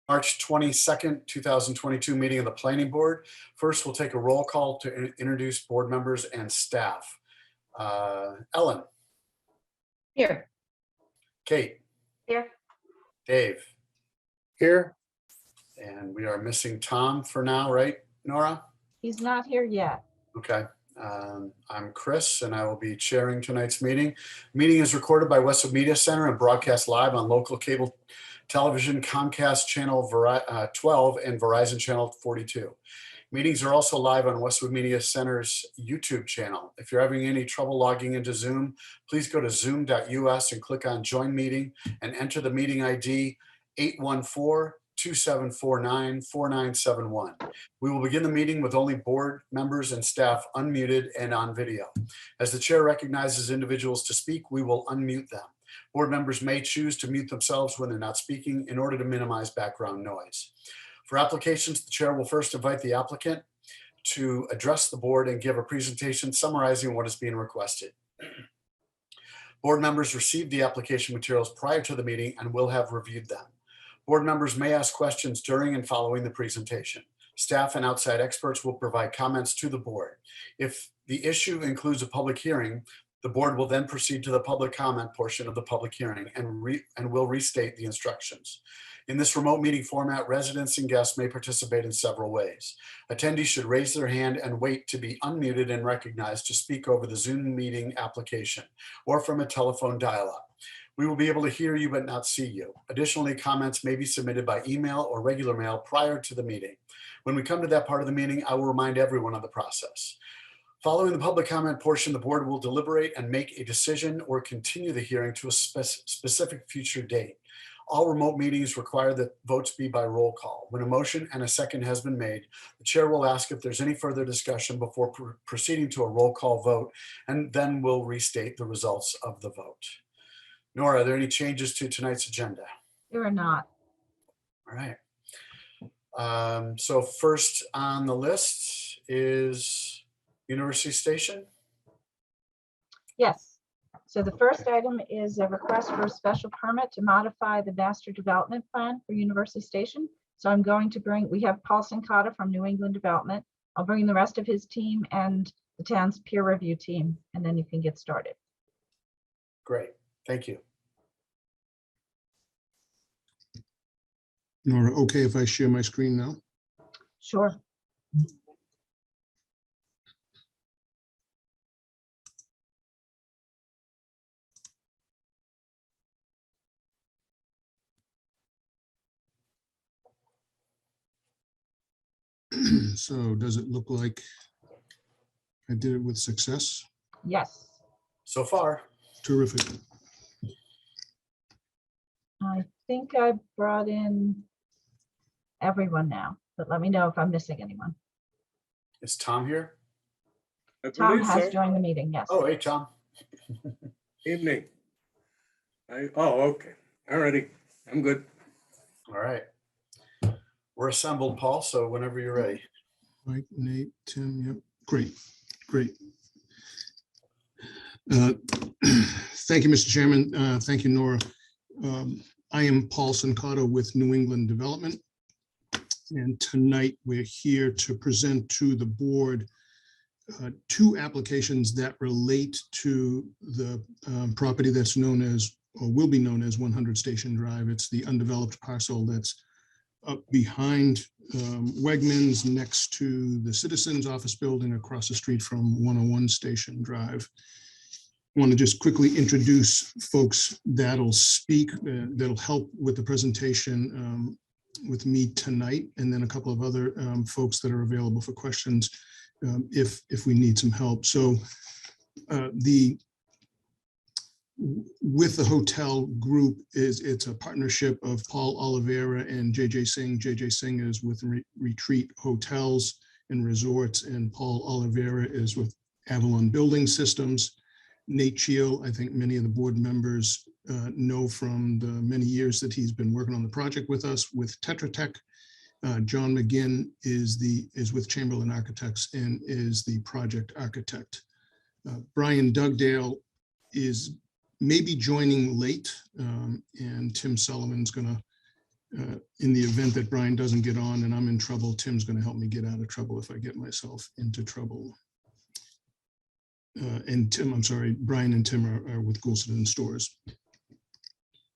March 22nd, 2022 meeting of the Planning Board. First, we'll take a roll call to introduce board members and staff. Ellen. Here. Kate. Here. Dave. Here. And we are missing Tom for now, right, Nora? He's not here yet. Okay. I'm Chris, and I will be chairing tonight's meeting. Meeting is recorded by Westwood Media Center and broadcast live on local cable television, Comcast Channel 12 and Verizon Channel 42. Meetings are also live on Westwood Media Center's YouTube channel. If you're having any trouble logging into Zoom, please go to zoom.us and click on Join Meeting and enter the meeting ID 814-2749-4971. We will begin the meeting with only board members and staff unmuted and on video. As the chair recognizes individuals to speak, we will unmute them. Board members may choose to mute themselves when they're not speaking in order to minimize background noise. For applications, the chair will first invite the applicant to address the board and give a presentation summarizing what is being requested. Board members received the application materials prior to the meeting and will have reviewed them. Board members may ask questions during and following the presentation. Staff and outside experts will provide comments to the board. If the issue includes a public hearing, the board will then proceed to the public comment portion of the public hearing and will restate the instructions. In this remote meeting format, residents and guests may participate in several ways. Attendees should raise their hand and wait to be unmuted and recognized to speak over the Zoom meeting application or from a telephone dial-up. We will be able to hear you but not see you. Additionally, comments may be submitted by email or regular mail prior to the meeting. When we come to that part of the meeting, I will remind everyone of the process. Following the public comment portion, the board will deliberate and make a decision or continue the hearing to a specific future date. All remote meetings require that votes be by roll call. When a motion and a second has been made, the chair will ask if there's any further discussion before proceeding to a roll call vote, and then we'll restate the results of the vote. Nora, are there any changes to tonight's agenda? There are not. All right. So first on the list is University Station. Yes. So the first item is a request for a special permit to modify the master development plan for University Station. So I'm going to we have Paul Sincata from New England Development. I'll bring the rest of his team and the town's peer review team, and then you can get started. Great, thank you. Nora, okay if I share my screen now? Sure. So does it look like I did it with success? Yes. So far. Terrific. I think I brought in everyone now, but let me know if I'm missing anyone. Is Tom here? Tom has joined the meeting, yes. Oh, hey, Tom. Evening. Okay. Alrighty. I'm good. All right. We're assembled, Paul, so whenever you're ready. Mike, Nate, Tim, yep. Great, great. Thank you, Mr. Chairman. Thank you, Nora. I am Paul Sincata with New England Development. And tonight we're here to present to the board two applications that relate to the property that's known as, or will be known as 100 Station Drive. It's the undeveloped parcel that's up behind Wegmans, next to the Citizens Office building across the street from 101 Station Drive. I want to just quickly introduce folks that'll speak, that'll help with the presentation with me tonight, and then a couple of other folks that are available for questions if we need some help. So with the hotel group it's a partnership of Paul Oliveira and JJ Singh. JJ Singh is with Retreat Hotels and Resorts, and Paul Oliveira is with Avalon Building Systems. Nate Cheel, I think many of the board members know from the many years that he's been working on the project with us with Tetra Tech. John McGinn is with Chamberlain Architects and is the project architect. Brian Dugdale is maybe joining late, and Tim Sullivan's going to in the event that Brian doesn't get on and I'm in trouble, Tim's going to help me get out of trouble if I get myself into trouble. And Tim, I'm sorry, Brian and Tim are with Goulston and Stores.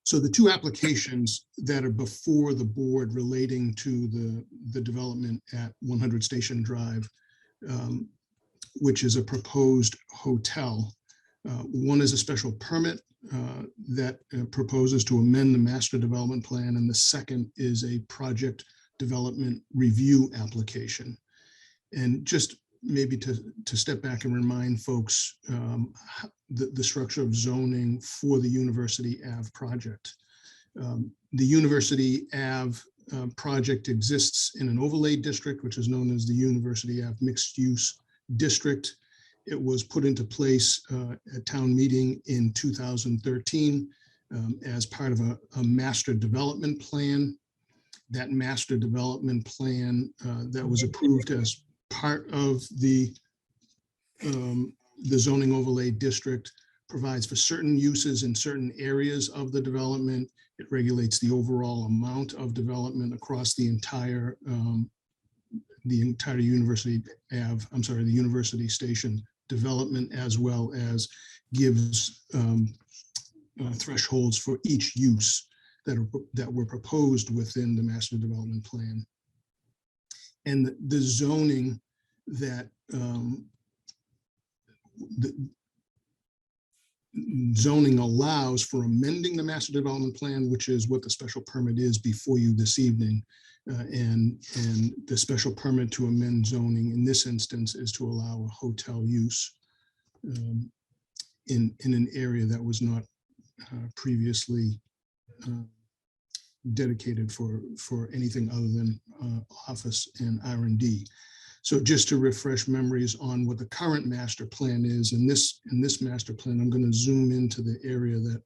So the two applications that are before the board relating to the development at 100 Station Drive, which is a proposed hotel. One is a special permit that proposes to amend the master development plan, and the second is a project development review application. And just maybe to step back and remind folks the structure of zoning for the University Ave project. The University Ave project exists in an overlay district, which is known as the University Ave Mixed Use District. It was put into place at town meeting in 2013 as part of a master development plan. That master development plan that was approved as part of the zoning overlay district provides for certain uses in certain areas of the development. It regulates the overall amount of development across the entire University Ave, I'm sorry, the University Station development, as well as gives thresholds for each use that were proposed within the master development plan. And the zoning that zoning allows for amending the master development plan, which is what the special permit is before you this evening. And the special permit to amend zoning in this instance is to allow a hotel use in an area that was not previously dedicated for anything other than office and R&D. So just to refresh memories on what the current master plan is, in this master plan, I'm going to zoom into the area that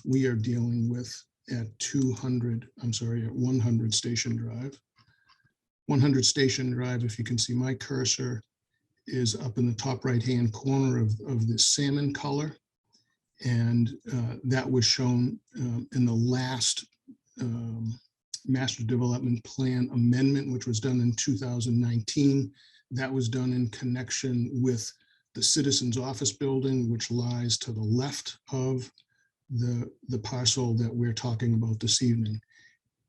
we are dealing with at 100 Station Drive. 100 Station Drive, if you can see my cursor, is up in the top right-hand corner of this salmon color. And that was shown in the last master development plan amendment, which was done in 2019. That was done in connection with the Citizens Office building, which lies to the left of the parcel that we're talking about this evening.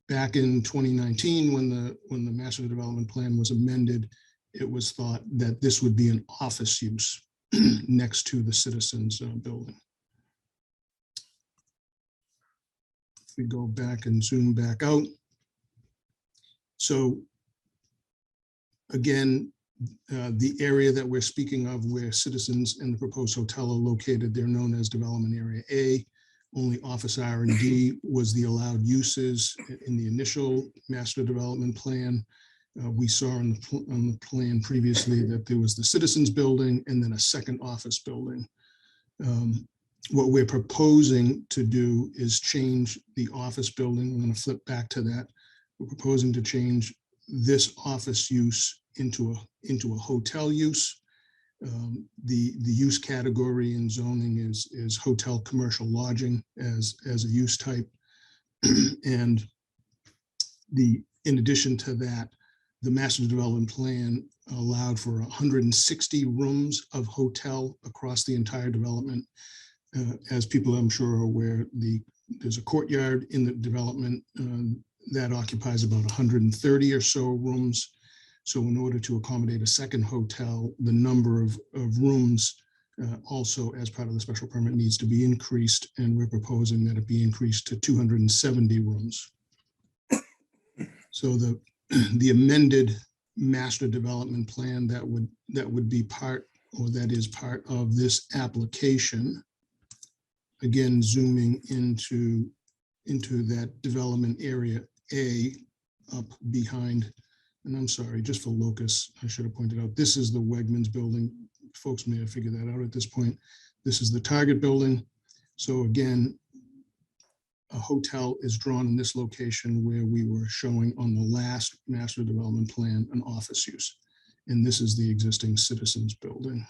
Back in 2019, when the master development plan was amended, it was thought that this would be an office use next to the Citizens building. If we go back and zoom back out. So again, the area that we're speaking of where Citizens and the proposed hotel are located, they're known as Development Area A. Only office R&D was the allowed uses in the initial master development plan. We saw on the plan previously that there was the Citizens building and then a second office building. What we're proposing to do is change the office building. I'm going to flip back to that. We're proposing to change this office use into a hotel use. The use category in zoning is hotel commercial lodging as a use type. And in addition to that, the master development plan allowed for 160 rooms of hotel across the entire development. As people I'm sure are aware, there's a courtyard in the development that occupies about 130 or so rooms. So in order to accommodate a second hotel, the number of rooms also as part of the special permit needs to be increased, and we're proposing that it be increased to 270 rooms. So the amended master development plan that would be part, or that is part of this application, again zooming into that development area A up behind. And I'm sorry, just for locus, I should have pointed out, this is the Wegmans building. Folks may have figured that out at this point. This is the Target building. So again, a hotel is drawn in this location where we were showing on the last master development plan an office use. And this is the existing Citizens building.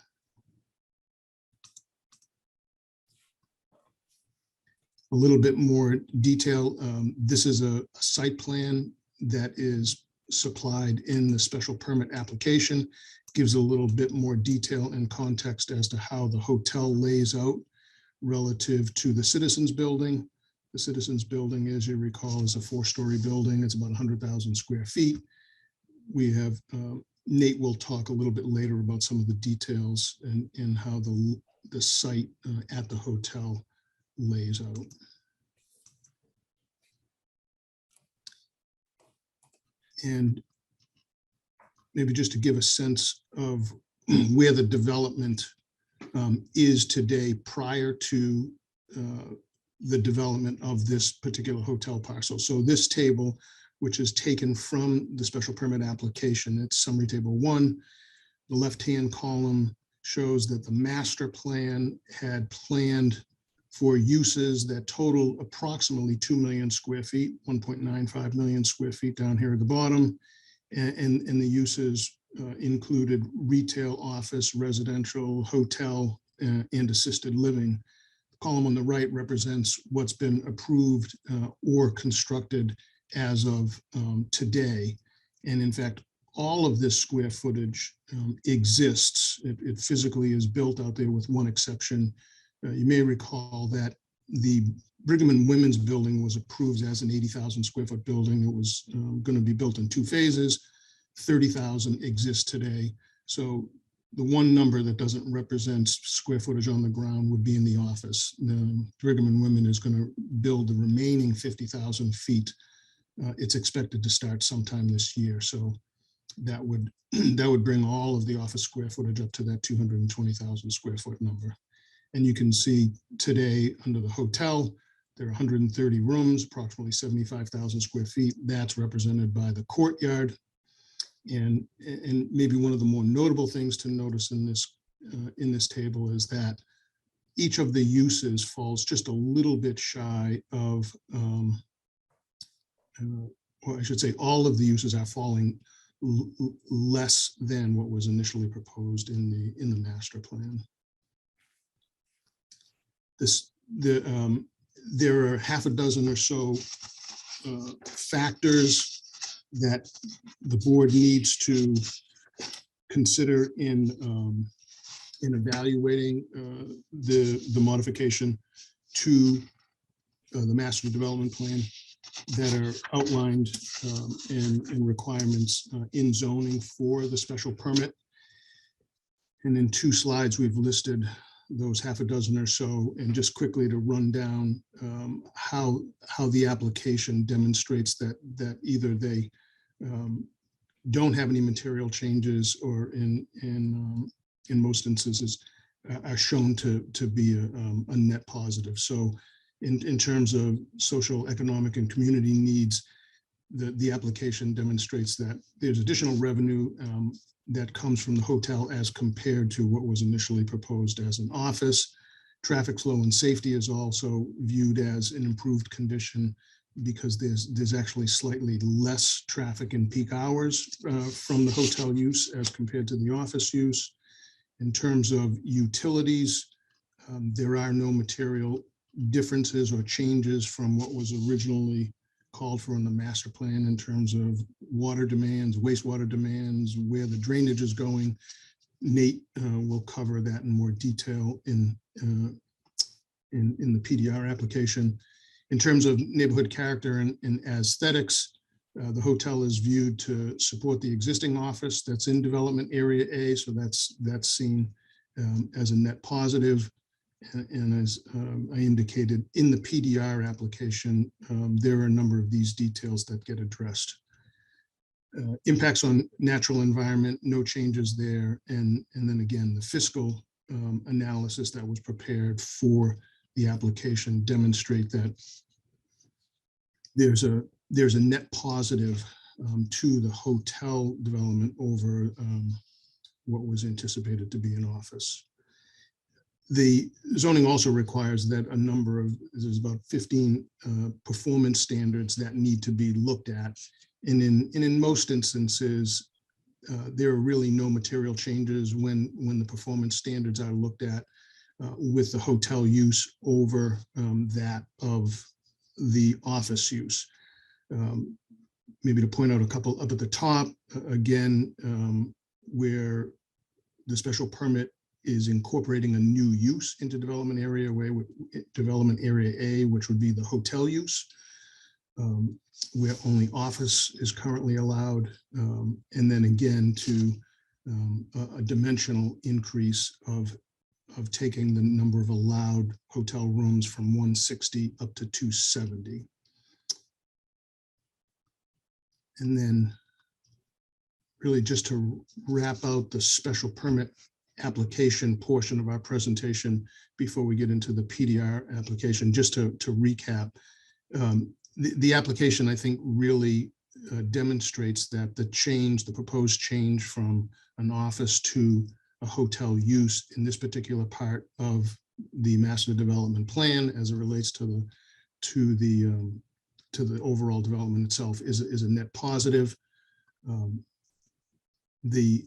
a little bit more detail. This is a site plan that is supplied in the special permit application. Gives a little bit more detail and context as to how the hotel lays out relative to the Citizens Building. The Citizens Building, as you recall, is a 4-story building. It's about 100,000 square feet. We have, Nate will talk a little bit later about some of the details and how the site at the hotel lays out. And maybe just to give a sense of where the development is today prior to the development of this particular hotel parcel. So this table, which is taken from the special permit application, it's summary table 1. The left-hand column shows that the master plan had planned for uses that total approximately 2 million square feet, 1.95 million square feet down here at the bottom. And the uses included retail, office, residential, hotel, and assisted living. The column on the right represents what's been approved or constructed as of today. And in fact, all of this square footage exists. It physically is built out there with one exception. You may recall that the Brigham and Women's building was approved as an 80,000 square foot building. It was going to be built in 2 phases. 30,000 exists today. So the one number that doesn't represent square footage on the ground would be in the office. The Brigham and Women is going to build the remaining 50,000 feet. It's expected to start sometime this year. So that would bring all of the office square footage up to that 220,000 square foot number. And you can see today under the hotel, there are 130 rooms, approximately 75,000 square feet. That's represented by the courtyard. And maybe one of the more notable things to notice in this table is that each of the uses falls just a little bit shy of, or I should say all of the uses are falling less than what was initially proposed in the master plan. There are half a dozen or so factors that the board needs to consider in evaluating the modification to the master development plan that are outlined in requirements in zoning for the special permit. And in 2 slides, we've listed those half a dozen or so, and just quickly to run down how the application demonstrates that either they don't have any material changes, or in most instances are shown to be a net positive. So in terms of social, economic, and community needs, the application demonstrates that there's additional revenue that comes from the hotel as compared to what was initially proposed as an office. Traffic flow and safety is also viewed as an improved condition because there's actually slightly less traffic in peak hours from the hotel use as compared to the office use. In terms of utilities, there are no material differences or changes from what was originally called for in the master plan in terms of water demands, wastewater demands, where the drainage is going. Nate will cover that in more detail in the PDR application. In terms of neighborhood character and aesthetics, the hotel is viewed to support the existing office that's in development area A, so that's seen as a net positive. And as I indicated in the PDR application, there are a number of these details that get addressed. Impacts on natural environment, no changes there. And then again, the fiscal analysis that was prepared for the application demonstrate that there's a net positive to the hotel development over what was anticipated to be an office. The zoning also requires that there's about 15 performance standards that need to be looked at. And in most instances, there are really no material changes when the performance standards are looked at. with the hotel use over that of the office use. Maybe to point out a couple up at the top, again, where the special permit is incorporating a new use into development area A, which would be the hotel use, where only office is currently allowed, and then again to a dimensional increase of taking the number of allowed hotel rooms from 160 up to 270. And then really just to wrap out the special permit application portion of our presentation before we get into the PDR application, just to recap, the application, I think, really demonstrates that the proposed change from an office to a hotel use in this particular part of the master development plan, as it relates to the overall development itself, is a net positive. The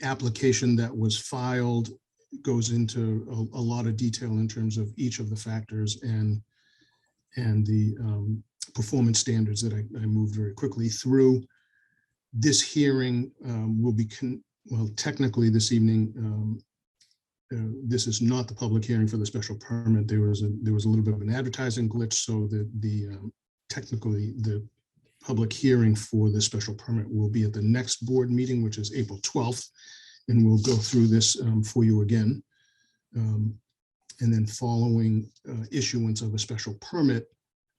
application that was filed goes into a lot of detail in terms of each of the factors and the performance standards that I moved very quickly through. This hearing will be, well, technically this evening, this is not the public hearing for the special permit. There was a little bit of an advertising glitch, so technically the public hearing for the special permit will be at the next board meeting, which is April 12th, and we'll go through this for you again. And then following issuance of a special permit,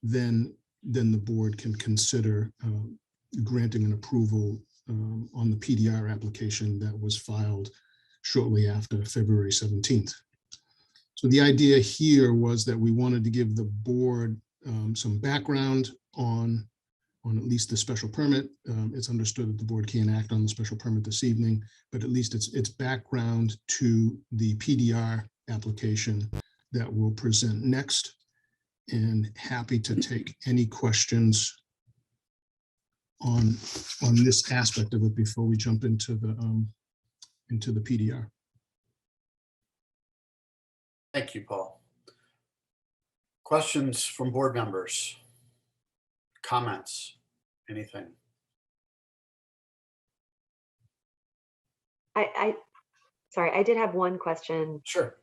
then the board can consider granting an approval on the PDR application that was filed shortly after February 17th. So the idea here was that we wanted to give the board some background on at least the special permit. It's understood that the board can't act on the special permit this evening, but at least it's background to the PDR application that we'll present next, and happy to take any questions on this aspect of it before we jump into the PDR. Thank you, Paul. Questions from board members? Comments? Anything? Sorry, I did have one question. Sure.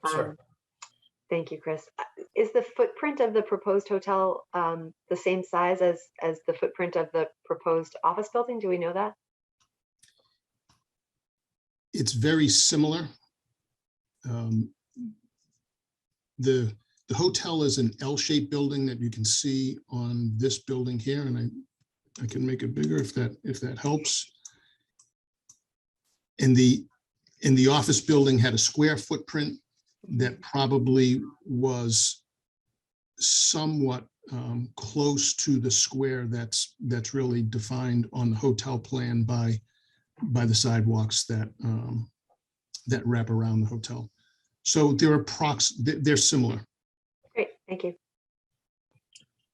Thank you, Chris. Is the footprint of the proposed hotel the same size as the footprint of the proposed office building? Do we know that? It's very similar. The hotel is an L-shaped building that you can see on this building here, and I can make it bigger if that helps. And the office building had a square footprint that probably was somewhat close to the square that's really defined on the hotel plan by the sidewalks that wrap around the hotel. So they're similar. Great, thank you.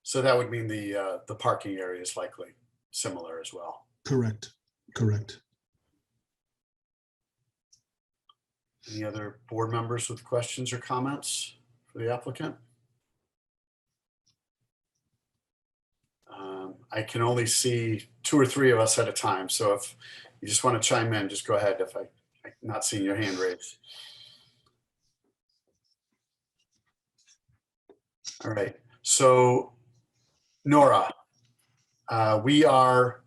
So that would mean the parking area is likely similar as well. Correct. Any other board members with questions or comments for the applicant? I can only see 2 or 3 of us at a time. So if you just want to chime in, just go ahead if I'm not seeing your hand raised. All right. So Nora, we are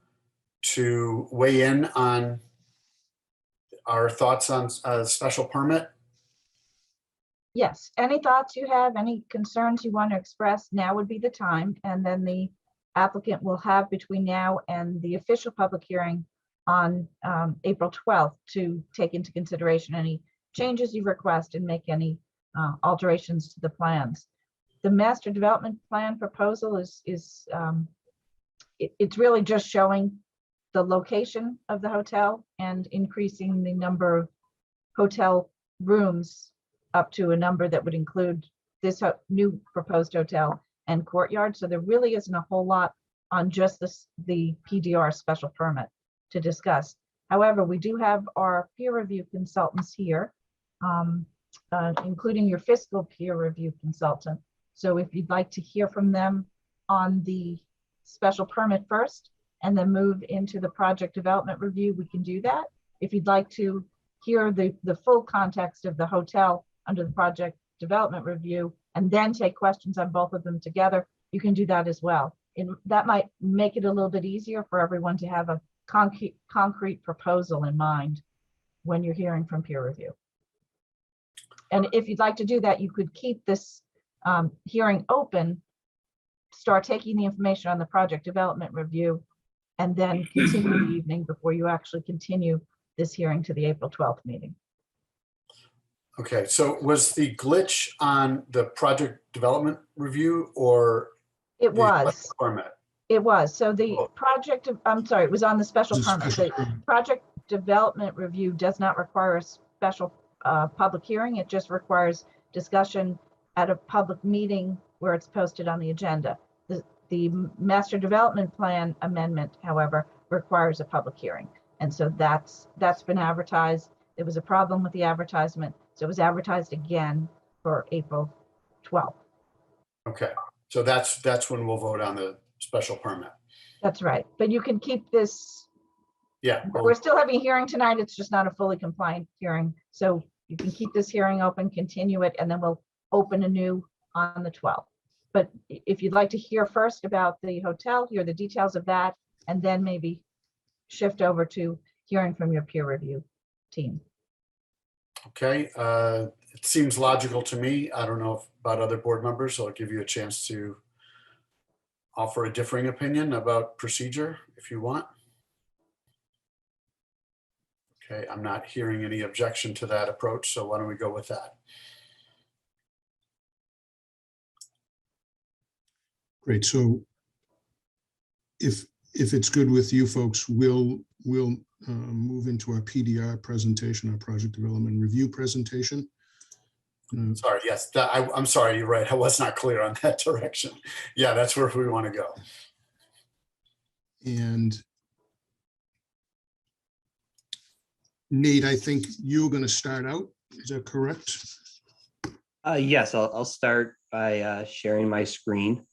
to weigh in on our thoughts on a special permit. Yes, any thoughts you have, any concerns you want to express, now would be the time. And then the applicant will have between now and the official public hearing on April 12th to take into consideration any changes you request and make any alterations to the plans. The master development plan proposal it's really just showing the location of the hotel and increasing the number of hotel rooms up to a number that would include this new proposed hotel and courtyard. So there really isn't a whole lot on just the PDR special permit to discuss. However, we do have our peer review consultants here. including your fiscal peer review consultant. So if you'd like to hear from them on the special permit first and then move into the project development review, we can do that. If you'd like to hear the full context of the hotel under the project development review and then take questions on both of them together, you can do that as well. And that might make it a little bit easier for everyone to have a concrete proposal in mind when you're hearing from peer review. And if you'd like to do that, you could keep this hearing open, start taking the information on the project development review, and then continue the evening before you actually continue this hearing to the April 12th meeting. Okay, so was the glitch on the project development review or It the was. special permit? It was. So the project, I'm sorry, it was on the special It's a permit. special The permit. project development review does not require a special public hearing. It just requires discussion at a public meeting where it's posted on the agenda. The master development plan amendment, however, requires a public hearing. And so that's been advertised. There was a problem with the advertisement. So it was advertised again for April 12th. Okay, so that's when we'll vote on the special permit. That's right. But you can keep this. Yeah, well, We're still having a hearing tonight. It's just not a fully compliant hearing. So you can keep this hearing open, continue it, and then we'll open anew on the 12th. But if you'd like to hear first about the hotel, hear the details of that, and then maybe shift over to hearing from your peer review team. okay, it seems logical to me. I don't know about other board members, so I'll give you a chance to offer a differing opinion about procedure if you want. Okay, I'm not hearing any objection to that approach, so why don't we go with that? Great. So if it's good with you folks, we'll move into our PDR presentation, our project development review presentation. Sorry, yes, I'm sorry, you're right. I was not clear on that direction. Yeah, that's where we want to go. And Nate, I think you're going to start out. Is that correct? Yes, I'll start by sharing my screen.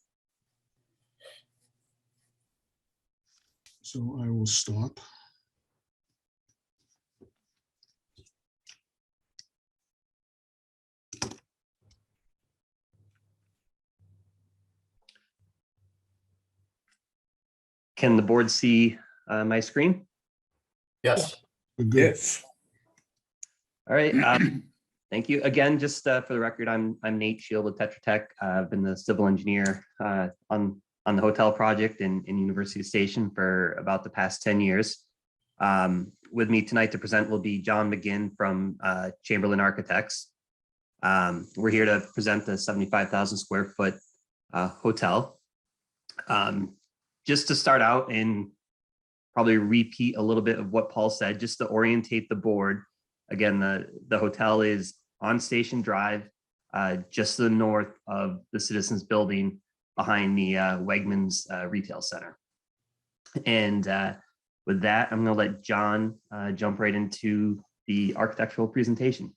So I will stop. Can the board see my screen? Yes, We're good. Yes. All right. Thank you. Again, just for the record, I'm Nate Shield with Tetra Tech. I've been the civil engineer on the hotel project in University Station for about the past 10 years. With me tonight to present will be John McGinn from Chamberlain Architects. We're here to present the 75,000 square foot hotel. Just to start out and probably repeat a little bit of what Paul said, just to orientate the board. Again, the hotel is on Station Drive, just to the north of the Citizens Building behind the Wegmans Retail Center. And with that, I'm going to let John jump right into the architectural presentation.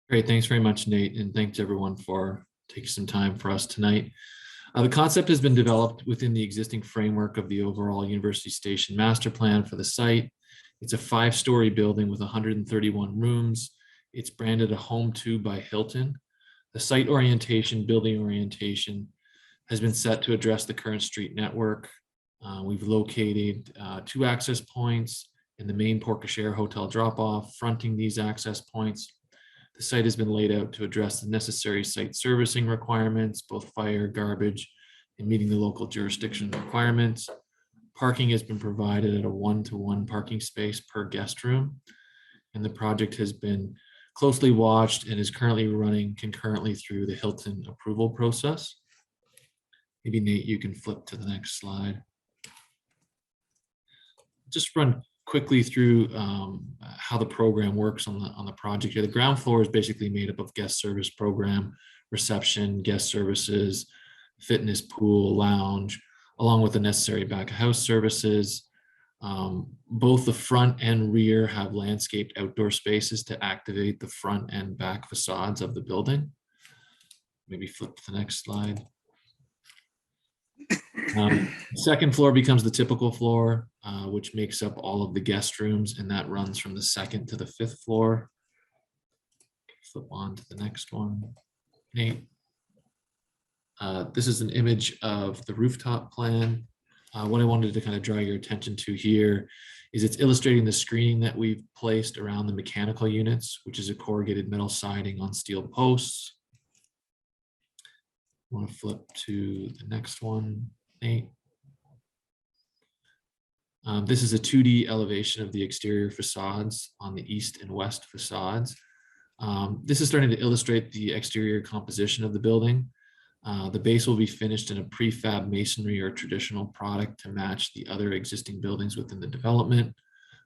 Great, thanks very much, Nate, and thanks everyone for taking some time for us tonight. The concept has been developed within the existing framework of the overall University Station master plan for the site. It's a 5-story building with 131 rooms. It's branded a Home 2 by Hilton. The site orientation, building orientation, has been set to address the current street network. We've located 2 access points in the main Portcashare Hotel drop-off, fronting these access points. The site has been laid out to address the necessary site servicing requirements, both fire, garbage, and meeting the local jurisdiction requirements. Parking has been provided at a 1-to-1 parking space per guest room. And the project has been closely watched and is currently running concurrently through the Hilton approval process. Maybe Nate, you can flip to the next slide. Just run quickly through how the program works on the project here. The ground floor is basically made up of guest service program, reception, guest services, fitness, pool, lounge, along with the necessary back of house services. Both the front and rear have landscaped outdoor spaces to activate the front and back facades of the building. Maybe flip to the next slide. Second floor becomes the typical floor, which makes up all of the guest rooms, and that runs from the second to the fifth floor. Flip on to the next one, Nate. This is an image of the rooftop plan. What I wanted to kind of draw your attention to here is it's illustrating the screening that we've placed around the mechanical units, which is a corrugated metal siding on steel posts. I want to flip to the next one, Nate. This is a 2D elevation of the exterior facades on the east and west facades. This is starting to illustrate the exterior composition of the building. The base will be finished in a prefab masonry or traditional product to match the other existing buildings within the development.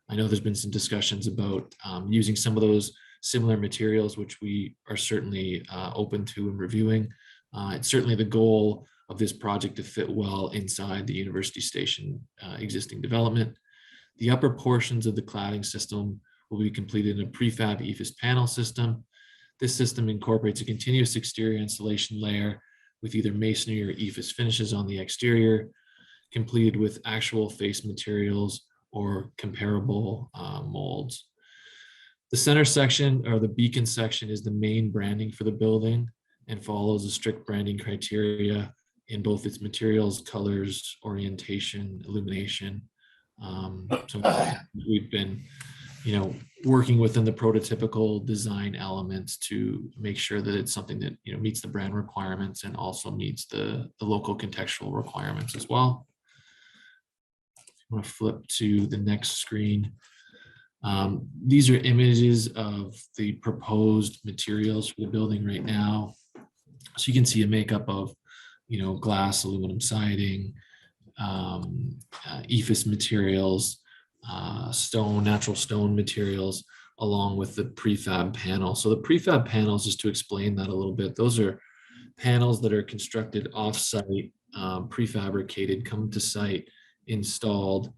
I know there's been some discussions about using some of those similar materials, which we are certainly open to and reviewing. It's certainly the goal of this project to fit well inside the University Station existing development. The upper portions of the cladding system will be completed in a prefab EIFS panel system. This system incorporates a continuous exterior insulation layer with either masonry or EIFS finishes on the exterior, completed with actual face materials or comparable molds. The center section, or the beacon section, is the main branding for the building and follows a strict branding criteria in both its materials, colors, orientation, illumination. So we've been, working within the prototypical design elements to make sure that it's something that meets the brand requirements and also meets the local contextual requirements as well. I'm going to flip to the next screen. These are images of the proposed materials for the building right now. So you can see a makeup of glass, aluminum siding, EIFS materials, natural stone materials, along with the prefab panel. So the prefab panels, just to explain that a little bit, those are panels that are constructed off-site, prefabricated, come to site, installed,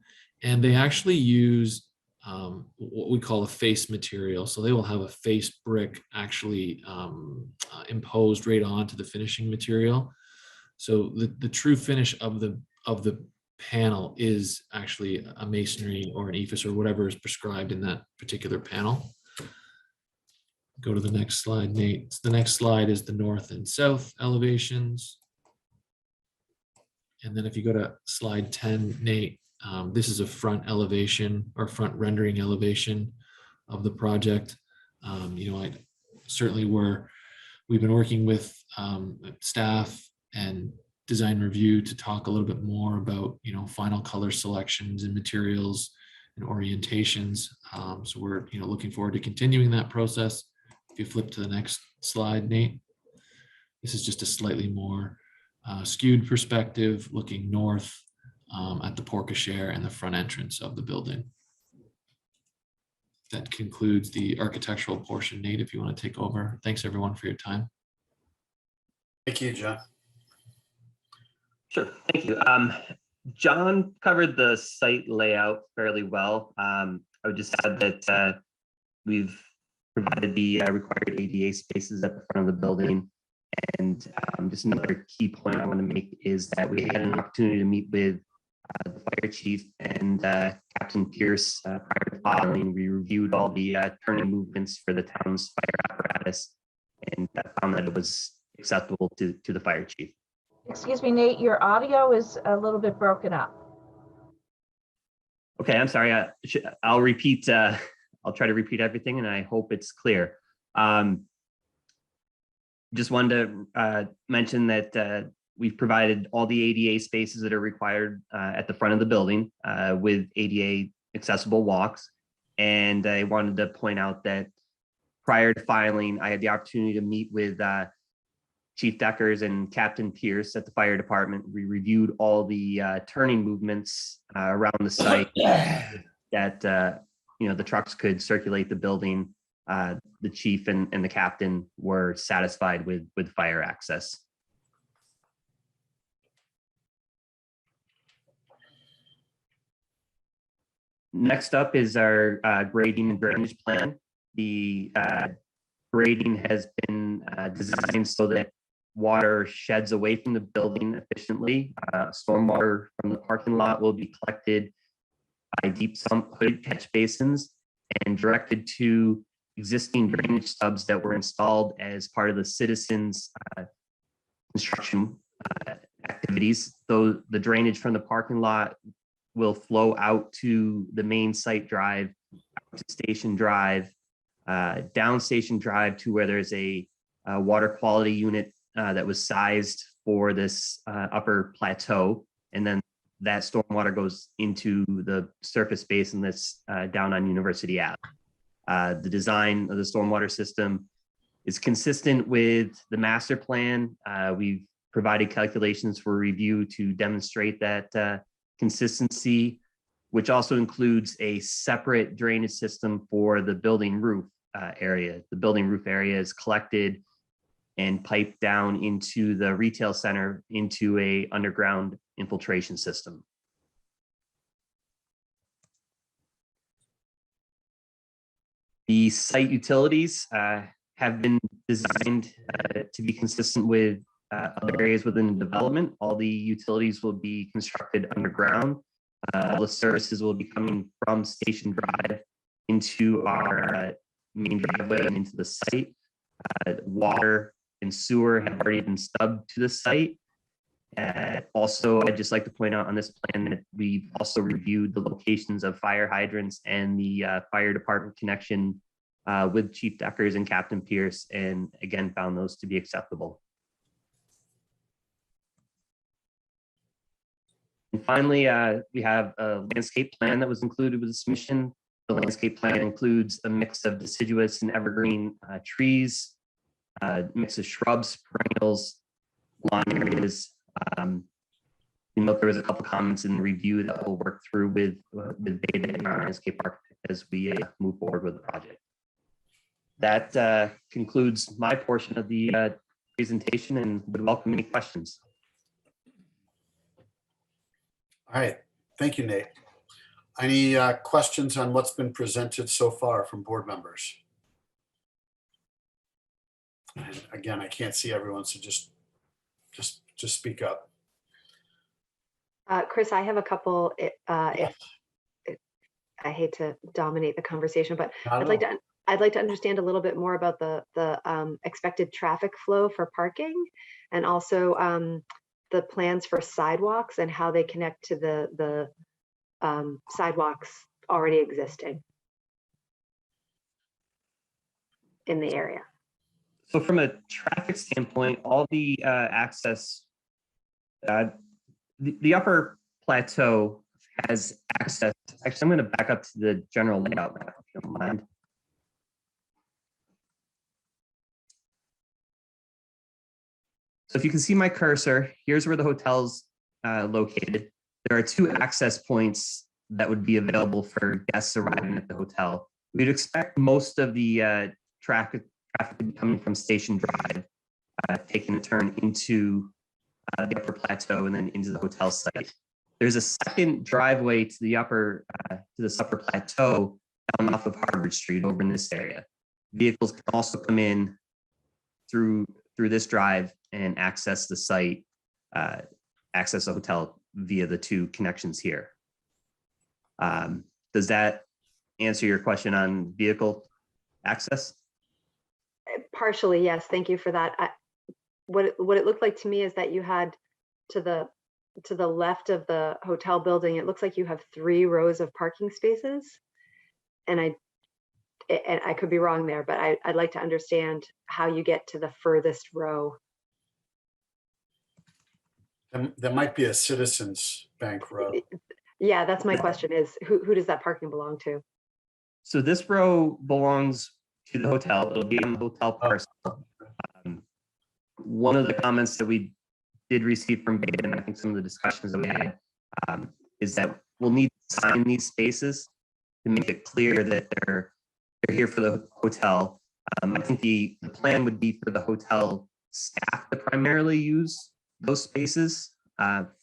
and they actually use what we call a face material. So they will have a face brick actually imposed right onto the finishing material. So the true finish of the panel is actually a masonry or an EIFS or whatever is prescribed in that particular panel. Go to the next slide, Nate. So the next slide is the north and south elevations. And then if you go to slide 10, Nate, this is a front elevation or front rendering elevation of the project. I certainly we've been working with staff and design review to talk a little bit more about final color selections and materials and orientations. So we're looking forward to continuing that process. If you flip to the next slide, Nate, this is just a slightly more skewed perspective looking north at the porte cochere and the front entrance of the building. That concludes the architectural portion. Nate, if you want to take over. Thanks everyone for your time. Thank you, John. Sure, thank you. John covered the site layout fairly well. I would just add that we've provided the required ADA spaces at the front of the building. And just another key point I want to make is that we had an opportunity to meet with the fire chief and Captain Pierce prior to filing. We reviewed all the turning movements for the town's fire apparatus and found that it was acceptable to the fire chief. Excuse me, Nate, your audio is a little bit broken up. Okay, I'm sorry. I'll repeat. I'll try to repeat everything, and I hope it's clear. Just wanted to mention that we've provided all the ADA spaces that are required at the front of the building with ADA accessible walks. And I wanted to point out that prior to filing, I had the opportunity to meet with Chief Deckers and Captain Pierce at the fire department. We reviewed all the turning movements around the site that the trucks could circulate the building. The chief and the captain were satisfied with fire access. Next up is our grading and drainage plan. The grading has been designed so that water sheds away from the building efficiently. Stormwater from the parking lot will be collected by deep sump hooded catch basins and directed to existing drainage stubs that were installed as part of the citizens' construction activities. Though the drainage from the parking lot will flow out to the main site drive, out to Station Drive, down Station Drive to where there's a water quality unit that was sized for this upper plateau. And then that stormwater goes into the surface basin that's down on University Ave. The design of the stormwater system is consistent with the master plan. We've provided calculations for review to demonstrate that consistency, which also includes a separate drainage system for the building roof area. The building roof area is collected and piped down into the retail center into a underground infiltration system. The site utilities have been designed to be consistent with other areas within the development. All the utilities will be constructed underground. All the services will be coming from Station Drive into our main driveway and into the site. Water and sewer have already been stubbed to the site. Also, I'd just like to point out on this plan that we've also reviewed the locations of fire hydrants and the fire department connection with Chief Deckers and Captain Pierce, and again, found those to be acceptable. And finally, we have a landscape plan that was included with the submission. The landscape plan includes a mix of deciduous and evergreen trees, mix of shrubs, perennials, lawn areas. You know, there was a couple comments in the review that we'll work through with Beta and our landscape architect as we move forward with the project. That concludes my portion of the presentation, and would welcome any questions. All right, thank you, Nate. Any questions on what's been presented so far from board members? And again, I can't see everyone, so just speak up. Chris, I have a couple, if I hate to dominate the conversation, but I'd like to understand a little bit more about the expected traffic flow for parking, and also the plans for sidewalks and how they connect to the sidewalks already existing in the area. So from a traffic standpoint, all the access, the upper plateau has access. Actually, I'm going to back up to the general layout map, if you don't mind. So if you can see my cursor, here's where the hotel's located. There are two access points that would be available for guests arriving at the hotel. We'd expect most of the traffic to be coming from Station Drive, taking a turn into the upper plateau and then into the hotel site. There's a second driveway to the upper plateau down off of Harvard Street over in this area. Vehicles can also come in through this drive and access the site, access the hotel via the two connections here. Does that answer your question on vehicle access? Partially, yes. Thank you for that. What it looked like to me is that you had to the left of the hotel building, it looks like you have 3 rows of parking spaces, and I could be wrong there, but I'd like to understand how you get to the furthest row. There might be a Citizens Bank row. Yeah, that's my question, is who does that parking belong to? So this row belongs to the hotel. It'll be in the hotel parcel. One of the comments that we did receive from Beta, and I think some of the discussions that we had, is that we'll need to sign these spaces to make it clear that they're here for the hotel. I think the plan would be for the hotel staff to primarily use those spaces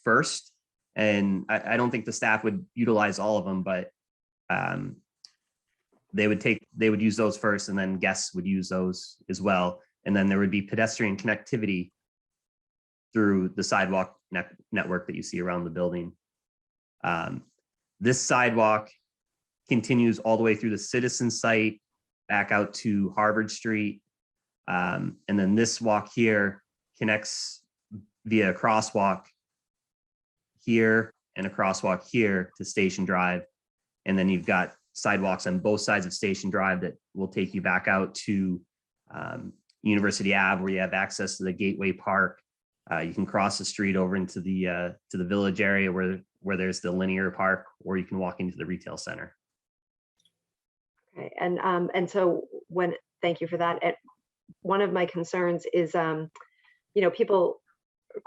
first. And I don't think the staff would utilize all of them, but they would use those first, and then guests would use those as well. And then there would be pedestrian connectivity through the sidewalk network that you see around the building. This sidewalk continues all the way through the Citizen site, back out to Harvard Street. And then this walk here connects via a crosswalk here and a crosswalk here to Station Drive. And then you've got sidewalks on both sides of Station Drive that will take you back out to University Ave, where you have access to the Gateway Park. You can cross the street over into the village area where there's the linear park, or you can walk into the retail center. Okay, and so thank you for that. One of my concerns is, people,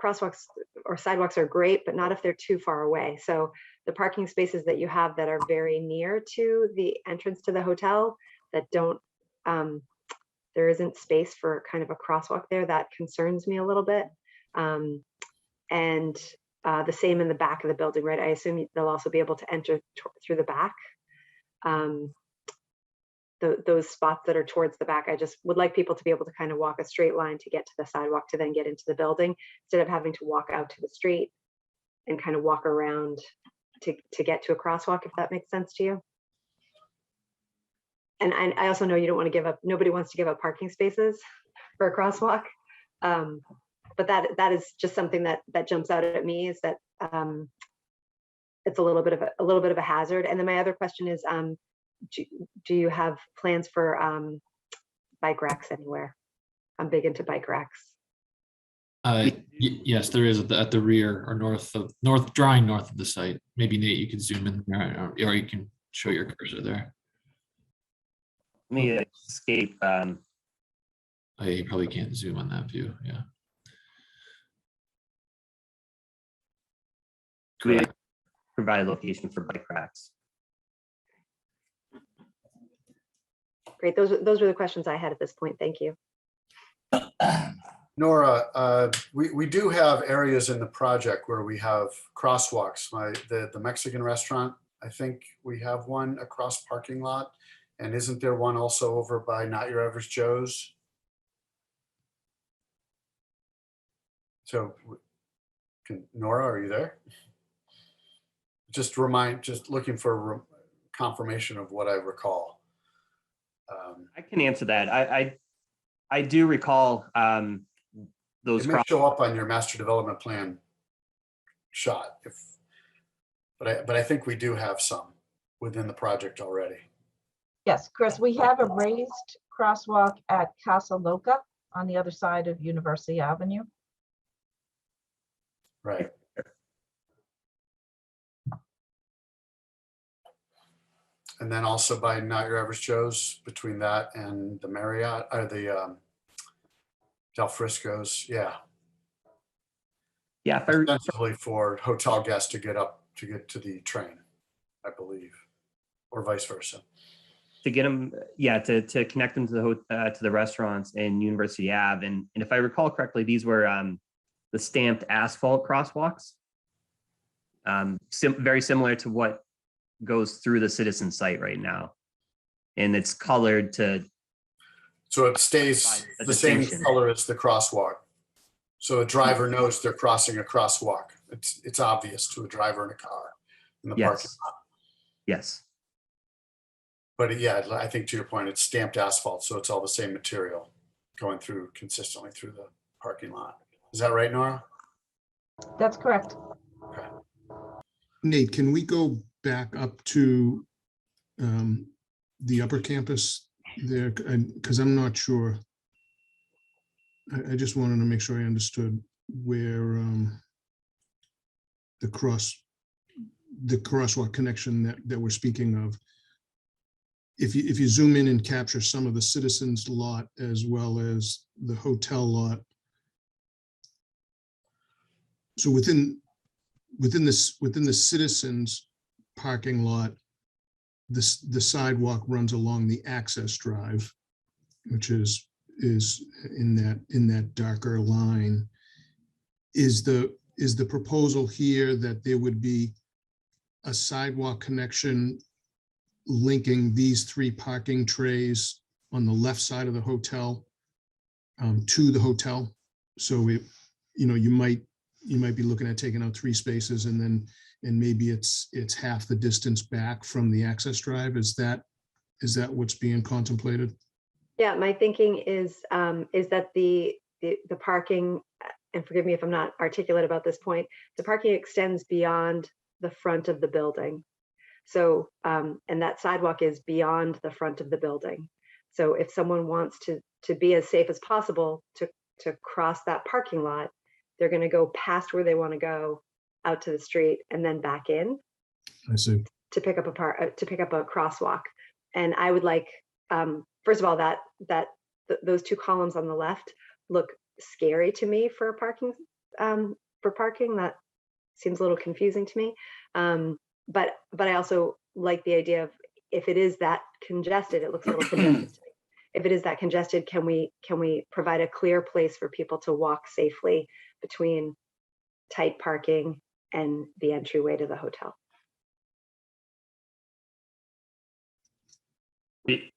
crosswalks or sidewalks are great, but not if they're too far away. So the parking spaces that you have that are very near to the entrance to the hotel that don't, there isn't space for kind of a crosswalk there, that concerns me a little bit. And the same in the back of the building, right? I assume they'll also be able to enter through the back. Those spots that are towards the back, I just would like people to be able to kind of walk a straight line to get to the sidewalk to then get into the building, instead of having to walk out to the street and kind of walk around to get to a crosswalk, if that makes sense to you. And I also know you don't want to give up, nobody wants to give up parking spaces for a crosswalk. But that is just something that jumps out at me, is that it's a little bit of a hazard. And then my other question is, do you have plans for bike racks anywhere? I'm big into bike racks. Yes, there is at the rear or drawing north of the site. Maybe Nate, you can zoom in there, or you can show your cursor there. Let me escape. You probably can't zoom on that view. Yeah. We provide a location for bike racks. Great. Those were the questions I had at this point. Thank you. Nora, we do have areas in the project where we have crosswalks. The Mexican restaurant, I think we have one across parking lot. And isn't there one also over by Not Your Average Joe's? So, Nora, are you there? Just looking for confirmation of what I recall. I can answer that. I do recall those. It may show up on your master development plan shot, but I think we do have some within the project already. Yes, Chris, we have a raised crosswalk at Casa Loca on the other side of University Avenue. Right. And then also by Not Your Average Joe's, between that and the Marriott, or the Del Frisco's, yeah. Yeah, ostensibly for hotel guests to get to the train, I believe, or vice versa. to get them, yeah, to connect them to the restaurants in University Ave. And if I recall correctly, these were the stamped asphalt crosswalks, very similar to what goes through the Citizen site right now. And it's colored to. So it stays the same color as the crosswalk. So a driver knows they're crossing a crosswalk. It's obvious to a driver in a car in the parking lot. Yes. But yeah, I think to your point, it's stamped asphalt, so it's all the same material going through consistently through the parking lot. Is that right, Nora? That's correct. Okay. Nate, can we go back up to the upper campus there? Because I'm not sure. I just wanted to make sure I understood where the crosswalk connection that we're speaking of. If you zoom in and capture some of the Citizens lot as well as the hotel lot. So within the Citizens parking lot, the sidewalk runs along the access drive, which is in that darker line. Is the proposal here that there would be a sidewalk connection linking these 3 parking trays on the left side of the hotel to the hotel. So you might be looking at taking out 3 spaces and maybe it's half the distance back from the access drive. Is that what's being contemplated? Yeah, my thinking is that the parking, and forgive me if I'm not articulate about this point, the parking extends beyond the front of the building. So, and that sidewalk is beyond the front of the building. So if someone wants to be as safe as possible to cross that parking lot, they're going to go past where they want to go out to the street and then back in. I see. To pick up a crosswalk. And I would like, first of all, those 2 columns on the left look scary to me for parking. That seems a little confusing to me. But I also like the idea of, if it is that congested, it looks a little congested to me. If it is that congested, can we provide a clear place for people to walk safely between tight parking and the entryway to the hotel?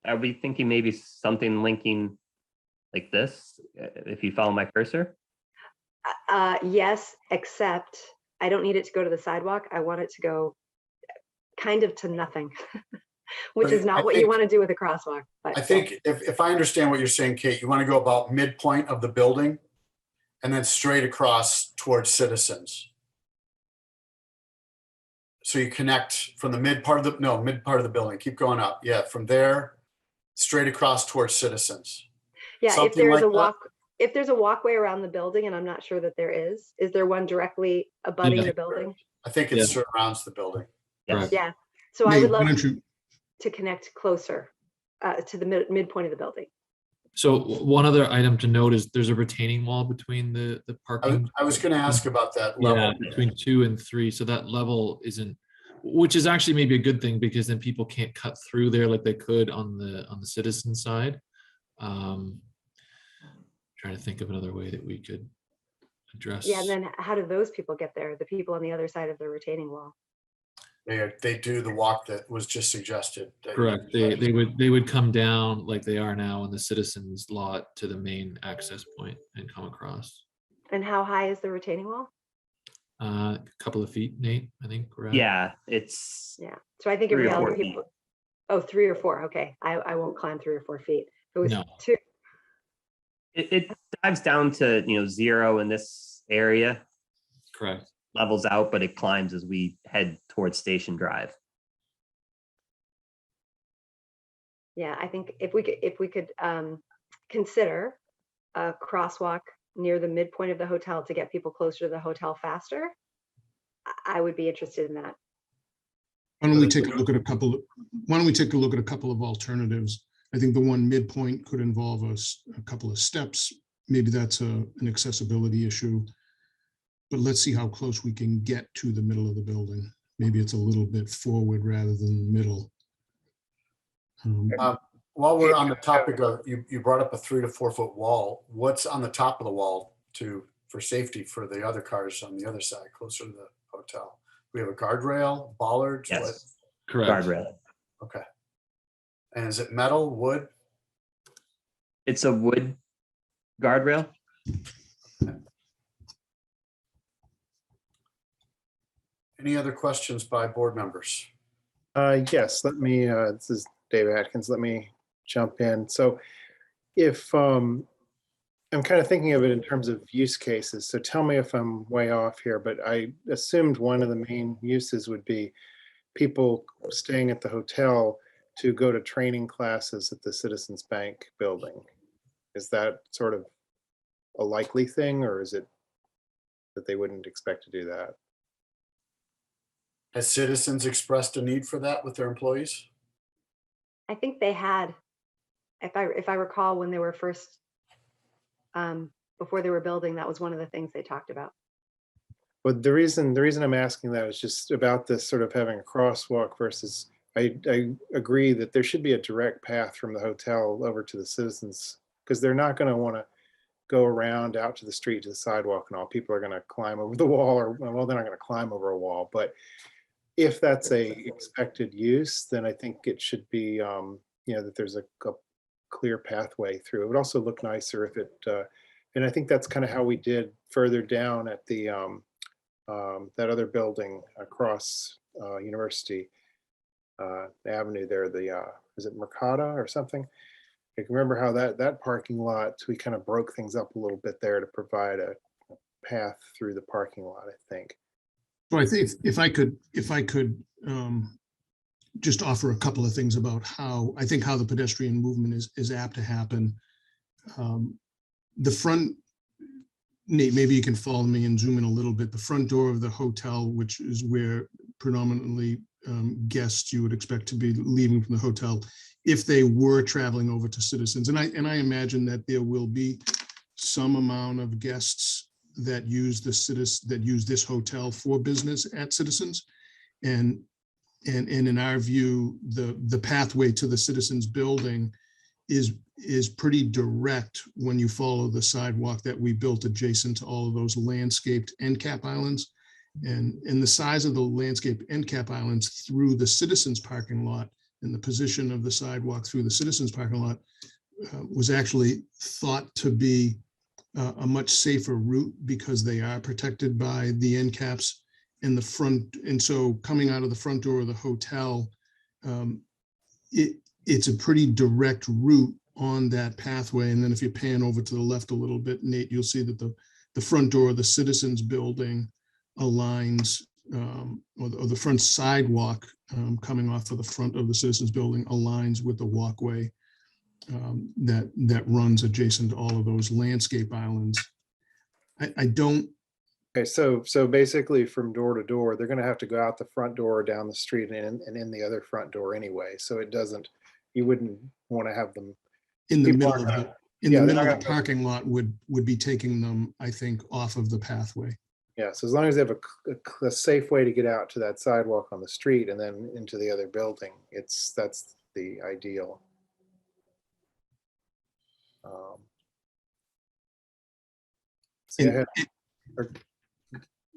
Are we thinking maybe something linking like this, if you follow my cursor? Yes, except I don't need it to go to the sidewalk. I want it to go kind of to nothing, which is not what you want to do with a crosswalk. But I think if I understand what you're saying, Kate, you want to go about midpoint of the building and then straight across towards Citizens. So you connect from the mid part of the building. Keep going up. Yeah, from there, straight across towards Citizens. yeah, Something if there's like if there's a walkway around the building, and I'm not sure that there is there one directly abutting the building? I think it surrounds the building. Yes. Yeah. So I Nate, would why love don't you- to connect closer to the midpoint of the building. So one other item to note is there's a retaining wall between the parking. I was going to ask about that Yeah, level. between 2 and 3. So that level isn't, which is actually maybe a good thing, because then people can't cut through there like they could on the citizen side. Trying to think of another way that we could address. Yeah, and then how do those people get there? The people on the other side of the retaining wall. They do the walk that was just suggested. Correct. They would come down like they are now in the citizens lot to the main access point and come across. And how high is the retaining wall? A couple of feet, Nate, I think. Correct. Yeah, it's Yeah. So I think if 3 we or allow 4 feet. people, oh, 3 or 4. Okay. I won't climb 3 or 4 feet. If it was No. 2. It dives down to 0 in this area, Correct. levels out, but it climbs as we head towards Station Drive. Yeah, I think if we could consider a crosswalk near the midpoint of the hotel to get people closer to the hotel faster, I would be interested in that. Why don't we take a look at a couple of alternatives? I think the one midpoint could involve a couple of steps. Maybe that's an accessibility issue. But let's see how close we can get to the middle of the building. Maybe it's a little bit forward rather than middle. While we're on the topic of, you brought up a 3 to 4 foot wall. What's on the top of the wall for safety for the other cars on the other side, closer to the hotel? We have a guardrail, bollards? Yes. What? Correct. Guardrail. Okay. And is it metal, wood? It's a wood guardrail. Any other questions by board members? Yes, this is David Atkins. Let me jump in. So if I'm kind of thinking of it in terms of use cases, so tell me if I'm way off here, but I assumed one of the main uses would be people staying at the hotel to go to training classes at the Citizens Bank building. Is that sort of a likely thing, or is it that they wouldn't expect to do that? Has Citizens expressed a need for that with their employees? I think they had, if I recall, when they were first, before they were building, that was one of the things they talked about. But the reason I'm asking that is just about this sort of having a crosswalk versus, I agree that there should be a direct path from the hotel over to the Citizens, because they're not going to want to go around out to the street to the sidewalk and all. People are going to climb over the wall, or well, they're not going to climb over a wall. But if that's a expected use, then I think it should be, that there's a clear pathway through. It would also look nicer if it, and I think that's kind of how we did further down at the, that other building across University Avenue there, is it Mercata or something? I can remember how that parking lot, we kind of broke things up a little bit there to provide a path through the parking lot, I think. So I think if I could just offer a couple of things about how the pedestrian movement is apt to happen. The front, Nate, maybe you can follow me and zoom in a little bit. The front door of the hotel, which is where predominantly guests you would expect to be leaving from the hotel, if they were traveling over to Citizens, and I imagine that there will be some amount of guests that use this hotel for business at Citizens, and in our view, the pathway to the Citizens building is pretty direct when you follow the sidewalk that we built adjacent to all of those landscaped end cap islands, and the size of the landscape end cap islands through the Citizens parking lot and the position of the sidewalk through the Citizens parking lot was actually thought to be a much safer route because they are protected by the end caps in the front. And so coming out of the front door of the hotel, it's a pretty direct route on that pathway. And then if you pan over to the left a little bit, Nate, you'll see that the front door of the Citizens building aligns, or the front sidewalk coming off of the front of the Citizens building aligns with the walkway that runs adjacent to all of those landscape islands. I don't. Okay, so basically from door to door, they're going to have to go out the front door or down the street and in the other front door anyway. So it doesn't, you wouldn't want to have them In the people middle are of gonna- the yeah, they're middle not of the gonna- parking lot would be taking them, I think, off of the pathway. Yeah, so as long as they have a safe way to get out to that sidewalk on the street and then into the other building, that's the ideal. So And- ahead.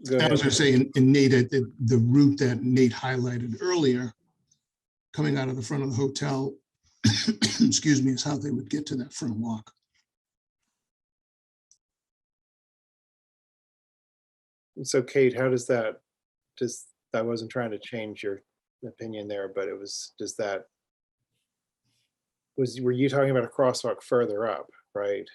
Go I was ahead. going to say, in Nate, the route that Nate highlighted earlier, coming out of the front of the hotel, excuse me, is how they would get to that front walk. So Kate, how does that, I wasn't trying to change your opinion there, but it was, were you talking about a crosswalk further up, right?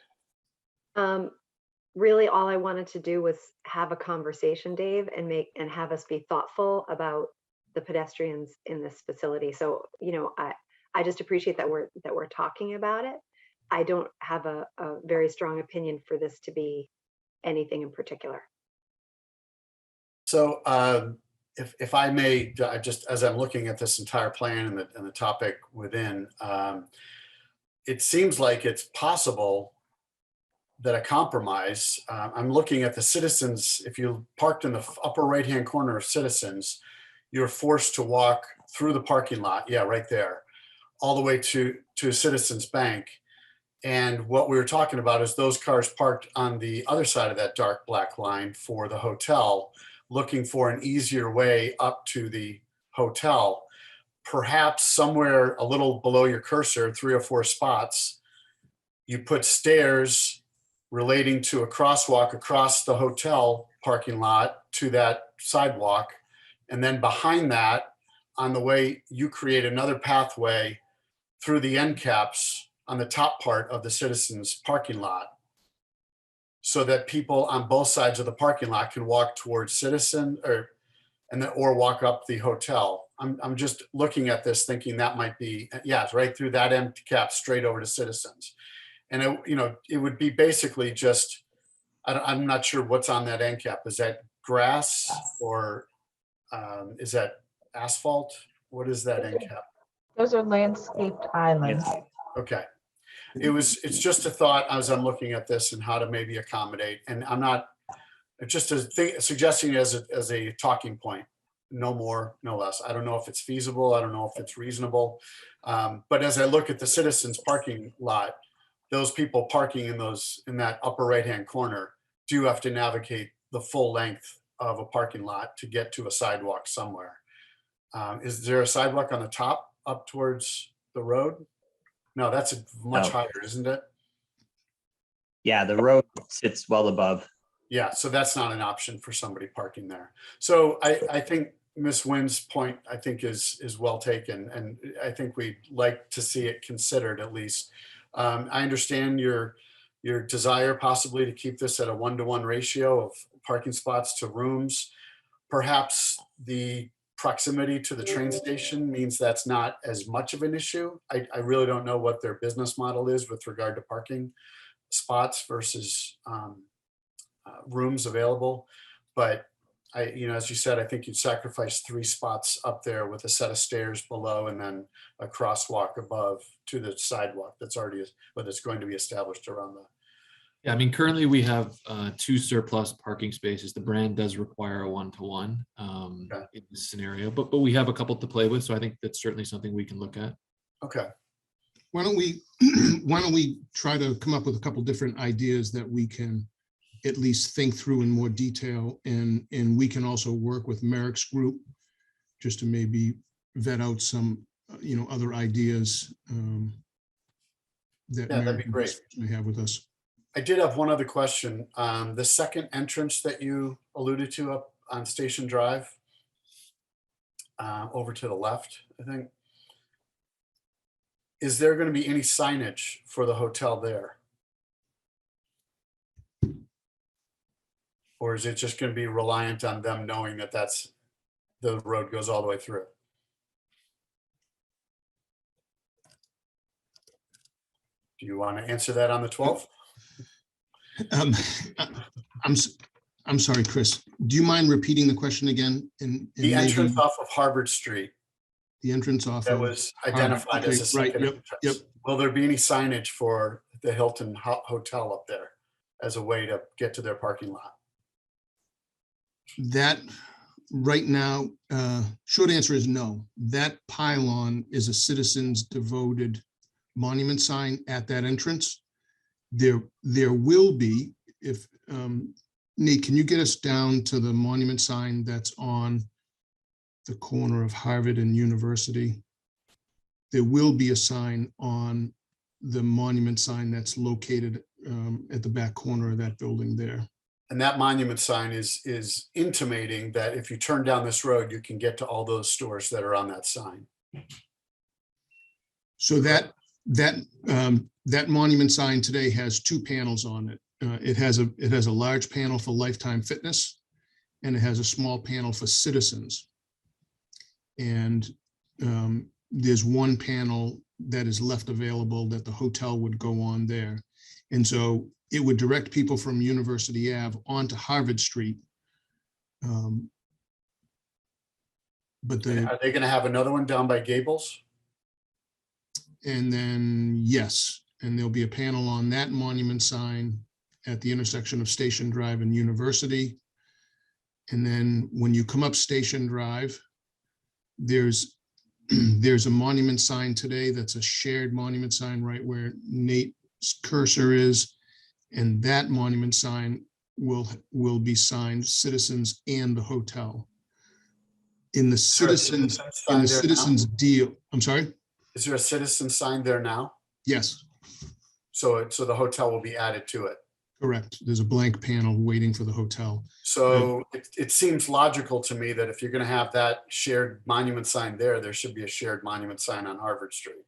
Really, all I wanted to do was have a conversation, Dave, and have us be thoughtful about the pedestrians in this facility. So, I just appreciate that we're talking about it. I don't have a very strong opinion for this to be anything in particular. So if I may, just as I'm looking at this entire plan and the topic within, it seems like it's possible that a compromise, I'm looking at the Citizens, if you parked in the upper right-hand corner of Citizens, you're forced to walk through the parking lot, yeah, right there, all the way to Citizens Bank. And what we were talking about is those cars parked on the other side of that dark black line for the hotel, looking for an easier way up to the hotel. Perhaps somewhere a little below your cursor, 3 or 4 spots, you put stairs relating to a crosswalk across the hotel parking lot to that sidewalk. And then behind that, on the way, you create another pathway through the end caps on the top part of the Citizens parking lot, so that people on both sides of the parking lot can walk towards Citizen or walk up the hotel. I'm just looking at this thinking that might be, yeah, it's right through that end cap straight over to Citizens. And it would be basically just, I'm not sure what's on that end cap. Is that grass or is that asphalt? What is that end cap? Those are landscaped islands. Okay. It's just a thought as I'm looking at this and how to maybe accommodate. And I'm not, just suggesting it as a talking point, no more, no less. I don't know if it's feasible. I don't know if it's reasonable. But as I look at the Citizens parking lot, those people parking in that upper right-hand corner do have to navigate the full length of a parking lot to get to a sidewalk somewhere. Is there a sidewalk on the top up towards the road? No, that's much No. higher, isn't it? Yeah, the road sits well above. Yeah, so that's not an option for somebody parking there. So I think Ms. Nguyen's point, I think is well taken, and I think we'd like to see it considered at least. I understand your desire possibly to keep this at a 1-to-1 ratio of parking spots to rooms. Perhaps the proximity to the train station means that's not as much of an issue. I really don't know what their business model is with regard to parking spots versus rooms available. But as you said, I think you'd sacrifice 3 spots up there with a set of stairs below and then a crosswalk above to the sidewalk that's going to be established around the. Yeah, I mean, currently we have 2 surplus parking spaces. The brand does require a 1-to-1 in this scenario, but we have a couple to play with. So I think that's certainly something we can look at. Okay. Why don't we try to come up with a couple different ideas that we can at least think through in more detail, and we can also work with Merrick's group just to maybe vet out some other ideas that Yeah, that'd Merrick be great. may have with us. I did have one other question. The second entrance that you alluded to up on Station Drive, over to the left, I think. Is there going to be any signage for the hotel there? Or is it just going to be reliant on them knowing that the road goes all the way through? Do you want to answer that on the 12th? I'm sorry, Chris. Do you mind repeating the question again? The entrance off of Harvard Street The entrance off that of was identified okay, as a second right, entrance. yep. Will there be any signage for the Hilton Hotel up there as a way to get to their parking lot? That right now, short answer is no. That pylon is a citizens devoted monument sign at that entrance. There will be, if Nate, can you get us down to the monument sign that's on the corner of Harvard and University? There will be a sign on the monument sign that's located at the back corner of that building there. And that monument sign is intimating that if you turn down this road, you can get to all those stores that are on that sign. So that monument sign today has 2 panels on it. It has a large panel for Lifetime Fitness, and it has a small panel for citizens. And there's one panel that is left available that the hotel would go on there. And so it would direct people from University Ave onto Harvard Street. But Are they going to have another one down by Gables? and then, yes, and there'll be a panel on that monument sign at the intersection of Station Drive and University. And then when you come up Station Drive, there's a monument sign today that's a shared monument sign right where Nate's cursor is. And that monument sign will be signed citizens and the hotel. In the citizens deal, I'm sorry? Is there a citizen sign there now? Yes, So the hotel will be added to it. correct. There's a blank panel waiting for the hotel. So it seems logical to me that if you're going to have that shared monument sign there should be a shared monument sign on Harvard Street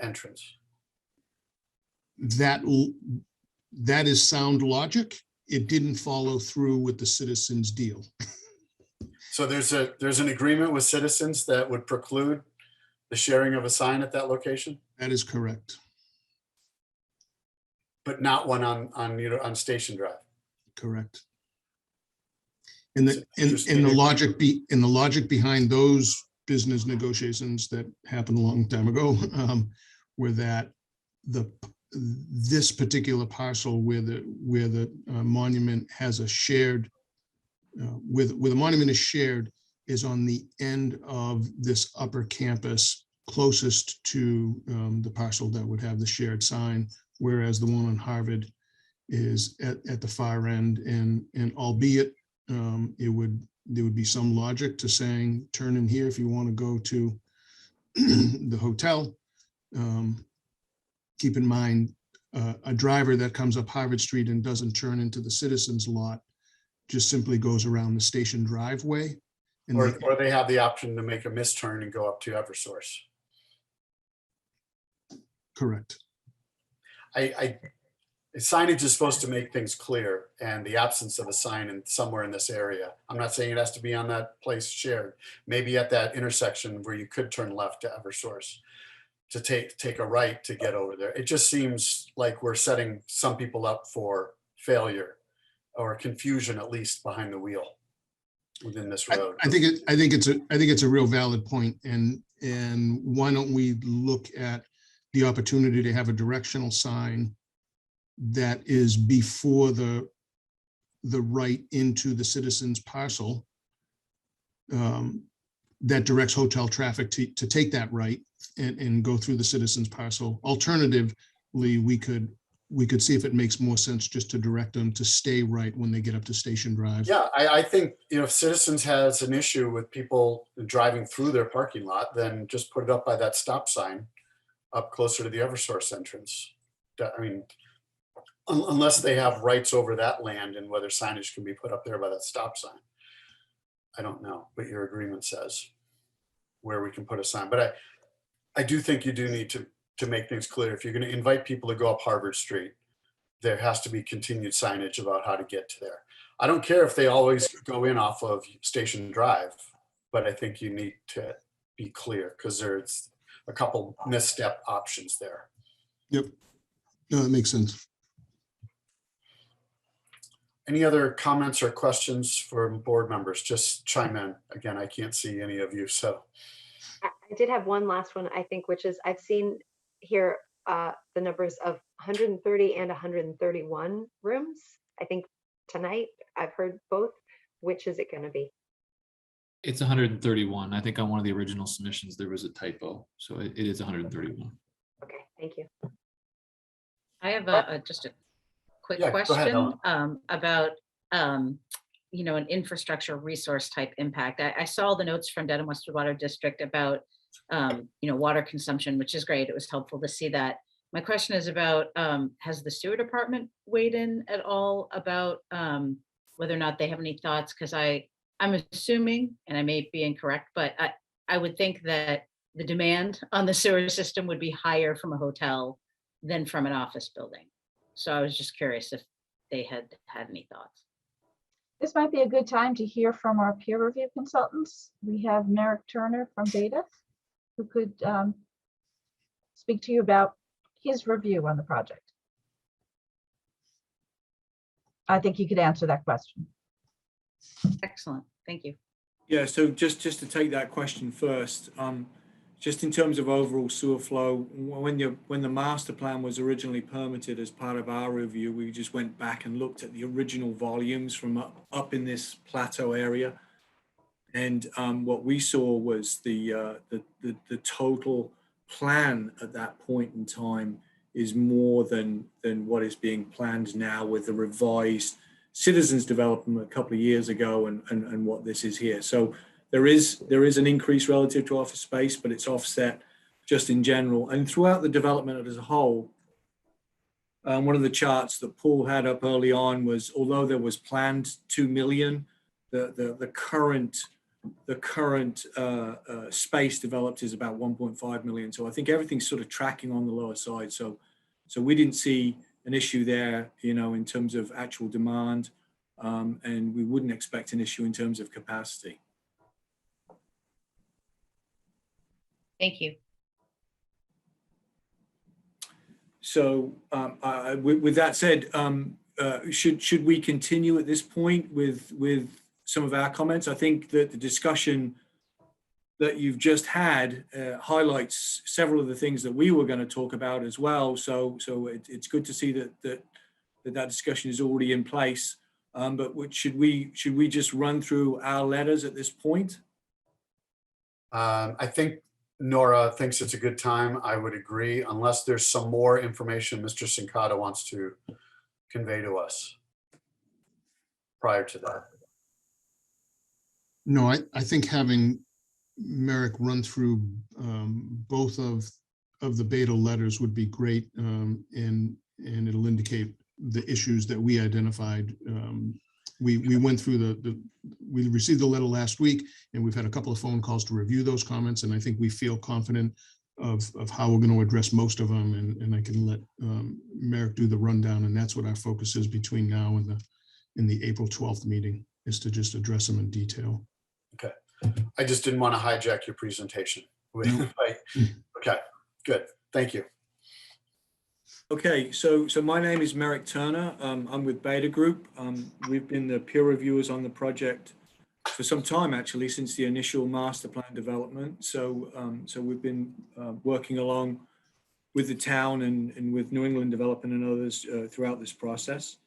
entrance. That is sound logic. It didn't follow through with the citizens deal. So there's an agreement with citizens that would preclude the sharing of a sign at that location, That is correct. but not one on Station Drive. Correct. And the Interesting. the logic behind those business negotiations that happened a long time ago were that this particular parcel where the monument has a shared where the monument is shared is on the end of this upper campus closest to the parcel that would have the shared sign, whereas the one on Harvard is at the far end, and albeit it would there would be some logic to saying, turn in here if you want to go to the hotel. Keep in mind, a driver that comes up Harvard Street and doesn't turn into the Citizens lot just simply goes around the station driveway. And Or they have the option to make a misturn and go up to Eversource. correct. Signage is supposed to make things clear, and the absence of a sign in somewhere in this area. I'm not saying it has to be on that place shared. Maybe at that intersection where you could turn left to Eversource to take a right to get over there. It just seems like we're setting some people up for failure or confusion, at least behind the wheel within this road. I think it's a real valid point, and why don't we look at the opportunity to have a directional sign that is before the right into the Citizens parcel that directs hotel traffic to take that right and go through the Citizens parcel. Alternatively, we could see if it makes more sense just to direct them to stay right when they get up to Station Drive. Yeah, I think, if Citizens has an issue with people driving through their parking lot, then just put it up by that stop sign up closer to the Eversource entrance. I mean, unless they have rights over that land and whether signage can be put up there by that stop sign. I don't know what your agreement says, where we can put a sign, but I do think you do need to make things clear. If you're going to invite people to go up Harvard Street, there has to be continued signage about how to get to there. I don't care if they always go in off of Station Drive, but I think you need to be clear because there's a couple misstep options there. Yep. No, that makes sense. Any other comments or questions for board members? Just chime in. Again, I can't see any of you, so. I did have one last one, I think, which is I've seen here the numbers of 130 and 131 rooms. I think tonight I've heard both. Which is it going to be? It's 131. I think on one of the original submissions, there was a typo. So it is 131. Okay, thank you. I have just a quick Yeah, go ahead, question Ellen. about an infrastructure resource type impact. I saw the notes from Dedham Westwood Water District about water consumption, which is great. It was helpful to see that. My question is about has the sewer department weighed in at all about whether or not they have any thoughts? Because I'm assuming, and I may be incorrect, but I would think that the demand on the sewer system would be higher from a hotel than from an office building. So I was just curious if they had any thoughts. This might be a good time to hear from our peer review consultants. We have Merrick Turner from Data, who could speak to you about his review on the project. I think he could answer that question. Excellent, thank you. Yeah, so just to take that question first, just in terms of overall sewer flow, when the master plan was originally permitted as part of our review, we just went back and looked at the original volumes from up in this plateau area, and what we saw was the total plan at that point in time is more than what is being planned now with the revised Citizens development a couple of years ago and what this is here. So there is an increase relative to office space, but it's offset just in general. And throughout the development as a whole, one of the charts that Paul had up early on was, although there was planned 2 million, the current space developed is about 1.5 million. So I think everything's sort of tracking on the lower side. So we didn't see an issue there, in terms of actual demand, and we wouldn't expect an issue in terms of capacity. Thank you. So with that said, should we continue at this point with some of our comments? I think that the discussion that you've just had highlights several of the things that we were going to talk about as well. So it's good to see that discussion is already in place. But should we just run through our letters at this point? I think Nora thinks it's a good time. I would agree, unless there's some more information Mr. Sincata wants to convey to us prior to that. No, I think having Merrick run through both of the beta letters would be great, and it'll indicate the issues that we identified. We went through we received the letter last week, and we've had a couple of phone calls to review those comments, and I think we feel confident of how we're going to address most of them, and I can let Merrick do the rundown, and that's what our focus is between now and the April 12th meeting, is to just address them in detail. Okay. I just didn't want to hijack your presentation. Nope. Okay, good. Thank you. Okay, so my name is Merrick Turner. I'm with Beta Group. We've been the peer reviewers on the project for some time, actually, since the initial master plan development. So we've been working along with the town and with New England Development and others throughout this process.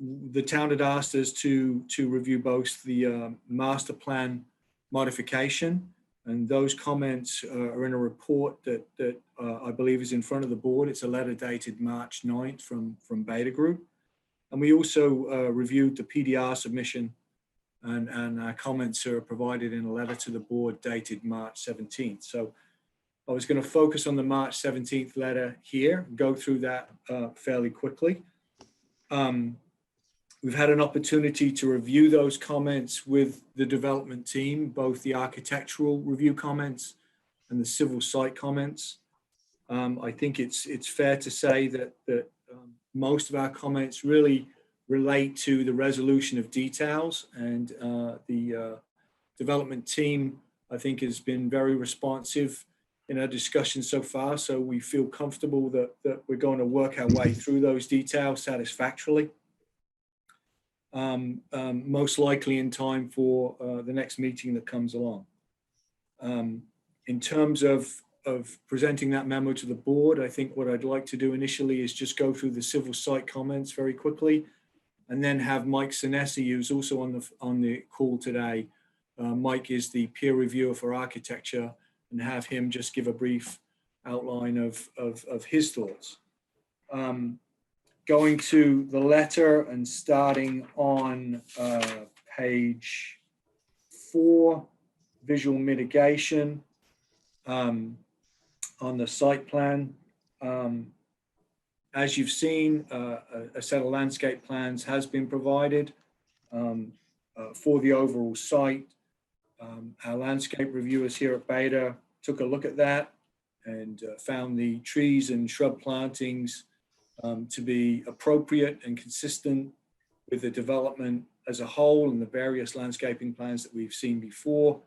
The town had asked us to review both the master plan modification, and those comments are in a report that I believe is in front of the board. It's a letter dated March 9th from Beta Group. And we also reviewed the PDR submission, and our comments are provided in a letter to the board dated March 17th. So I was going to focus on the March 17th letter here, go through that fairly quickly. We've had an opportunity to review those comments with the development team, both the architectural review comments and the civil site comments. I think it's fair to say that most of our comments really relate to the resolution of details, and the development team, I think, has been very responsive in our discussion so far. So we feel comfortable that we're going to work our way through those details satisfactorily. Most likely in time for the next meeting that comes along. In terms of presenting that memo to the board, I think what I'd like to do initially is just go through the civil site comments very quickly, and then have Mike Sinesi, who's also on the call today. Mike is the peer reviewer for architecture, and have him just give a brief outline of his thoughts. Going to the letter and starting on page 4, visual mitigation on the site plan. As you've seen, a set of landscape plans has been provided for the overall site. Our landscape reviewers here at Beta took a look at that and found the trees and shrub plantings to be appropriate and consistent with the development as a whole and the various landscaping plans that we've seen before.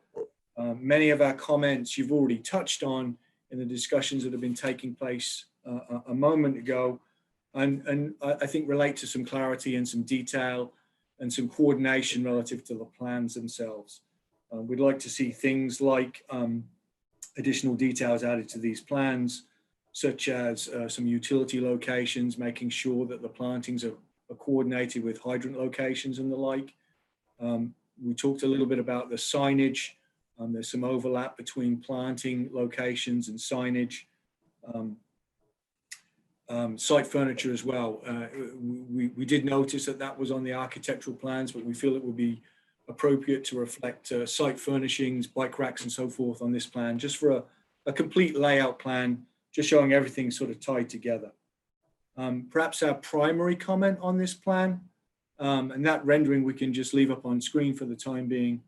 Many of our comments you've already touched on in the discussions that have been taking place a moment ago, and I think relate to some clarity and some detail and some coordination relative to the plans themselves. We'd like to see things like additional details added to these plans, such as some utility locations, making sure that the plantings are coordinated with hydrant locations and the like. We talked a little bit about the signage. There's some overlap between planting locations and signage. Site furniture as well. We did notice that was on the architectural plans, but we feel it would be appropriate to reflect site furnishings, bike racks and so forth on this plan, just for a complete layout plan, just showing everything sort of tied together. Perhaps our primary comment on this plan, and that rendering we can just leave up on screen for the time being,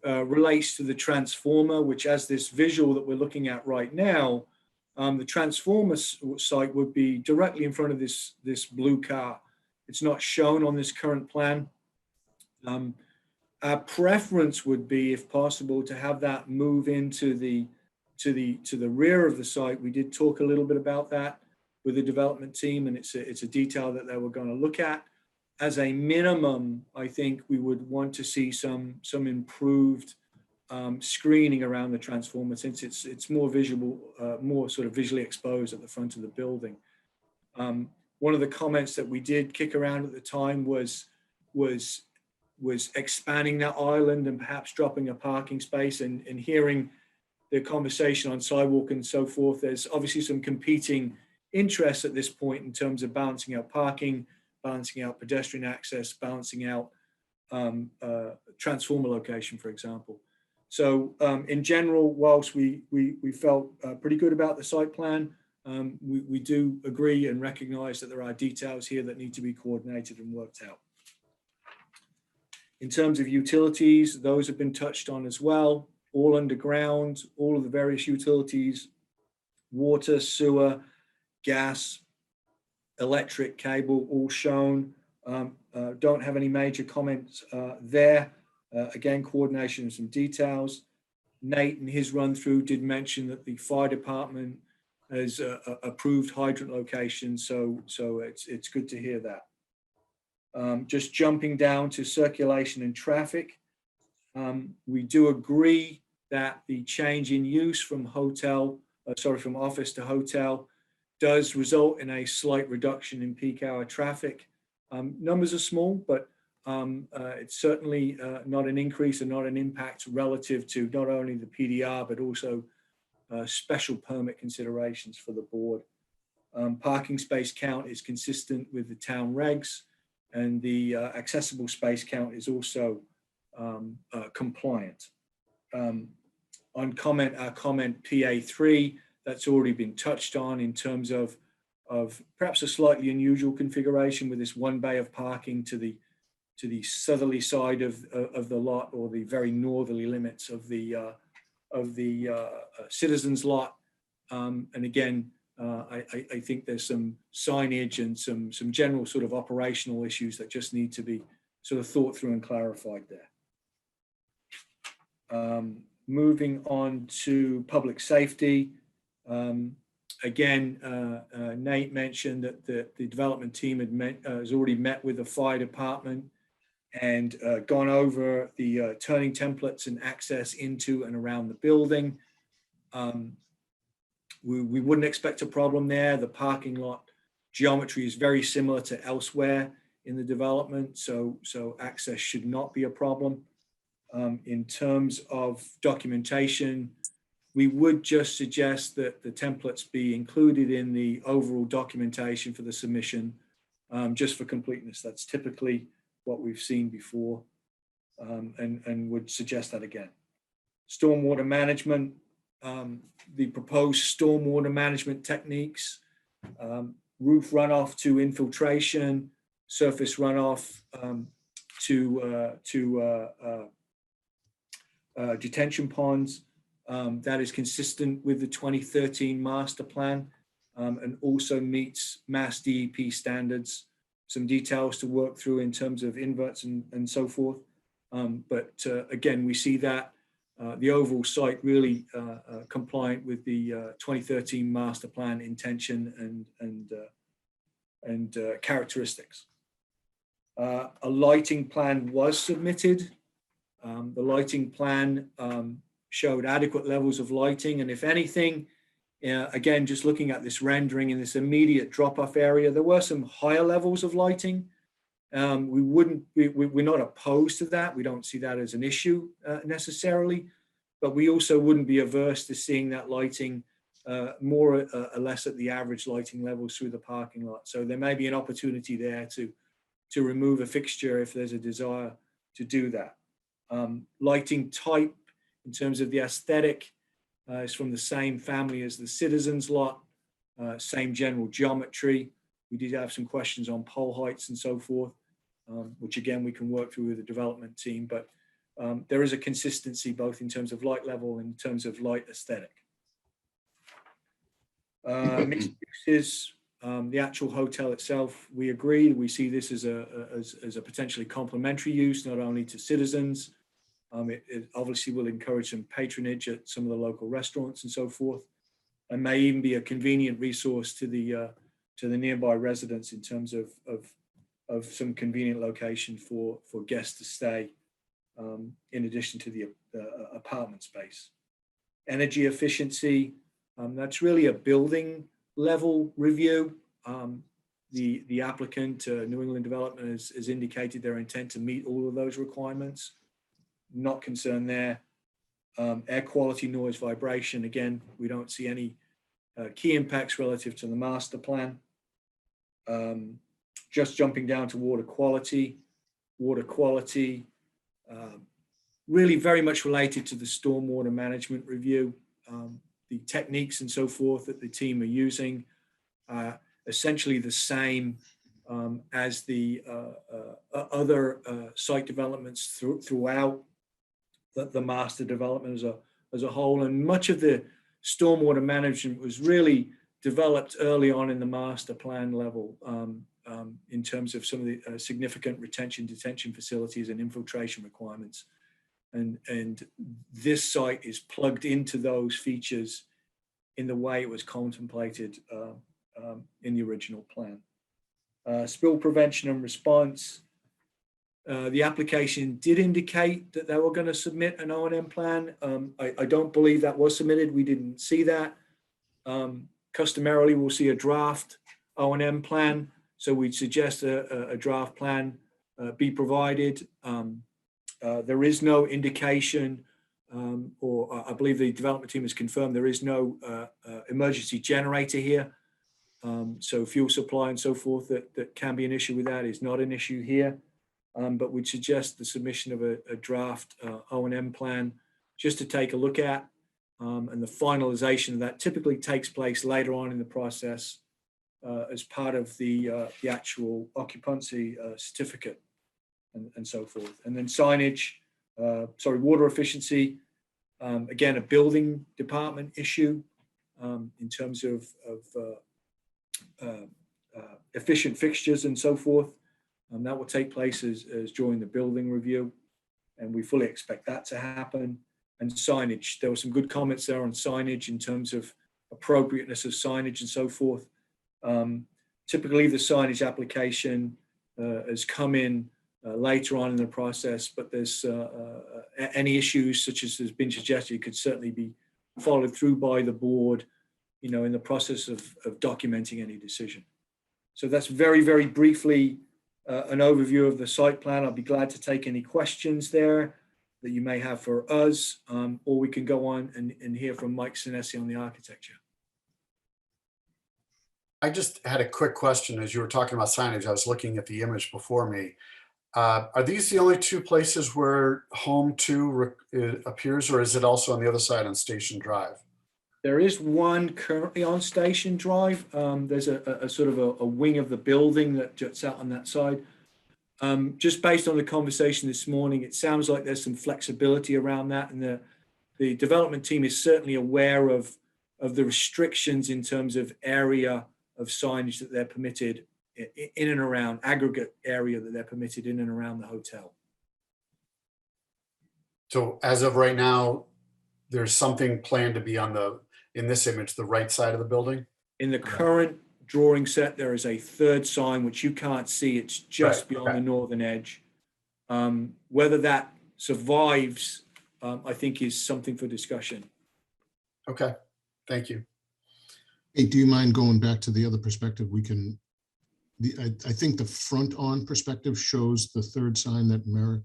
relates to the transformer, which, as this visual that we're looking at right now, the transformer site would be directly in front of this blue car. It's not shown on this current plan. Our preference would be, if possible, to have that move into the rear of the site. We did talk a little bit about that with the development team, and it's a detail that they were going to look at. As a minimum, I think we would want to see some improved screening around the transformer, since it's more visible, more sort of visually exposed at the front of the building. One of the comments that we did kick around at the time was expanding that island and perhaps dropping a parking space, and hearing the conversation on sidewalk and so forth. There's obviously some competing interests at this point in terms of balancing out parking, balancing out pedestrian access, balancing out transformer location, for example. So in general, whilst we felt pretty good about the site plan, we do agree and recognize that there are details here that need to be coordinated and worked out. In terms of utilities, those have been touched on as well, all underground, all of the various utilities, water, sewer, gas, electric cable, all shown. Don't have any major comments there. Again, coordination and some details. Nate in his run through did mention that the fire department has approved hydrant locations, so it's good to hear that. Just jumping down to circulation and traffic, we do agree that the change in use from from office to hotel does result in a slight reduction in peak hour traffic. Numbers are small, but it's certainly not an increase and not an impact relative to not only the PDR, but also special permit considerations for the board. Parking space count is consistent with the town regs, and the accessible space count is also compliant. On comment PA3, that's already been touched on in terms of perhaps a slightly unusual configuration with this one bay of parking to the southerly side of the lot, or the very northerly limits of the citizens lot. And again, I think there's some signage and some general sort of operational issues that just need to be sort of thought through and clarified there. Moving on to public safety. Again, Nate mentioned that the development team has already met with the fire department and gone over the turning templates and access into and around the building. We wouldn't expect a problem there. The parking lot geometry is very similar to elsewhere in the development, so access should not be a problem. In terms of documentation, we would just suggest that the templates be included in the overall documentation for the submission, just for completeness. That's typically what we've seen before, and would suggest that again. Stormwater management, the proposed stormwater management techniques, roof runoff to infiltration, surface runoff to detention ponds. That is consistent with the 2013 master plan, and also meets Mass DEP standards. Some details to work through in terms of inverts and so forth. But again, we see that the overall site really compliant with the 2013 master plan intention and characteristics. A lighting plan was submitted. The lighting plan showed adequate levels of lighting, and if anything, again, just looking at this rendering in this immediate drop-off area, there were some higher levels of lighting. We're not opposed to that. We don't see that as an issue necessarily, but we also wouldn't be averse to seeing that lighting more or less at the average lighting levels through the parking lot. So there may be an opportunity there to remove a fixture if there's a desire to do that. Lighting type in terms of the aesthetic is from the same family as the citizens lot, same general geometry. We did have some questions on pole heights and so forth, which again, we can work through with the development team, but there is a consistency both in terms of light level and in terms of light aesthetic. Mixed uses, the actual hotel itself, we agree. We see this as a potentially complementary use, not only to citizens. It obviously will encourage some patronage at some of the local restaurants and so forth, and may even be a convenient resource to the nearby residents in terms of some convenient location for guests to stay, in addition to the apartment space. Energy efficiency, that's really a building level review. The applicant, New England Development, has indicated their intent to meet all of those requirements. Not concerned there. Air quality, noise, vibration. Again, we don't see any key impacts relative to the master plan. Just jumping down to water quality. water quality, really very much related to the stormwater management review. The techniques and so forth that the team are using are essentially the same as the other site developments throughout the master development as a whole. And much of the stormwater management was really developed early on in the master plan level in terms of some of the significant retention detention facilities and infiltration requirements. And this site is plugged into those features in the way it was contemplated in the original plan. Spill prevention and response. The application did indicate that they were going to submit an O&M plan. I don't believe that was submitted. We didn't see that. Customarily, we'll see a draft O&M plan. So we'd suggest a draft plan be provided. There is no indication, or I believe the development team has confirmed there is no emergency generator here. So fuel supply and so forth that can be an issue with that is not an issue here. But we'd suggest the submission of a draft O&M plan just to take a look at. And the finalization of that typically takes place later on in the process as part of the actual occupancy certificate and so forth. And then signage, water efficiency, again, a building department issue in terms of efficient fixtures and so forth. That will take place as during the building review, and we fully expect that to happen. And signage, there were some good comments there on signage in terms of appropriateness of signage and so forth. Typically, the signage application has come in later on in the process, but there's any issues such as has been suggested could certainly be followed through by the board, in the process of documenting any decision. So that's very, very briefly an overview of the site plan. I'll be glad to take any questions there that you may have for us, or we can go on and hear from Mike Sinesi on the architecture. I just had a quick question. As you were talking about signage, I was looking at the image before me. Are these the only two places where Home 2 appears, or is it also on the other side on Station Drive? There is one currently on Station Drive. There's a sort of a wing of the building that juts out on that side. Just based on the conversation this morning, it sounds like there's some flexibility around that, and the development team is certainly aware of the restrictions in terms of area of signage that they're permitted in and around, aggregate area that they're permitted in and around the hotel. So as of right now, there's something planned to be in this image, the right side of the building? In the current drawing set, there is a third sign, which you can't see. It's just beyond the northern edge. Whether that survives, I think is something for discussion. Okay, thank you. Hey, do you mind going back to the other perspective? I think the front on perspective shows the third sign that Merrick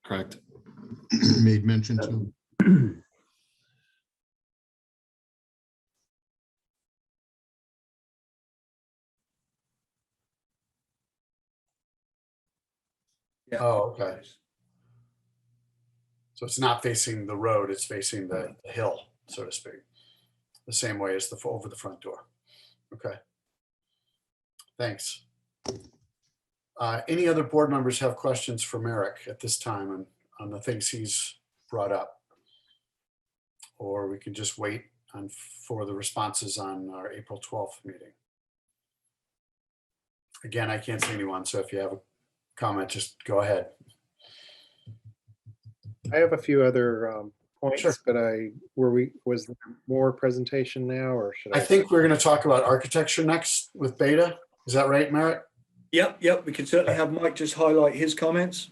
Correct. made mention to. Yeah. Oh, okay. So it's not facing the road, it's facing the hill, so to speak, the same way as over the front door. Okay. Thanks. Any other board members have questions for Merrick at this time on the things he's brought up? Or we can just wait for the responses on our April 12th meeting. Again, I can't see anyone, so if you have a comment, just go ahead. I have a few other points, Sure. but was there more presentation now, or should I? I think we're going to talk about architecture next with Beta. Is that right, Merrick? Yep. We can certainly have Mike just highlight his comments.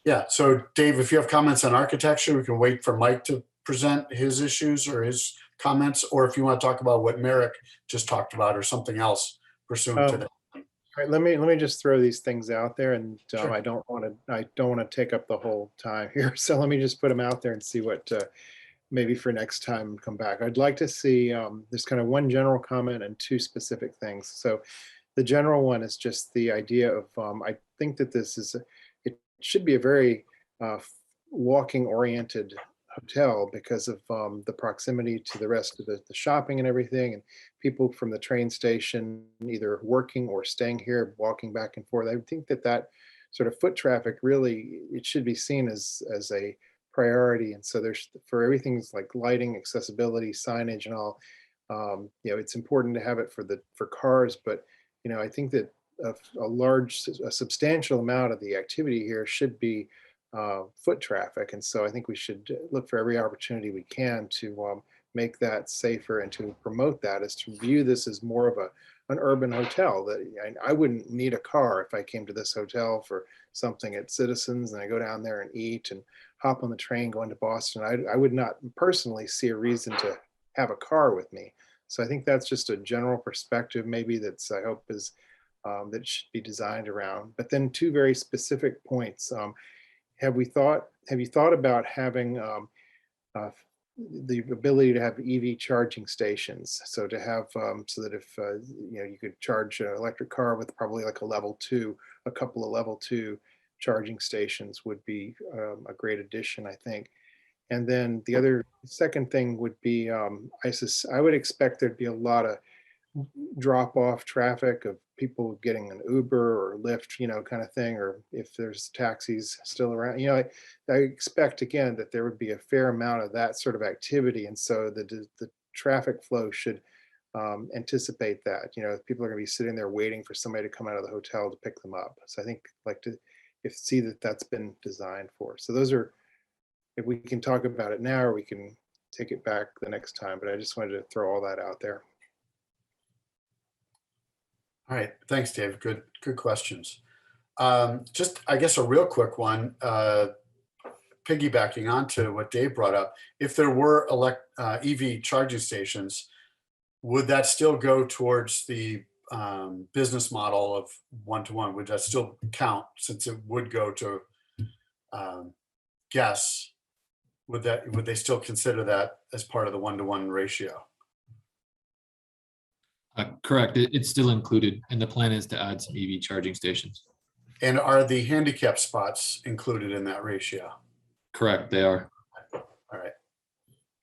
Yeah. So Dave, if you have comments on architecture, we can wait for Mike to present his issues or his comments, or if you want to talk about what Merrick just talked about or something else pursuant to that. All right, let me just throw these things out there, and Sure. I don't want to take up the whole time here. So let me just put them out there and see what maybe for next time come back. I'd like to see there's kind of one general comment and two specific things. So the general one is just the idea of, I think that it should be a very walking oriented hotel because of the proximity to the rest of the shopping and everything, and people from the train station either working or staying here, walking back and forth. I think that sort of foot traffic really, it should be seen as a priority. And so there's, for everything's like lighting, accessibility, signage and all, it's important to have it for cars, but I think that a substantial amount of the activity here should be foot traffic. And so I think we should look for every opportunity we can to make that safer and to promote that, is to view this as more of an urban hotel. That I wouldn't need a car if I came to this hotel for something at Citizens and I go down there and eat and hop on the train going to Boston. I would not personally see a reason to have a car with me. So I think that's just a general perspective, maybe that's, I hope is, that should be designed around. But then two very specific points. Have you thought about having the ability to have EV charging stations? So to have, so that if, you could charge an electric car with probably like a couple of level 2 charging stations would be a great addition, I think. And then the second thing would be, I would expect there'd be a lot of drop off traffic of people getting an Uber or Lyft, kind of thing, or if there's taxis still around, I expect again that there would be a fair amount of that sort of activity. And so the traffic flow should anticipate that, people are going to be sitting there waiting for somebody to come out of the hotel to pick them up. So I think see that that's been designed for. So those are, if we can talk about it now, or we can take it back the next time, but I just wanted to throw all that out there. All right, thanks, Dave. Good questions. Just, I guess, a real quick one, piggybacking onto what Dave brought up. If there were EV charging stations, would that still go towards the business model of one-to-one? Would that still count, since it would go to guests? Would they still consider that as part of the one-to-one ratio? Correct. It's still included, and the plan is to add some EV charging stations. And are the handicap spots included in that ratio? Correct, they are. All right.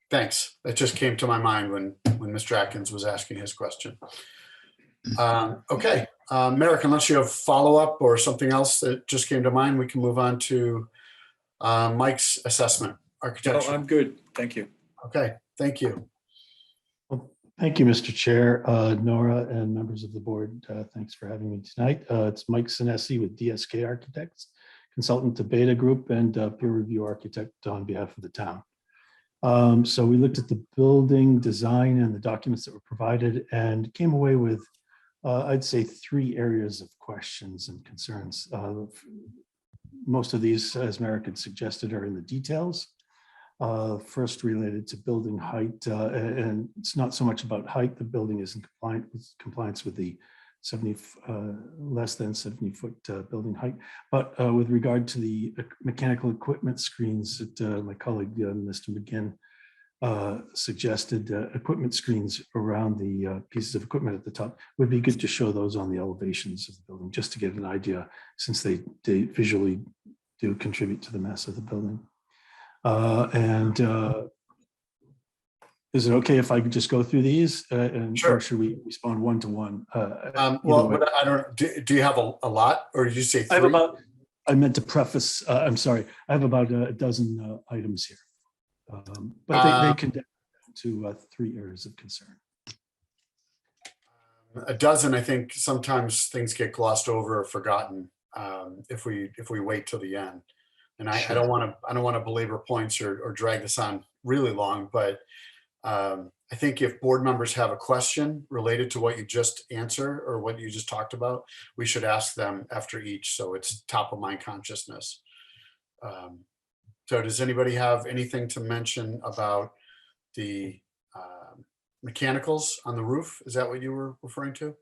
Thanks. That just came to my mind when Mr. Atkins was asking his question. Okay, Merrick, unless you have follow-up or something else that just came to mind, we can move on to Mike's assessment, architecture. No, I'm good. Thank you. Okay, thank you. Thank you, Mr. Chair, Nora, and members of the board. Thanks for having me tonight. It's Mike Sinesi with DSK Architects, consultant to Beta Group and peer review architect on behalf of the town. So we looked at the building design and the documents that were provided and came away with, I'd say, 3 areas of questions and concerns. Most of these, as Merrick had suggested, are in the details. First, related to building height, and it's not so much about height. The building is in compliance with the less than 70-foot building height. But with regard to the mechanical equipment screens that my colleague, Mr. McGinn, suggested, equipment screens around the pieces of equipment at the top, would be good to show those on the elevations of the building, just to get an idea, since they visually do contribute to the mass of the building. Is it okay if I could just go through these Sure. Or should we respond one-to-one? Well, but I don't, do you have a lot, or did you say 3? I meant to preface, I'm sorry, I have about a dozen items here. But they condense to 3 areas of concern. A dozen, I think sometimes things get glossed over or forgotten if we wait till the end. And I don't want to belabor points or drag this on really long, but I think if board members have a question related to what you just answered or what you just talked about, we should ask them after each, so it's top of mind consciousness. So does anybody have anything to mention about the mechanicals on the roof? Is that what you were referring to?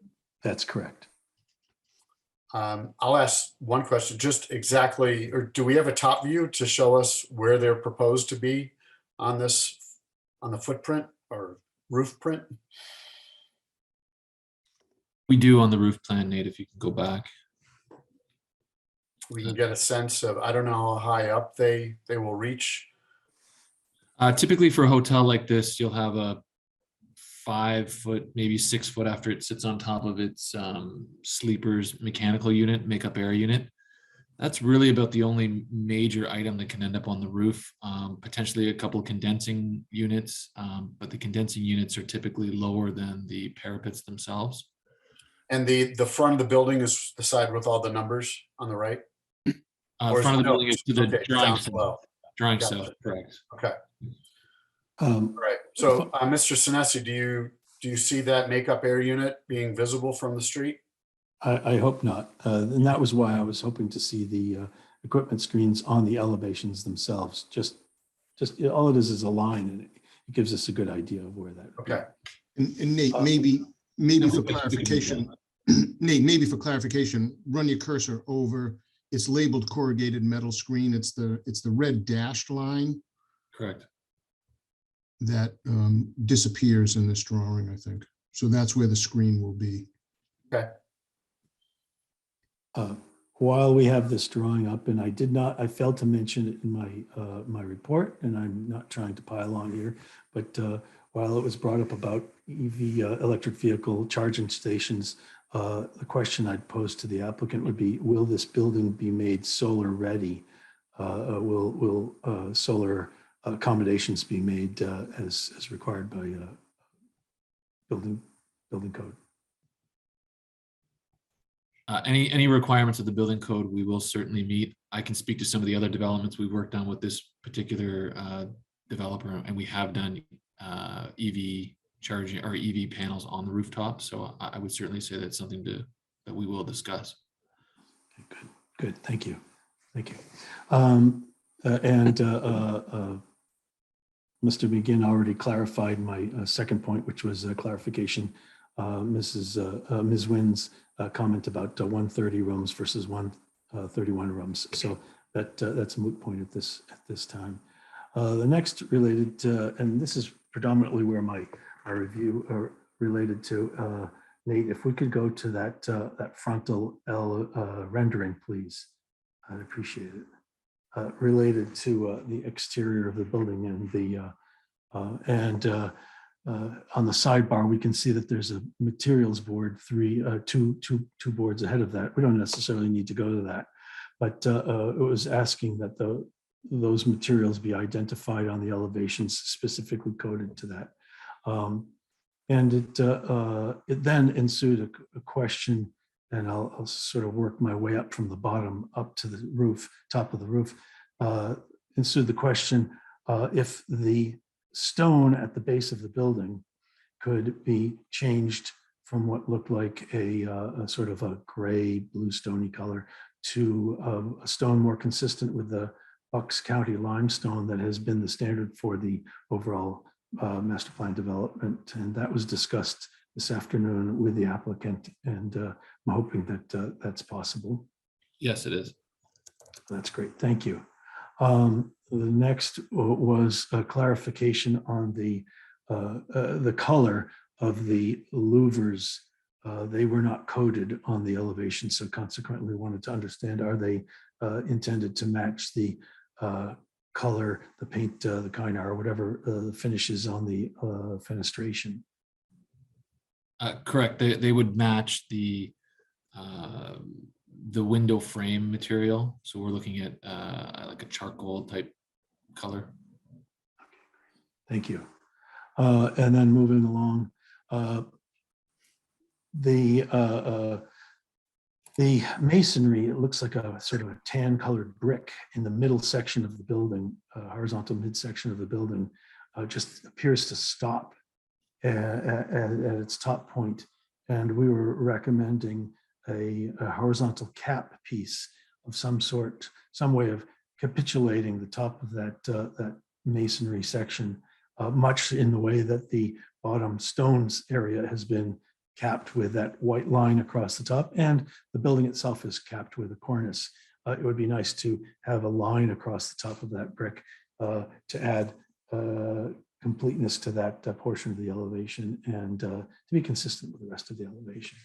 That's correct. I'll ask one question, just exactly, or do we have a top view to show us where they're proposed to be on the footprint or roof print? We do on the roof plan, Nate, if you can go back. We can get a sense of, I don't know how high up they will reach. Typically for a hotel like this, you'll have a 5 foot, maybe 6 foot after it sits on top of its sleeper's mechanical unit, makeup air unit. That's really about the only major item that can end up on the roof. Potentially a couple condensing units, but the condensing units are typically lower than the parapets themselves. And the front of the building is the side with all the numbers on the right? Or is Front of it the building is to the okay, drawing down south. below. Drawing Gotcha. south, correct. Okay, Um, all right. So Mr. Sinesi, do you see that makeup air unit being visible from the street? I hope not. And that was why I was hoping to see the equipment screens on the elevations themselves. Just all it is a line, and it gives us a good idea of where that. Okay. And Nate, maybe for clarification, Nate, maybe for clarification, run your cursor over. It's labeled corrugated metal screen. It's the red dashed line Correct. that disappears in this drawing, I think. So that's where the screen will be. Okay. While we have this drawing up, and I failed to mention it in my report, and I'm not trying to pile on here, but while it was brought up about EV electric vehicle charging stations, the question I'd pose to the applicant would be, will this building be made solar ready? Will solar accommodations be made as required by building code? Any requirements of the building code, we will certainly meet. I can speak to some of the other developments we've worked on with this particular developer, and we have done EV charging or EV panels on the rooftop. So I would certainly say that's something that we will discuss. Good. Thank you. Mr. McGinn already clarified my second point, which was a clarification. Ms. Wynn's comment about 130 rooms versus 131 rooms. So that's a moot point at this time. The next related to, and this is predominantly where my review are related to, Nate, if we could go to that frontal L rendering, please. I'd appreciate it. Related to the exterior of the building and the on the sidebar, we can see that there's a materials board, two boards ahead of that. We don't necessarily need to go to that, but it was asking that those materials be identified on the elevations, specifically coded to that. And it then ensued a question, and I'll sort of work my way up from the bottom up to the roof, top of the roof. Ensued the question, if the stone at the base of the building could be changed from what looked like a sort of a gray, blue, stony color to a stone more consistent with the Bucks County limestone that has been the standard for the overall master plan development. And that was discussed this afternoon with the applicant, and I'm hoping that that's possible. Yes, it is. That's great. Thank you. The next was a clarification on the color of the louvers. They were not coded on the elevation, so consequently wanted to understand, are they intended to match the color, the paint, the kynar, or whatever the finishes on the fenestration? Correct. They would match the window frame material. So we're looking at like a charcoal type color. Thank you. And then moving along, the masonry, it looks like a sort of a tan colored brick in the middle section of the building, horizontal midsection of the building, just appears to stop at its top point. And we were recommending a horizontal cap piece of some sort, some way of capitulating the top of that masonry section, much in the way that the bottom stones area has been capped with that white line across the top, and the building itself is capped with a cornice. It would be nice to have a line across the top of that brick to add completeness to that portion of the elevation, and to be consistent with the rest of the elevation.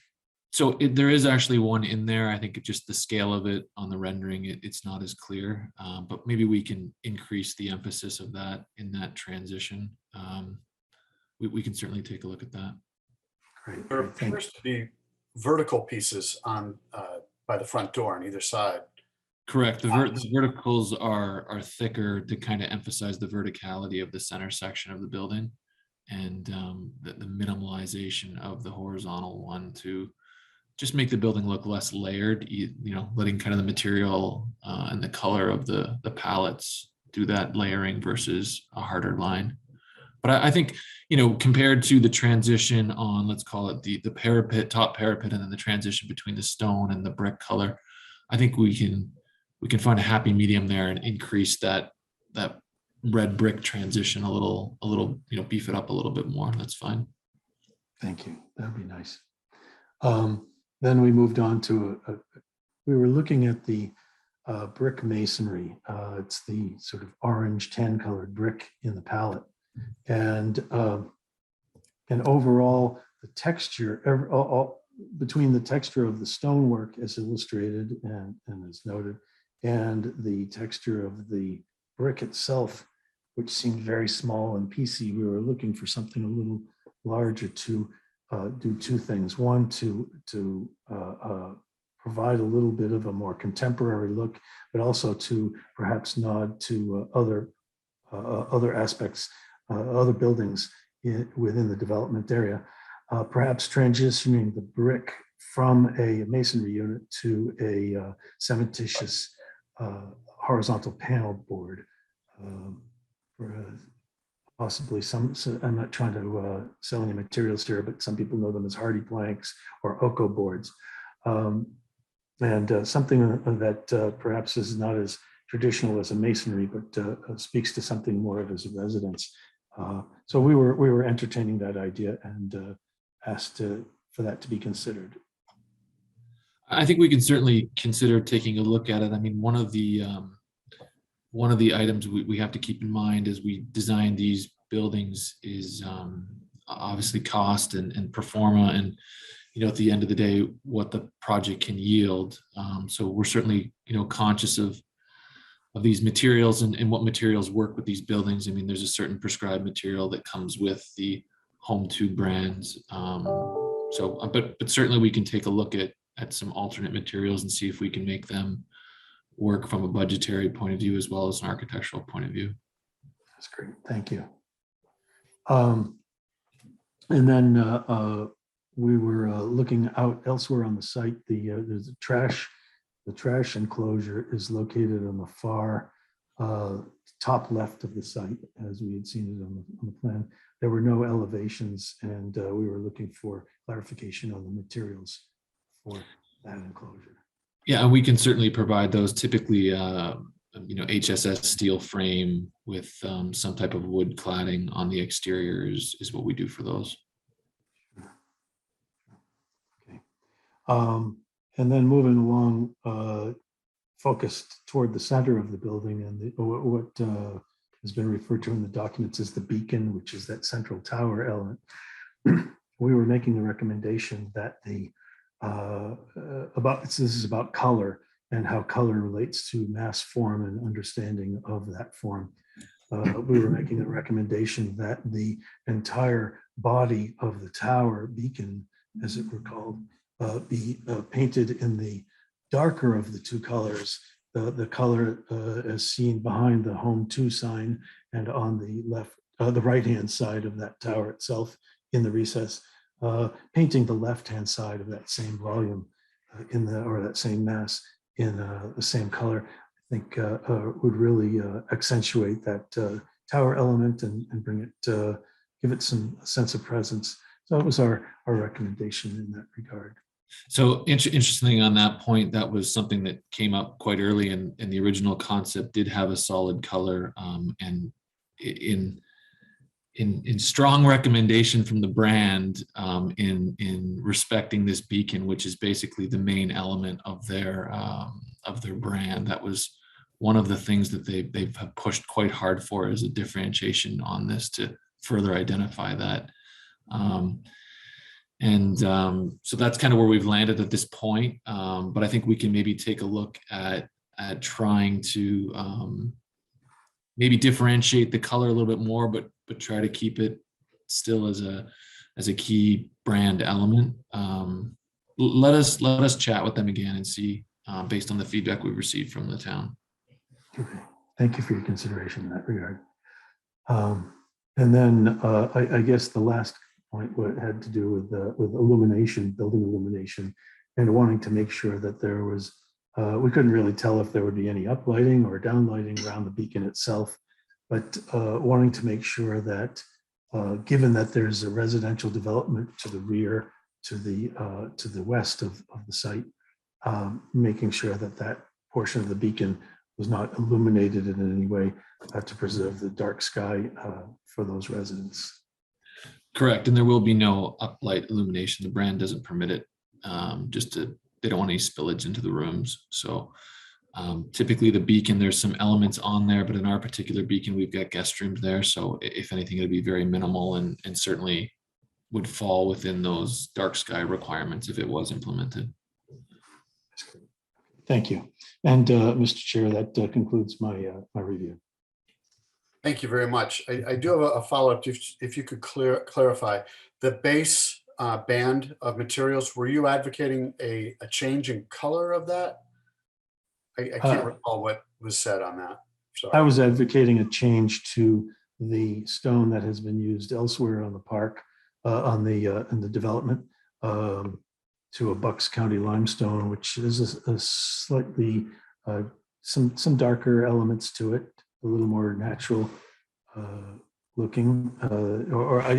So there is actually one in there. I think just the scale of it on the rendering, it's not as clear, but maybe we can increase the emphasis of that in that transition. We can certainly take a look at that. Great. There Great, thank you. appears to be vertical pieces on by the front door on either side. Correct. The verticals are thicker to kind of emphasize the verticality of the center section of the building, and the minimalization of the horizontal one to just make the building look less layered, letting kind of the material and the color of the palettes do that layering versus a harder line. But I think, compared to the transition on, let's call it the parapet, top parapet, and then the transition between the stone and the brick color, I think we can find a happy medium there and increase that red brick transition a little, beef it up a little bit more. That's fine. Thank you. That'd be nice. Then we moved on to we were looking at the brick masonry. It's the sort of orange tan colored brick in the palette. And overall, the texture, between the texture of the stonework as illustrated and as noted, and the texture of the brick itself, which seemed very small and piecey, we were looking for something a little larger to do two things. One, to provide a little bit of a more contemporary look, but also to perhaps nod to other aspects, other buildings within the development area, perhaps transitioning the brick from a masonry unit to a cementitious horizontal panel board. Possibly I'm not trying to sell any materials here, but some people know them as hardy planks or Oko boards. And something that perhaps is not as traditional as a masonry, but speaks to something more of as a residence. So we were entertaining that idea and asked for that to be considered. I think we can certainly consider taking a look at it. I mean, one of the items we have to keep in mind as we design these buildings is obviously cost and pro forma, and at the end of the day, what the project can yield. So we're certainly conscious of these materials and what materials work with these buildings. I mean, there's a certain prescribed material that comes with the Home2 brands. But certainly we can take a look at some alternate materials and see if we can make them work from a budgetary point of view as well as an architectural point of view. That's great. Thank you. And then we were looking out elsewhere on the site. There's a trash. The trash enclosure is located on the far top left of the site, as we had seen it on the plan. There were no elevations, and we were looking for clarification on the materials for that enclosure. Yeah, and we can certainly provide those. Typically, HSS steel frame with some type of wood cladding on the exterior is what we do for those. Okay. And then moving along, focused toward the center of the building, and what has been referred to in the documents as the beacon, which is that central tower element. We were making the recommendation that this is about color and how color relates to mass form and understanding of that form. We were making a recommendation that the entire body of the tower beacon, as it were called, be painted in the darker of the two colors, the color as seen behind the Home2 sign and on the left, the right-hand side of that tower itself in the recess, painting the left-hand side of that same volume or that same mass in the same color, I think would really accentuate that tower element and bring it, give it some sense of presence. So that was our recommendation in that regard. So interesting on that point, that was something that came up quite early, and the original concept did have a solid color, and in strong recommendation from the brand in respecting this beacon, which is basically the main element of their brand. That was one of the things that they've pushed quite hard for as a differentiation on this to further identify that. And so that's kind of where we've landed at this point. But I think we can maybe take a look at trying to maybe differentiate the color a little bit more, but try to keep it still as a key brand element. Let us chat with them again and see based on the feedback we've received from the town. Okay. Thank you for your consideration in that regard. And then I guess the last point had to do with illumination, building illumination, and wanting to make sure that there was, we couldn't really tell if there would be any uplighting or downlighting around the beacon itself, but wanting to make sure that given that there's a residential development to the rear, to the west of the site, making sure that that portion of the beacon was not illuminated in any way to preserve the dark sky for those residents. Correct, and there will be no uplight illumination. The brand doesn't permit it. They don't want any spillage into the rooms. So typically the beacon, there's some elements on there, but in our particular beacon, we've got guest rooms there. So if anything, it'd be very minimal and certainly would fall within those dark sky requirements if it was implemented. Thank you. And Mr. Chair, that concludes my review. Thank you very much. I do have a follow-up. If you could clarify the base band of materials, were you advocating a change in color of that? I can't recall what was said on that. Sorry. I was advocating a change to the stone that has been used elsewhere on the park, in the development, to a Bucks County limestone, which is a slightly some darker elements to it, a little more natural looking,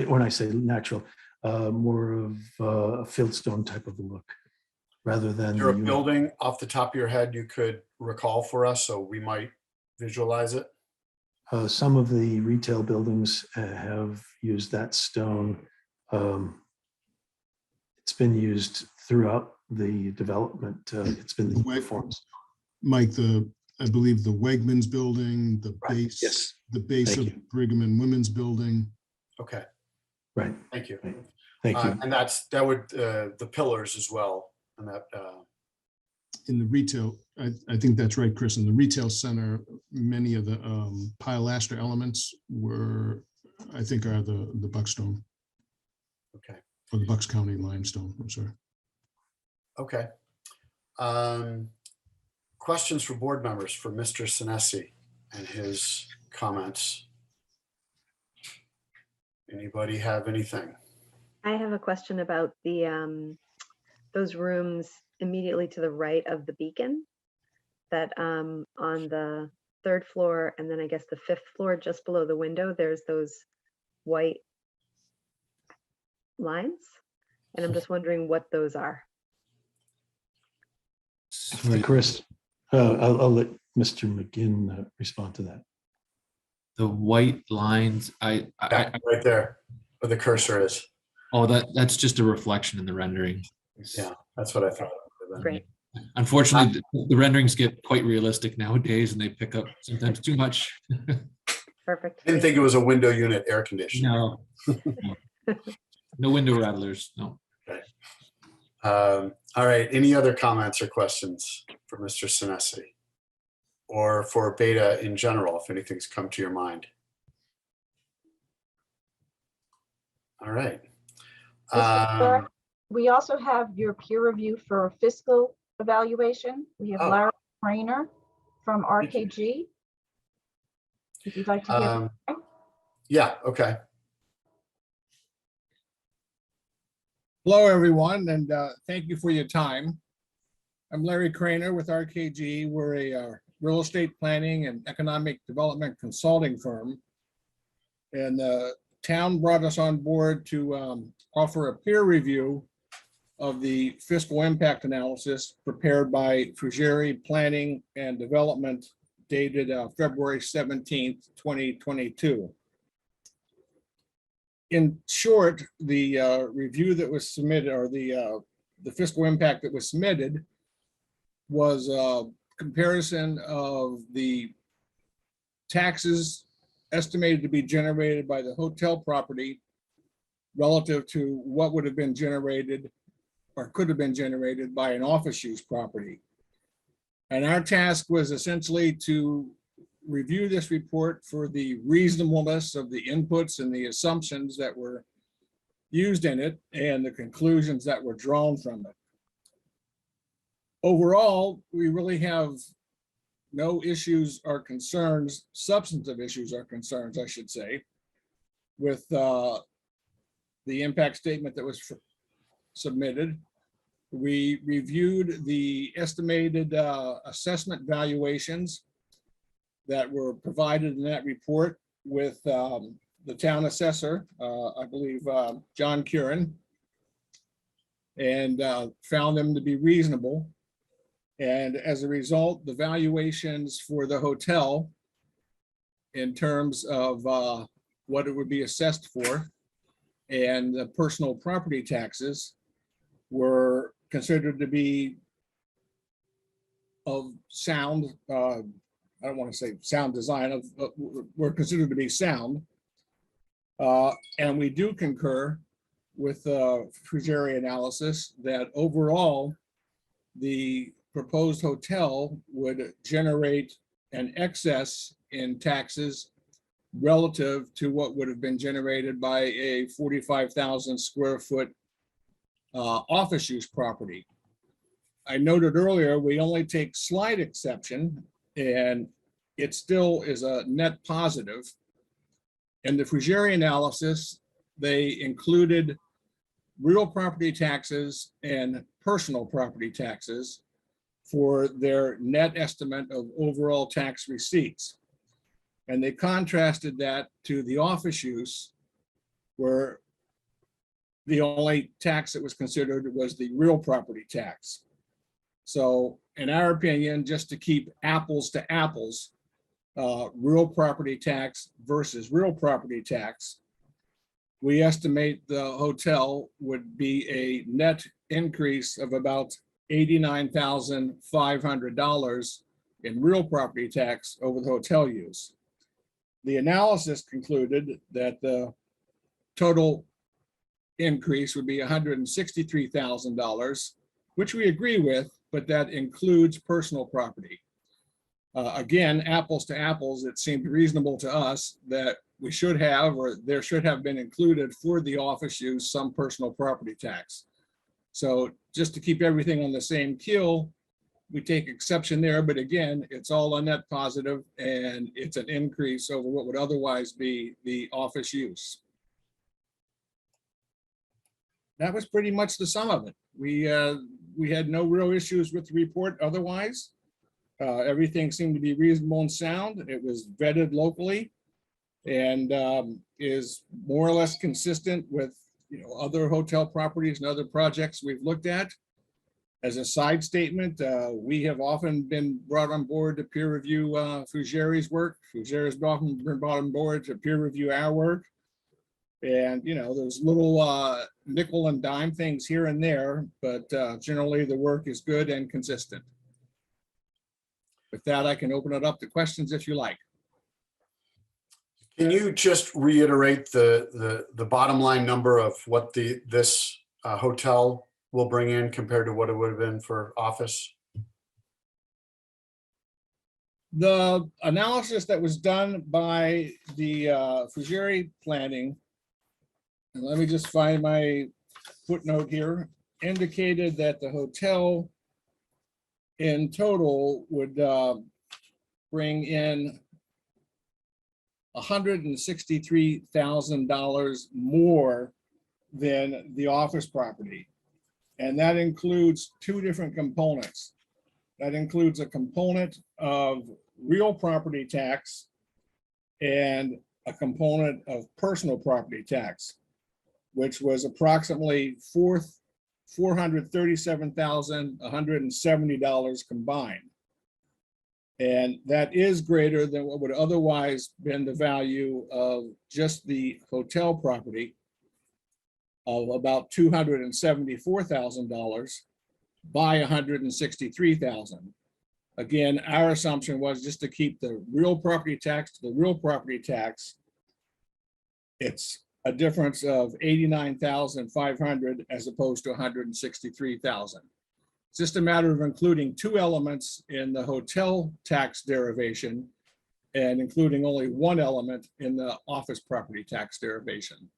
when I say natural, more of a fieldstone type of a look, rather than. You're a building off the top of your head you could recall for us, so we might visualize it. Some of the retail buildings have used that stone. It's been used throughout the development. It's been the forms. Mike, I believe the Wegmans building, the base, Yes. the base Thank of you. Brigham and Women's building. Okay, Right. thank you. Right. Thank you. And that would the pillars as well, and that. In the retail, I think that's right, Chris. In the retail center, many of the pilaster elements were, I think, are the Buckstone. Okay. Or the Bucks County limestone. I'm sorry. Okay. Questions for board members for Mr. Senesi and his comments? Anybody have anything? I have a question about the those rooms immediately to the right of the beacon, that on the 3rd floor, and then I guess the 5th floor just below the window, there's those white lines, and I'm just wondering what those are. Chris, I'll let Mr. McGinn respond to that. The white lines, Right there where the cursor is. oh, that's just a reflection in the rendering. Yeah, that's what I thought. Great. Unfortunately, the renderings get quite realistic nowadays and they pick up sometimes too much. Perfect. Didn't think it was a window unit air conditioner. No. No window rattlers, no. All right, any other comments or questions for Mr. Senesi? Or for Beta in general, if anything's come to your mind? All right. Mr. Chair, we also have your peer review for fiscal evaluation. We have Larry Rayner from RKG. If you'd like to hear. Yeah, okay. Hello, everyone, and thank you for your time. I'm Larry Craner with RKG. We're a real estate planning and economic development consulting firm. And the town brought us on board to offer a peer review of the fiscal impact analysis prepared by Frugeri Planning and Development, dated February 17th, 2022. In short, the review that was submitted, or the fiscal impact that was submitted, was a comparison of the taxes estimated to be generated by the hotel property relative to what would have been generated or could have been generated by an office use property. And our task was essentially to review this report for the reasonableness of the inputs and the assumptions that were used in it and the conclusions that were drawn from it. Overall, we really have no issues or concerns, substantive issues or concerns, I should say, with the impact statement that was submitted. We reviewed the estimated assessment valuations that were provided in that report with the town assessor, I believe John Curran, and found them to be reasonable. And as a result, the valuations for the hotel in terms of what it would be assessed for and the personal property taxes were considered to be of sound, I don't want to say sound design, were considered to be sound. And we do concur with Frugeri analysis that overall, the proposed hotel would generate an excess in taxes relative to what would have been generated by a 45,000 square foot office use property. I noted earlier, we only take slight exception, and it still is a net positive. In the Frugeri analysis, they included real property taxes and personal property taxes for their net estimate of overall tax receipts. And they contrasted that to the office use, where the only tax that was considered was the real property tax. So in our opinion, just to keep apples to apples, real property tax versus real property tax, we estimate the hotel would be a net increase of about $89,500 in real property tax over the hotel use. The analysis concluded that the total increase would be $163,000, which we agree with, but that includes personal property. Again, apples to apples, it seemed reasonable to us that we should have, or there should have been included for the office use, some personal property tax. So just to keep everything on the same keel, we take exception there, but again, it's all a net positive and it's an increase over what would otherwise be the office use. That was pretty much the sum of it. We had no real issues with the report otherwise. Everything seemed to be reasonable and sound. It was vetted locally and is more or less consistent with other hotel properties and other projects we've looked at. As a side statement, we have often been brought on board to peer review Frugeri's work. Frugeri's often been brought on board to peer review our work. And, there's little nickel and dime things here and there, but generally the work is good and consistent. With that, I can open it up to questions if you like. Can you just reiterate the bottom line number of what this hotel will bring in compared to what it would have been for office? The analysis that was done by the Frugeri planning, and let me just find my footnote here, indicated that the hotel in total would bring in $163,000 more than the office property. And that includes two different components. That includes a component of real property tax and a component of personal property tax, which was approximately $437,170 combined. And that is greater than what would otherwise been the value of just the hotel property of about $274,000 by $163,000. Again, our assumption was just to keep the real property tax to the real property tax. It's a difference of 89,500 as opposed to 163,000. It's just a matter of including two elements in the hotel tax derivation and including only one element in the office property tax derivation.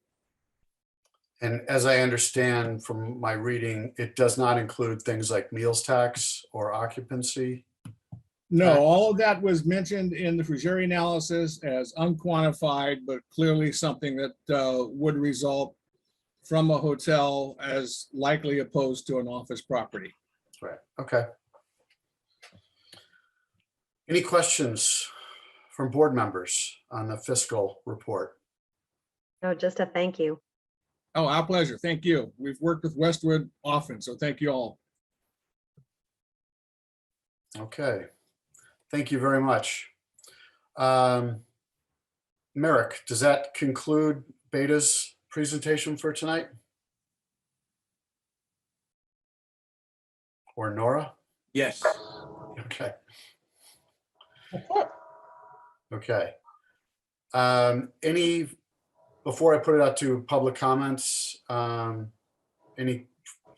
And as I understand from my reading, it does not include things like meals tax or occupancy. No, all of that was mentioned in the Frugeri analysis as unquantified, but clearly something that would result from a hotel as likely opposed to an office property. Right, okay. Any questions from board members on the fiscal report? No, just a thank you. Oh, our pleasure. Thank you. We've worked with Westwood often, so thank you all. Okay, thank you very much. Merrick, does that conclude Beta's presentation for tonight? Or Nora? Yes. Okay, That's it. okay. Before I put it out to public comments, any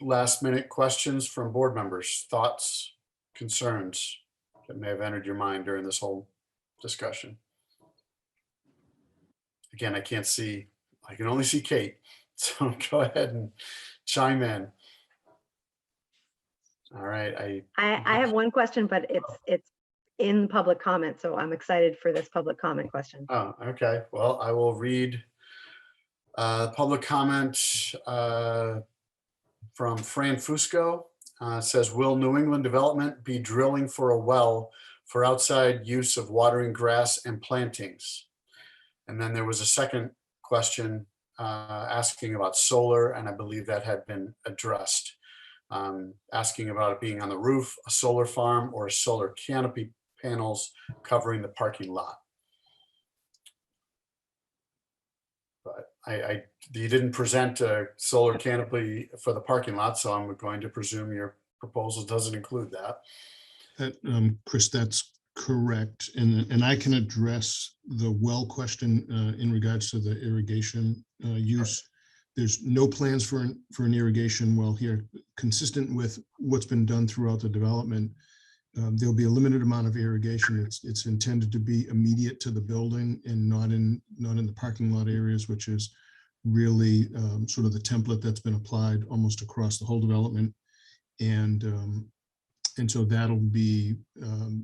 last minute questions from board members, thoughts, concerns that may have entered your mind during this whole discussion? Again, I can't see, I can only see Kate, so go ahead and chime in. All right, I have one question, but it's in public comment, so I'm excited for this public comment question. oh, okay, well, I will read public comment from Fran Fusco. Says, will New England Development be drilling for a well for outside use of watering grass and plantings? And then there was a second question asking about solar, and I believe that had been addressed. Asking about it being on the roof, a solar farm, or a solar canopy panels covering the parking lot. But you didn't present a solar canopy for the parking lot, so I'm going to presume your proposal doesn't include that. Chris, that's correct. And I can address the well question in regards to the irrigation use. There's no plans for an irrigation well here, consistent with what's been done throughout the development. There'll be a limited amount of irrigation. It's intended to be immediate to the building and not in the parking lot areas, which is really sort of the template that's been applied almost across the whole development. And so that'll be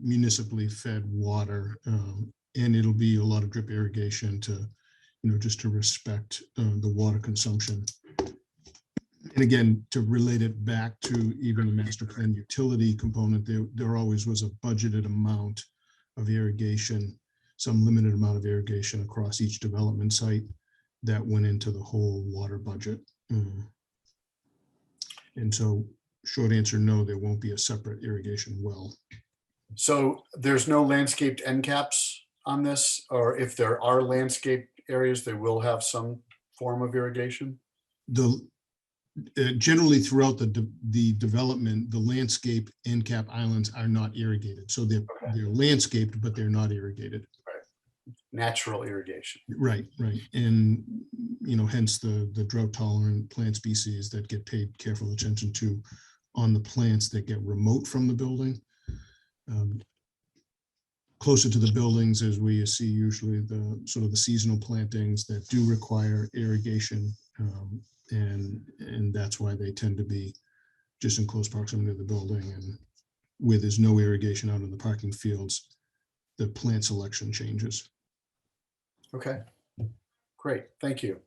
municipally fed water, and it'll be a lot of drip irrigation to, just to respect the water consumption. And again, to relate it back to even the master plan utility component, there always was a budgeted amount of irrigation, some limited amount of irrigation across each development site that went into the whole water budget. And so short answer, no, there won't be a separate irrigation well. So there's no landscaped end caps on this, or if there are landscaped areas, they will have some form of irrigation? Generally throughout the development, the landscape end cap islands are not irrigated. So they're landscaped, but they're not irrigated. Right. Natural irrigation. Right. And, hence the drought tolerant plant species that get paid careful attention to on the plants that get remote from the building. Closer to the buildings, as we see usually the sort of the seasonal plantings that do require irrigation. And that's why they tend to be just in close proximity to the building, and where there's no irrigation out in the parking fields, the plant selection changes. Okay, great, thank you.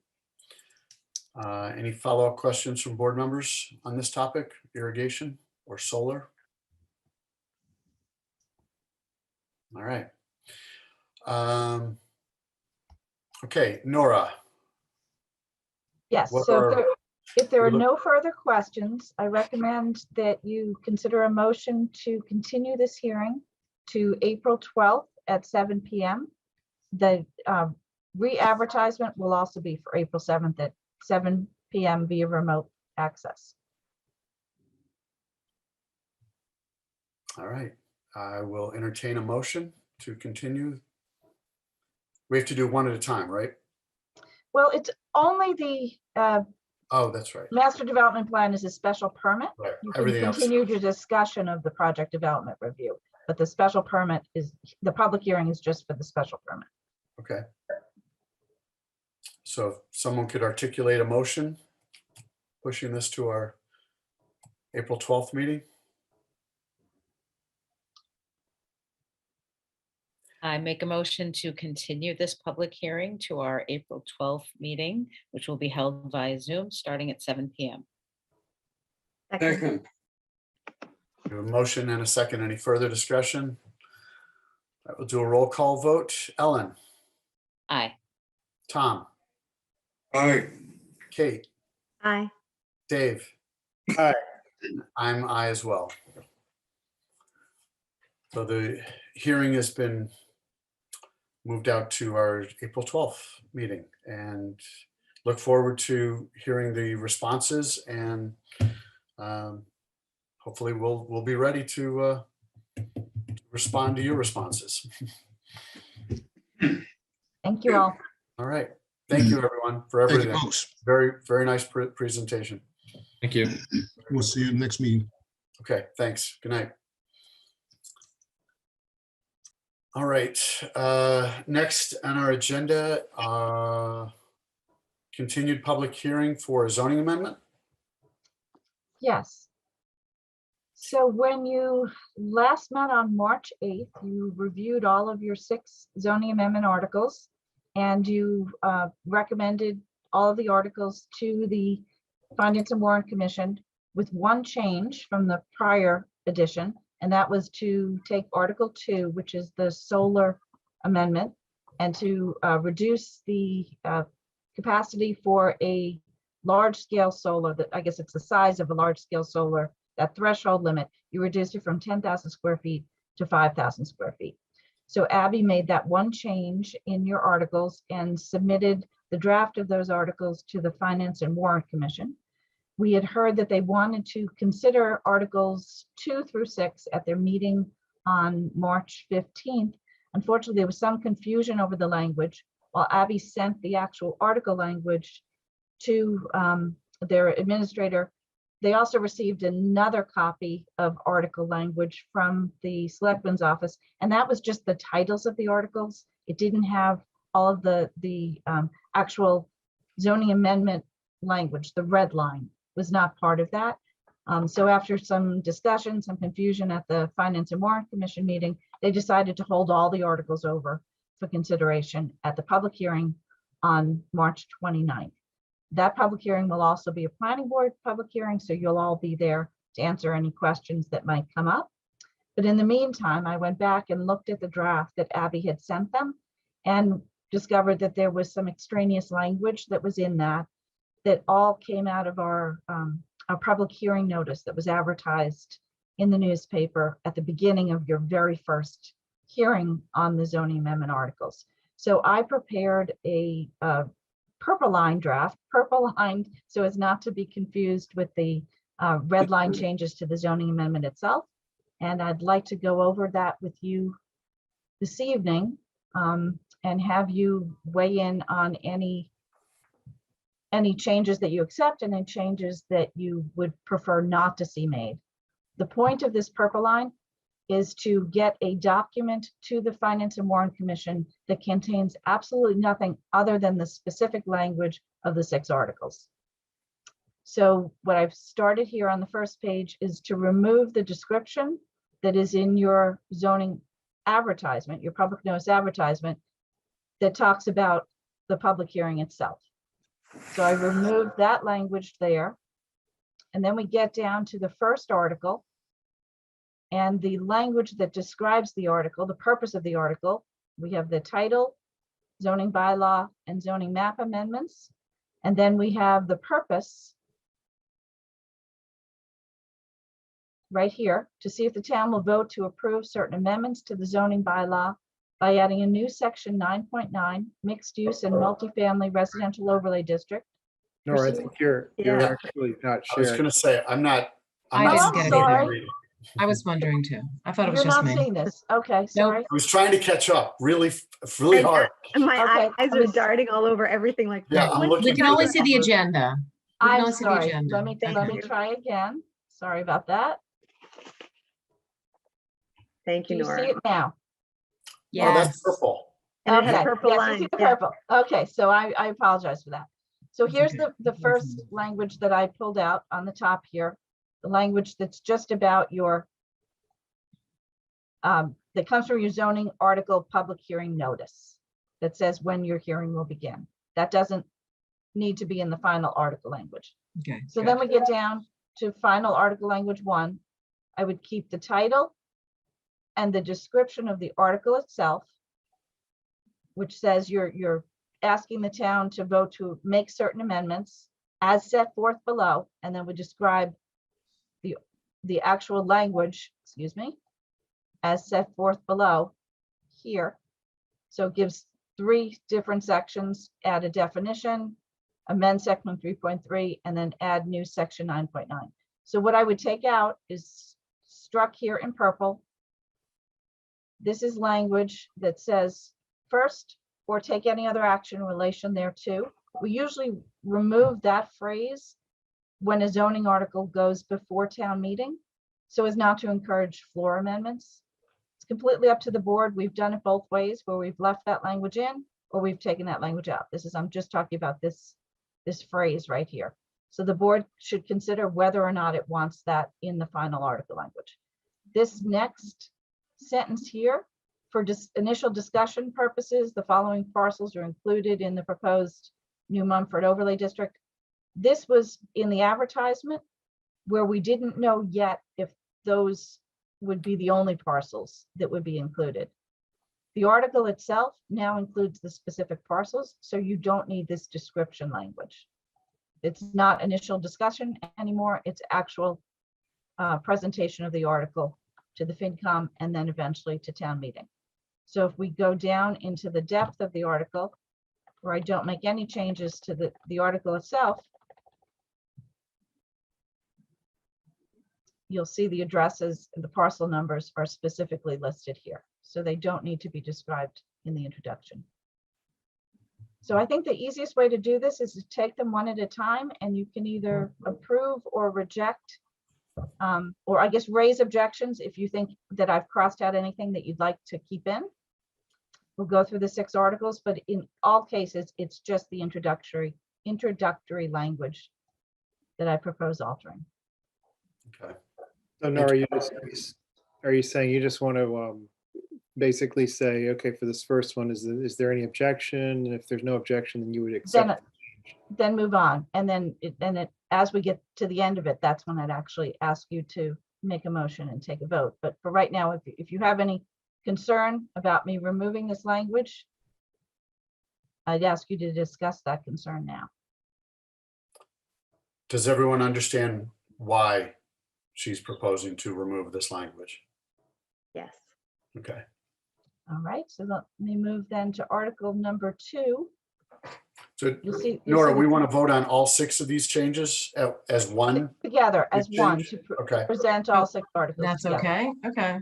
Any follow-up questions from board members on this topic, irrigation or solar? All right. Okay, Nora. Yes, What so are- if there are no further questions, I recommend that you consider a motion to continue this hearing to April 12th at 7 p.m. The re-advertisement will also be for April 7th at 7 p.m. via remote access. All right, I will entertain a motion to continue. We have to do one at a time, right? Well, it's only the Oh, that's right. master development plan is a special permit. Right. You can Everything else. continue your discussion of the project development review, but the special permit is, the public hearing is just for the special permit. Okay. So if someone could articulate a motion, pushing this to our April 12th meeting. I make a motion to continue this public hearing to our April 12th meeting, which will be held via Zoom starting at 7 PM. Second. We have a motion and a second. Any further discussion? I will do a roll call vote. Ellen, Aye. Tom, Aye. Kate, Aye. Dave. Aye. I'm aye as well. So the hearing has been moved out to our April 12th meeting, and look forward to hearing the responses, and hopefully we'll be ready to respond to your responses. Thank you all. All right. Thank you, everyone, for Thank you, everything. folks. Very, very nice presentation. Thank you. We'll see you next meeting. Okay, thanks. Good night. All right, next on our agenda, continued public hearing for a zoning amendment. Yes. So when you last met on March 8th, you reviewed all of your 6 zoning amendment articles, and you recommended all of the articles to the Finance and Warrant Commission with one change from the prior edition, and that was to take Article 2, which is the solar amendment, and to reduce the capacity for a large-scale solar, that I guess it's the size of a large-scale solar, that threshold limit, you reduced it from 10,000 square feet to 5,000 square feet. So Abby made that one change in your articles and submitted the draft of those articles to the Finance and Warrant Commission. We had heard that they wanted to consider Articles 2 through 6 at their meeting on March 15th. Unfortunately, there was some confusion over the language. While Abby sent the actual article language to their administrator, they also received another copy of article language from the Selectman's office, and that was just the titles of the articles. It didn't have all of the actual zoning amendment language. The red line was not part of that. So after some discussion, some confusion at the Finance and Warrant Commission meeting, they decided to hold all the articles over for consideration at the public hearing on March 29th. That public hearing will also be a planning board public hearing, so you'll all be there to answer any questions that might come up. But in the meantime, I went back and looked at the draft that Abby had sent them and discovered that there was some extraneous language that was in that all came out of our public hearing notice that was advertised in the newspaper at the beginning of your very first hearing on the zoning amendment articles. So I prepared a purple line draft, purple lined so as not to be confused with the red line changes to the zoning amendment itself. And I'd like to go over that with you this evening and have you weigh in on any changes that you accept and any changes that you would prefer not to see made. The point of this purple line is to get a document to the Finance and Warrant Commission that contains absolutely nothing other than the specific language of the 6 articles. So what I've started here on the first page is to remove the description that is in your zoning advertisement, your public notice advertisement, that talks about the public hearing itself. So I removed that language there. And then we get down to the first article and the language that describes the article, the purpose of the article. We have the title, zoning bylaw, and zoning map amendments. And then we have the purpose right here to see if the town will vote to approve certain amendments to the zoning bylaw by adding a new section 9.9 mixed use and multifamily residential overlay district. Nora, I think you're Yeah. actually not I was sharing. going to say, I'm not I Oh, didn't I'm get it sorry. either. I was wondering too. I thought it was You're just not me. seeing this. Okay, sorry. I was trying to catch up really, really And, hard. my Okay, eyes I'm are s- darting all over everything like. Yeah, I'm what looking We is can for only the see the number. agenda. We can I'm only see the sorry. agenda. Let me Thank you. try again. Sorry about that. Thank Do you, you see Nora. it now? Oh, that's Yes. purple. And it has Okay, purple yes, you lines. see the Yeah. purple. Okay, so I apologize for that. So That's here's okay. the first language that I pulled out on the top here. The language that's just about your, that comes from your zoning article public hearing notice that says when your hearing will begin. That doesn't need to be in the final article language. Okay. So good. then we get down to final article language 1. I would keep the title and the description of the article itself, which says you're asking the town to vote to make certain amendments as set forth below, and then we describe the actual language, excuse me, as set forth below here. So it gives 3 different sections: add a definition, amend section 3.3, and then add new section 9.9. So what I would take out is struck here in purple. This is language that says first, or take any other action in relation thereto. We usually remove that phrase when a zoning article goes before town meeting, so as not to encourage floor amendments. It's completely up to the board. We've done it both ways, where we've left that language in or we've taken that language out. I'm just talking about this phrase right here. So the board should consider whether or not it wants that in the final article language. This next sentence here, for initial discussion purposes, the following parcels are included in the proposed new Mumford overlay district. This was in the advertisement where we didn't know yet if those would be the only parcels that would be included. The article itself now includes the specific parcels, so you don't need this description language. It's not initial discussion anymore, it's actual presentation of the article to the FinCom and then eventually to town meeting. So if we go down into the depth of the article, where I don't make any changes to the article itself, you'll see the addresses and the parcel numbers are specifically listed here. So they don't need to be described in the introduction. So I think the easiest way to do this is to take them one at a time, and you can either approve or reject, or I guess raise objections if you think that I've crossed out anything that you'd like to keep in. We'll go through the 6 articles, but in all cases, it's just the introductory language that I propose altering. Okay. So Nora, are you saying you just want to basically say, okay, for this first one, is there any objection? And if there's no objection, then you would accept. Then move on. And then as we get to the end of it, that's when I'd actually ask you to make a motion and take a vote. But for right now, if you have any concern about me removing this language, I'd ask you to discuss that concern now. Does everyone understand why she's proposing to remove this language? Yes. Okay. All right, so let me move then to article number 2. So You'll see Nora, we the- want to vote on all 6 of these changes as one? together as one change? to Okay. present all 6 articles. That's together. okay.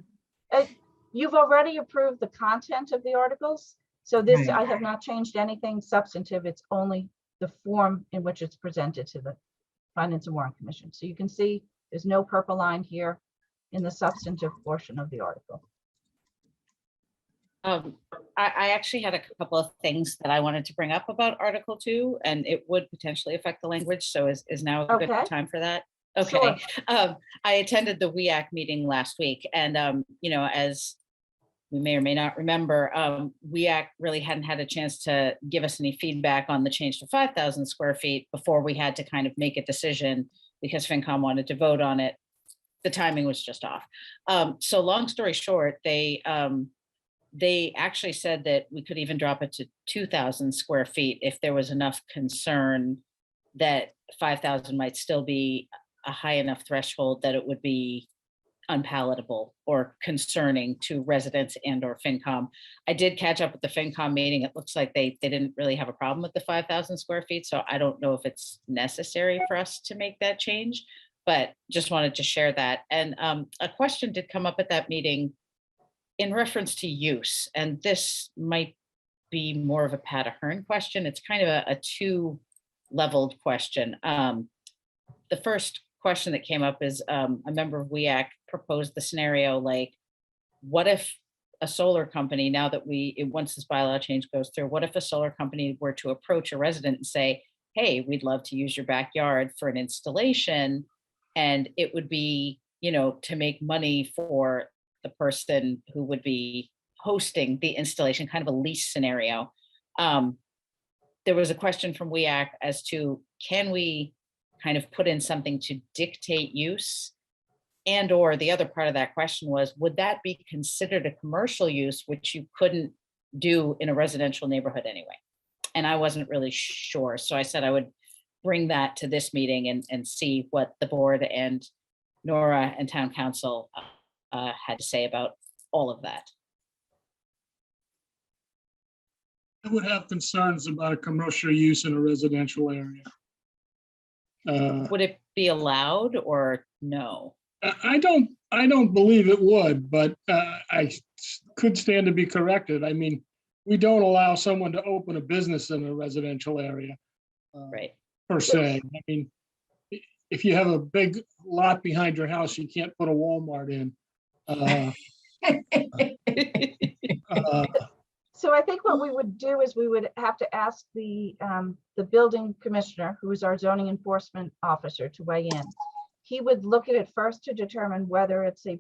Okay. You've already approved the content of the articles, so this, Right. I have not changed anything substantive. It's only the form in which it's presented to the Finance and Warrant Commission. So you can see there's no purple line here in the substantive portion of the article. I actually had a couple of things that I wanted to bring up about Article 2, and it would potentially affect the language. So is now a good Okay. time for that? Okay. Sure. I attended the WEAC meeting last week, and as we may or may not remember, WEAC really hadn't had a chance to give us any feedback on the change to 5,000 square feet before we had to kind of make a decision because FinCom wanted to vote on it. The timing was just off. So long story short, they actually said that we could even drop it to 2,000 square feet if there was enough concern that 5,000 might still be a high enough threshold that it would be unpalatable or concerning to residents and or FinCom. I did catch up with the FinCom meeting. It looks like they didn't really have a problem with the 5,000 square feet. So I don't know if it's necessary for us to make that change. but just wanted to share that. And a question did come up at that meeting in reference to use, and this might be more of a Pat Ahern question. It's kind of a two-leveled question. The first question that came up is a member of WEAC proposed the scenario like, what if a solar company, now that once this bylaw change goes through, what if a solar company were to approach a resident and say, hey, we'd love to use your backyard for an installation, and it would be, to make money for the person who would be hosting the installation, kind of a lease scenario. There was a question from WEAC as to, can we kind of put in something to dictate use? And or the other part of that question was, would that be considered a commercial use, which you couldn't do in a residential neighborhood anyway? And I wasn't really sure. So I said I would bring that to this meeting and see what the board and Nora and town council had to say about all of that. I would have concerns about a commercial use in a residential area. Would it be allowed or no? I don't believe it would, but I could stand to be corrected. I mean, we don't allow someone to open a business in a residential area. Right. Per se. I mean, if you have a big lot behind your house, you can't put a Walmart in. So I think what we would do is we would have to ask the building commissioner, who is our zoning enforcement officer, to weigh in. He would look at it first to determine whether it's an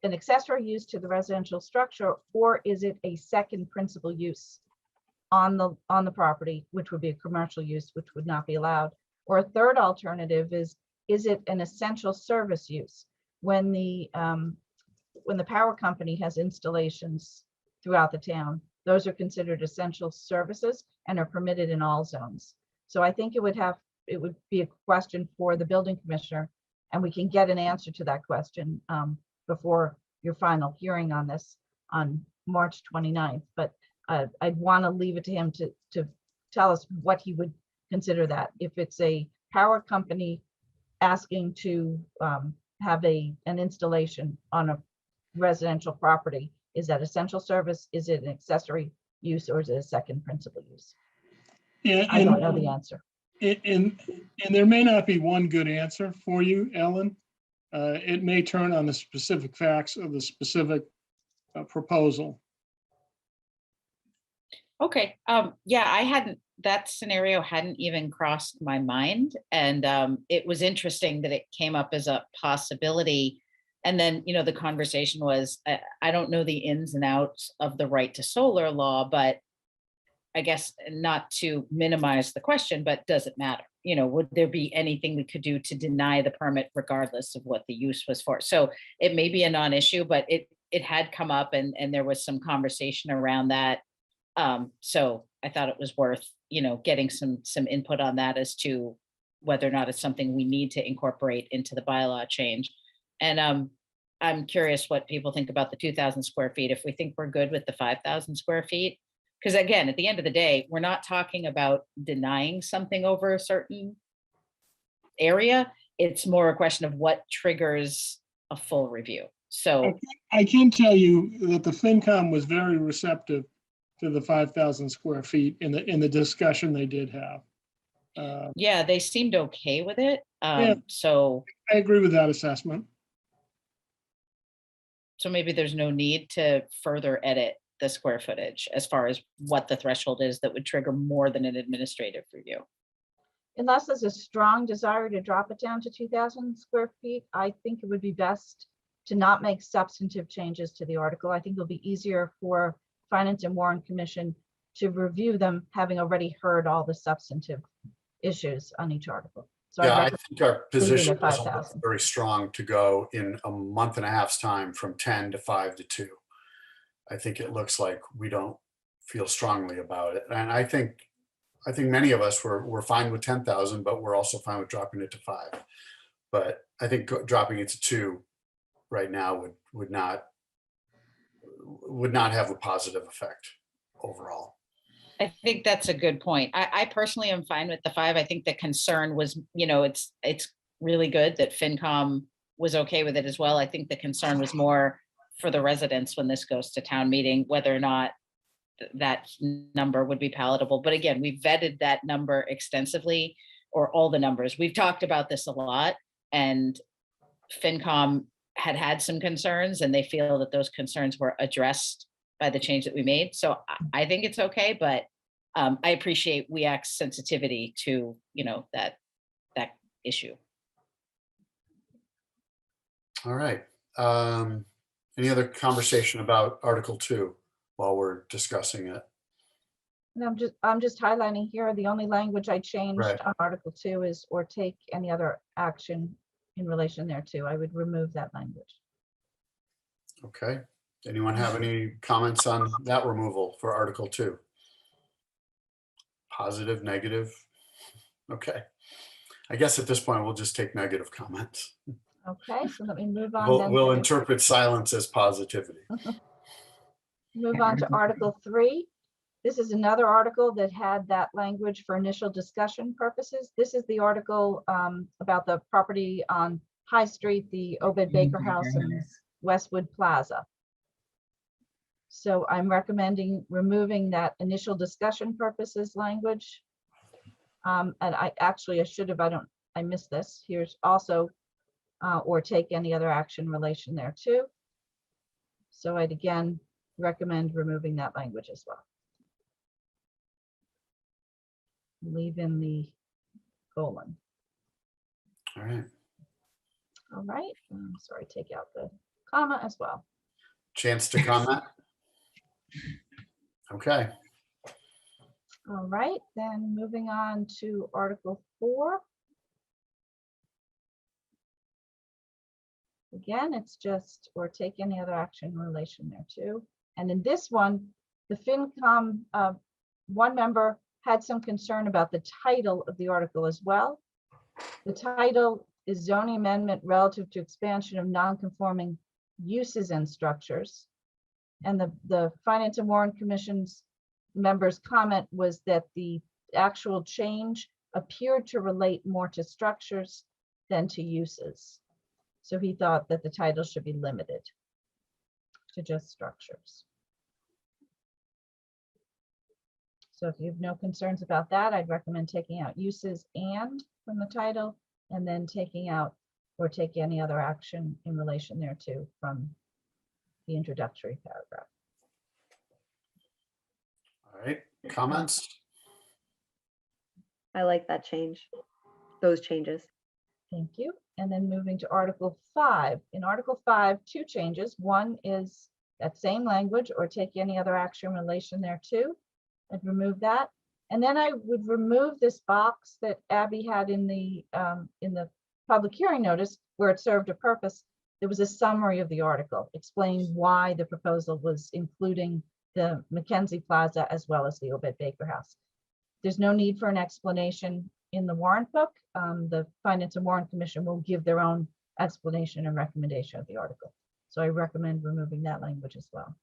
accessory use to the residential structure, or is it a second principal use on the property, which would be a commercial use, which would not be allowed. Or a third alternative is it an essential service use? When the power company has installations throughout the town, those are considered essential services and are permitted in all zones. So I think it would be a question for the building commissioner, and we can get an answer to that question before your final hearing on this on March 29th. But I'd want to leave it to him to tell us what he would consider that. If it's a power company asking to have an installation on a residential property, is that essential service? Is it an accessory use, or is it a second principal use? I don't know the answer. And there may not be one good answer for you, Ellen. It may turn on the specific facts of the specific proposal. Okay. Yeah, that scenario hadn't even crossed my mind. And it was interesting that it came up as a possibility. And then, the conversation was, I don't know the ins and outs of the right to solar law, but I guess not to minimize the question, but does it matter? Would there be anything we could do to deny the permit regardless of what the use was for? So it may be a non-issue, but it had come up and there was some conversation around that. So I thought it was worth, getting some input on that as to whether or not it's something we need to incorporate into the bylaw change. And I'm curious what people think about the 2,000 square feet, if we think we're good with the 5,000 square feet. Because again, at the end of the day, we're not talking about denying something over a certain area. It's more a question of what triggers a full review. So I can tell you that the FinCom was very receptive to the 5,000 square feet in the discussion they did have. Yeah, they seemed okay with it. Yeah. So I agree with that assessment. So maybe there's no need to further edit the square footage as far as what the threshold is that would trigger more than an administrative review. Unless there's a strong desire to drop it down to 2,000 square feet, I think it would be best to not make substantive changes to the article. I think it'll be easier for Finance and Warrant Commission to review them, having already heard all the substantive issues on each article. So yeah, I think our position at is 5,000. very strong to go in a month and a half's time from 10 to 5 to 2. I think it looks like we don't feel strongly about it. And I think many of us were fine with 10,000, but we're also fine with dropping it to 5. But I think dropping it to 2 right now would not have a positive effect overall. I think that's a good point. I personally am fine with the 5. I think the concern was, it's really good that FinCom was okay with it as well. I think the concern was more for the residents when this goes to town meeting, whether or not that number would be palatable. But again, we vetted that number extensively, or all the numbers. We've talked about this a lot, and FinCom had some concerns, and they feel that those concerns were addressed by the change that we made. So I think it's okay, but I appreciate WEAC's sensitivity to, that issue. All right. Any other conversation about Article 2 while we're discussing it? And I'm just highlighting here, the only language I changed Right. on Article 2 is or take any other action in relation thereto. I would remove that language. Okay. Anyone have any comments on that removal for Article 2? Positive, negative? Okay. I guess at this point, we'll just take negative comments. Okay, so let me move on then. We'll to- interpret silence as positivity. Move on to Article 3. This is another article that had that language for initial discussion purposes. This is the article about the property on High Street, the Obed Baker House and Westwood Plaza. So I'm recommending removing that initial discussion purposes language. And I should have, I missed this. Here's also, or take any other action in relation there too. So I'd again recommend removing that language as well. Leave in the colon. All right. All right, sorry, take out the comma as well. Chance to comment? Okay. All right, then moving on to Article 4. Again, it's just, or take any other action in relation thereto. And in this one, the FinCom, one member had some concern about the title of the article as well. The title is zoning amendment relative to expansion of non-conforming uses and structures. And the Finance and Warrant Commission's members' comment was that the actual change appeared to relate more to structures than to uses. So he thought that the title should be limited to just structures. So if you have no concerns about that, I'd recommend taking out uses and from the title, and then taking out or take any other action in relation thereto from the introductory paragraph. All right. Comments? I like that change, those changes. Thank you. And then moving to Article 5. In Article 5, two changes. One is that same language or take any other action in relation thereto. I'd remove that. And then I would remove this box that Abby had in the public hearing notice where it served a purpose. There was a summary of the article explaining why the proposal was including the Mackenzie Plaza as well as the Obed Baker House. There's no need for an explanation in the warrant book. The Finance and Warrant Commission will give their own explanation and recommendation of the article. So I recommend removing that language as well.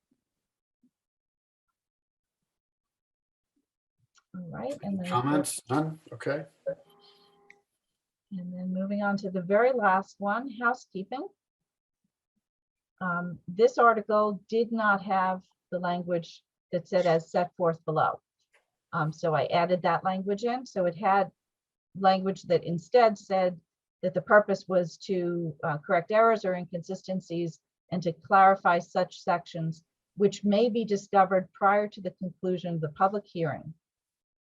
All right, and then Comments? None? Okay. and then moving on to the very last one, housekeeping. This article did not have the language that said as set forth below. So I added that language in. So it had language that instead said that the purpose was to correct errors or inconsistencies and to clarify such sections which may be discovered prior to the conclusion of the public hearing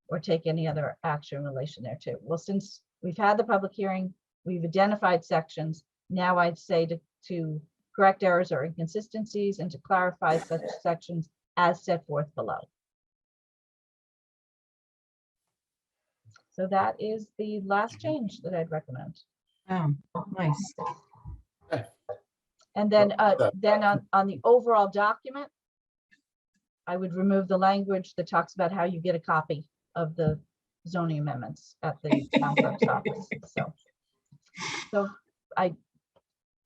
or take any other action in relation thereto. Well, since we've had the public hearing, we've identified sections. Now I'd say to correct errors or inconsistencies and to clarify such sections as set forth below. So that is the last change that I'd recommend. Oh, nice. And then on the overall document, I would remove the language that talks about how you get a copy of the zoning amendments at the town clerk's office. So I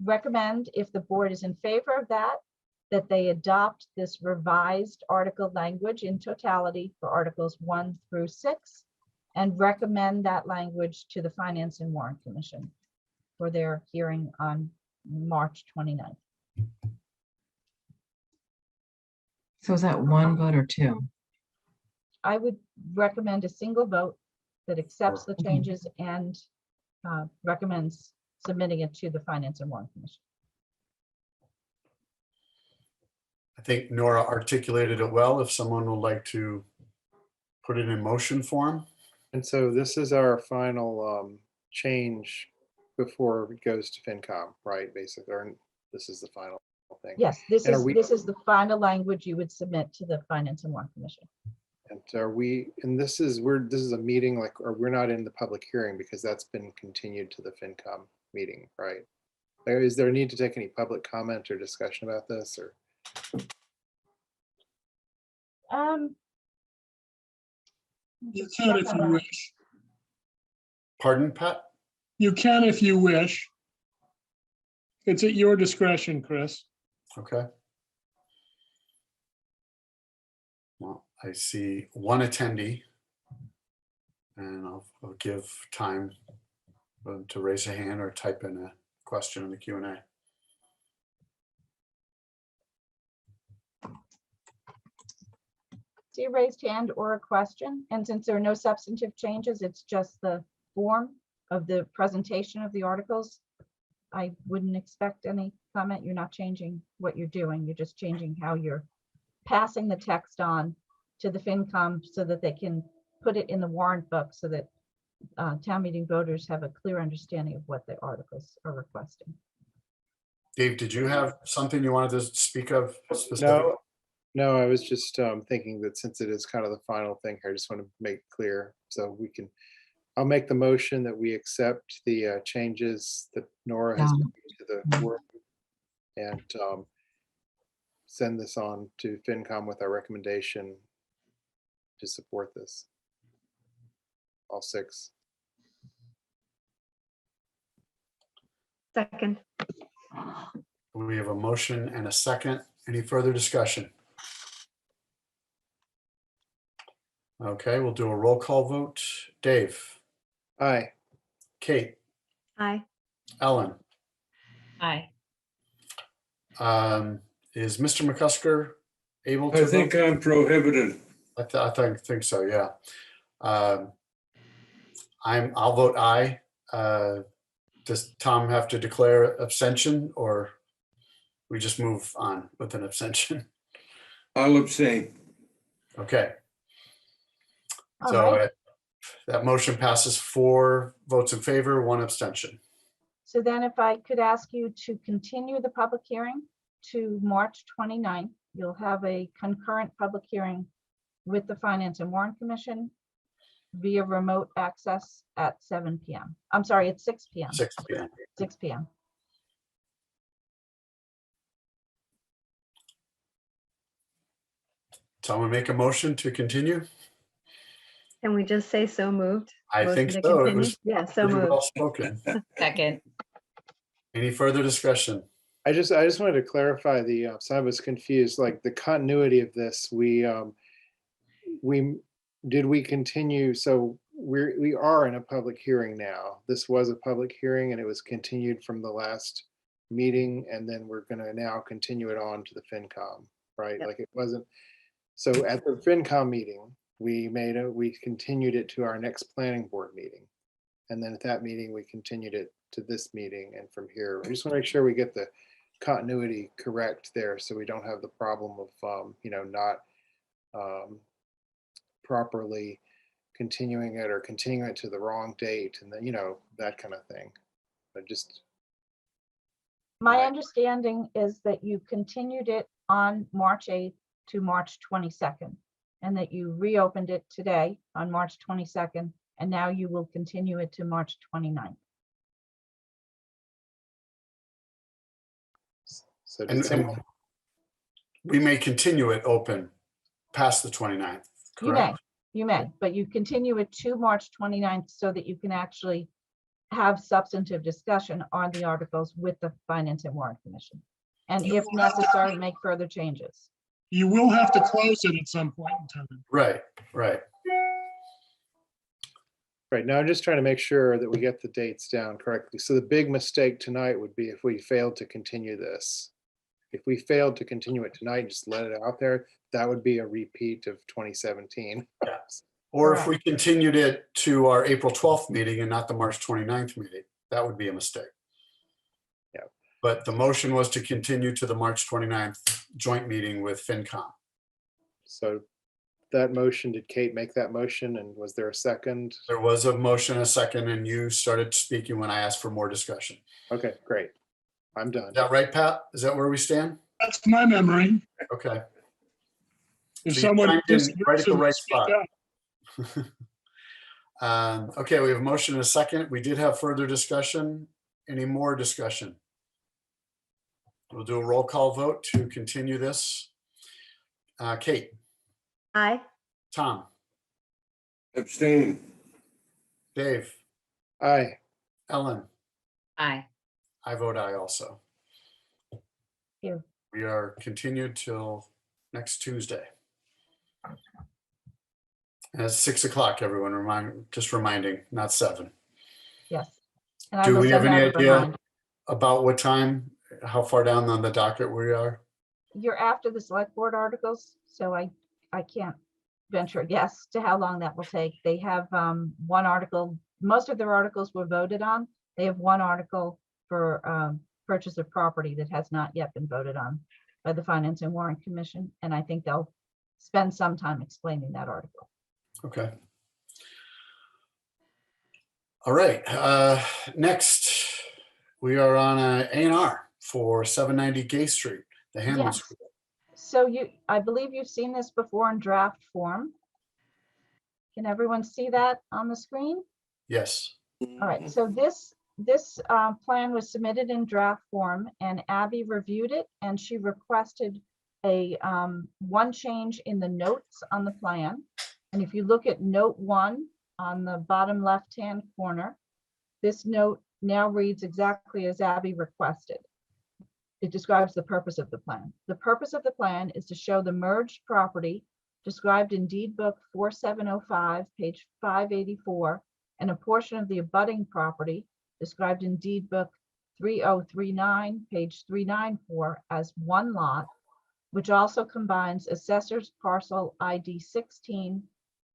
recommend, if the board is in favor of that, that they adopt this revised article language in totality for Articles 1 through 6 and recommend that language to the Finance and Warrant Commission for their hearing on March 29th. So is that one vote or two? I would recommend a single vote that accepts the Okay. changes and recommends submitting it to the Finance and Warrant Commission. I think Nora articulated it well. If someone would like to put it in motion form. And so this is our final change before it goes to FinCom, right? Basically, or this is the final thing. Yes, this And are is the final language you would submit to the Finance and Warrant Commission. And this is a meeting like, or we're not in the public hearing because that's been continued to the FinCom meeting, right? Is there a need to take any public comment or discussion about this, or? You can if you wish. Pardon, Pat? You can if you wish. It's at your discretion, Chris. Okay. Well, I see one attendee, and I'll give time to raise a hand or type in a question in the Q&A. See a raised hand or a question, and since there are no substantive changes, it's just the form of the presentation of the articles. I wouldn't expect any comment. You're not changing what you're doing. You're just changing how you're passing the text on to the FinCom so that they can put it in the warrant book so that town meeting voters have a clear understanding of what the articles are requesting. Dave, did you have something you wanted to speak of specifically? No, I was just thinking that since it is kind of the final thing here, I just want to make it clear so we can, I'll make the motion that we accept the changes that Nora has made to the work and send this on to FinCom with our recommendation to support this. All 6. Second. We have a motion and a second. Any further discussion? Okay, we'll do a roll call vote. Dave, Aye. Kate, Aye. Ellen, Aye. is Mr. McCusker able to I vote? think I'm prohibited. I think so, yeah. I'll vote aye. Does Tom have to declare abstention, or we just move on with an abstention? I'll abstain. Okay. All So right. that motion passes 4 votes in favor, 1 abstention. So then if I could ask you to continue the public hearing to March 29th, you'll have a concurrent public hearing with the Finance and Warrant Commission via remote access at 7 p.m. I'm sorry, it's 6 p.m. 6 p.m. 6 p.m. Someone make a motion to continue? Can we just say so moved? I Motion think to so. It continue? was Yeah, so pretty moved. well spoken. Second. Any further discussion? I just wanted to clarify so I was confused, like the continuity of this, we continue, so we are in a public hearing now. This was a public hearing and it was continued from the last meeting, and then we're gonna now continue it on to the FinCom, right? Yep. Like it wasn't, so at the FinCom meeting, we continued it to our next planning board meeting. And then at that meeting, we continued it to this meeting, and from here, I just want to make sure we get the continuity correct there, so we don't have the problem of not properly continuing it or continuing it to the wrong date, and then that kind of thing. But just My Right. understanding is that you continued it on March 8th to March 22nd, and that you reopened it today on March 22nd, and now you will continue it to March 29th. so did And someone, we may continue it open past the 29th, correct? You may, but you continue it to March 29th so that you can actually have substantive discussion on the articles with the Finance and Warrant Commission. And if necessary, make further changes. You will have to close it at some point in time. Right, right. Right, now I'm just trying to make sure that we get the dates down correctly. So the big mistake tonight would be if we failed to continue this. If we failed to continue it tonight and just let it out there, that would be a repeat of 2017. Or if we continued it to our April 12th meeting and not the March 29th meeting, that would be a mistake. Yeah. But the motion was to continue to the March 29th joint meeting with FinCom. So that motion, did Kate make that motion and was there a second? There was a motion, a second, and you started speaking when I asked for more discussion. Okay, great. I'm done. Is that right, Pat? Is that where we stand? That's my memory. Okay. If So you someone chimed in disagrees right at the with me, right speak spot. up. Okay, we have a motion and a second. We did have further discussion. Any more discussion? We'll do a roll call vote to continue this. Kate, Aye. Tom, Abstain. Dave, Aye. Ellen, Aye. I vote aye also. You. We are continued till next Tuesday. And it's 6 o'clock, everyone, just reminding, not 7. Yes. And I Do will we have send any out a idea reminder. about what time, how far down on the docket we are? You're after the select board articles, so I can't venture a guess to how long that will take. They have one article, most of their articles were voted on. They have one article for purchase of property that has not yet been voted on by the Finance and Warrant Commission, and I think they'll spend some time explaining that article. Okay. All right, next, we are on a A&R for 790 Gay Street, the Hanlon Yes. School. So I believe you've seen this before in draft form. Can everyone see that on the screen? Yes. All right, so this plan was submitted in draft form and Abby reviewed it and she requested a one change in the notes on the plan. And if you look at note 1 on the bottom left-hand corner, this note now reads exactly as Abby requested. It describes the purpose of the plan. The purpose of the plan is to show the merged property described in deed book 4705, page 584, and a portion of the abutting property described in deed book 3039, page 394 as one lot, which also combines assessor's parcel ID 16,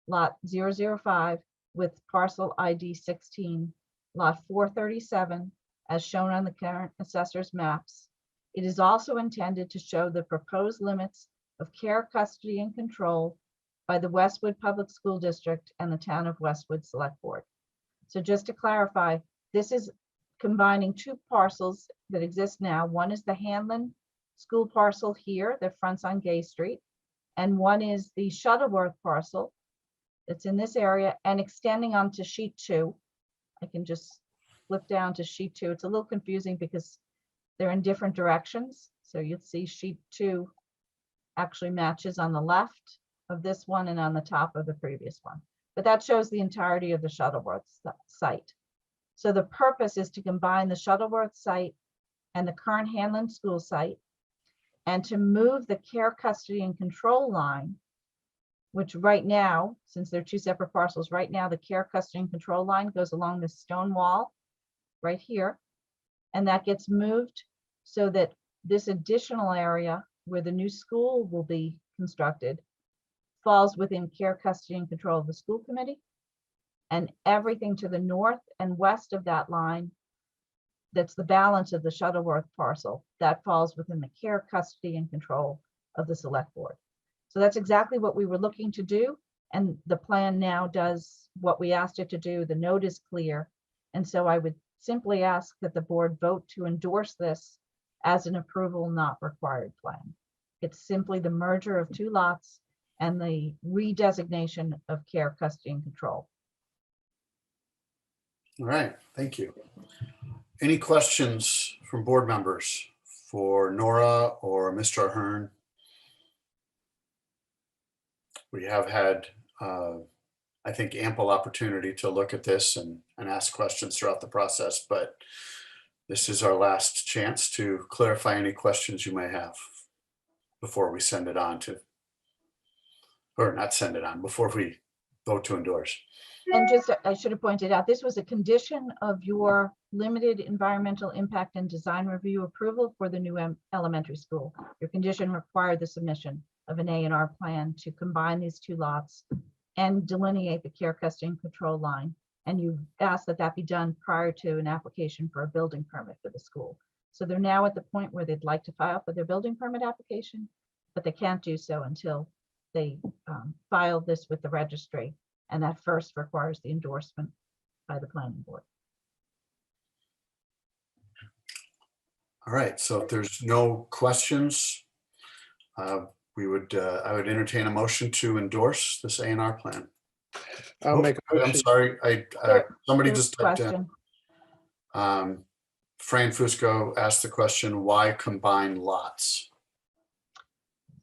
lot 005 with parcel ID 16, lot 437, as shown on the current assessor's maps. It is also intended to show the proposed limits of care, custody, and control by the Westwood Public School District and the Town of Westwood Select Board. So just to clarify, this is combining two parcels that exist now. One is the Hanlon School parcel here that fronts on Gay Street, and one is the Shuttleworth parcel that's in this area and extending onto sheet 2. I can just flip down to sheet 2. It's a little confusing because they're in different directions. So you'll see sheet 2 actually matches on the left of this one and on the top of the previous one. But that shows the entirety of the Shuttleworth site. So the purpose is to combine the Shuttleworth site and the current Hanlon School site, and to move the care, custody, and control line, which right now, since they're two separate parcels, right now the care, custody, and control line goes along this stone wall right here. And that gets moved so that this additional area where the new school will be constructed falls within care, custody, and control of the school committee. And everything to the north and west of that line, that's the balance of the Shuttleworth parcel, that falls within the care, custody, and control of the select board. So that's exactly what we were looking to do. And the plan now does what we asked it to do. The note is clear. And so I would simply ask that the board vote to endorse this as an approval not required plan. It's simply the merger of two lots and the redesignation of care, custody, and control. All right, thank you. Any questions from board members for Nora or Mr. Ahern? We have had, I think, ample opportunity to look at this and ask questions throughout the process, but this is our last chance to clarify any questions you may have before we send it on to, or not send it on, before we vote to endorse. And just, I should have pointed out, this was a condition of your limited environmental impact and design review approval for the new elementary school. Your condition required the submission of an A&R plan to combine these two lots and delineate the care, custody, and control line. And you asked that that be done prior to an application for a building permit for the school. So they're now at the point where they'd like to file for their building permit application, but they can't do so until they file this with the registry. And that first requires the endorsement by the planning board. All right, so if there's no questions, I would entertain a motion to endorse this A&R plan. I'll make a I'm motion. sorry, somebody There's just a typed in. question. Fran Fusco asked the question, why combine lots?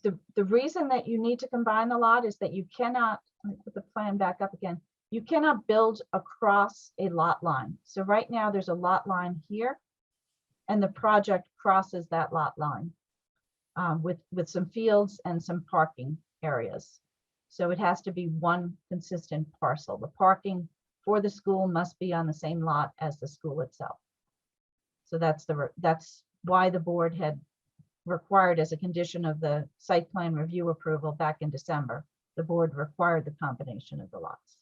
The reason that you need to combine the lot is that you cannot, let me put the plan back up again. You cannot build across a lot line. So right now there's a lot line here and the project crosses that lot line with some fields and some parking areas. So it has to be one consistent parcel. The parking for the school must be on the same lot as the school itself. So that's why the board had required, as a condition of the site plan review approval back in December, the board required the combination of the lots.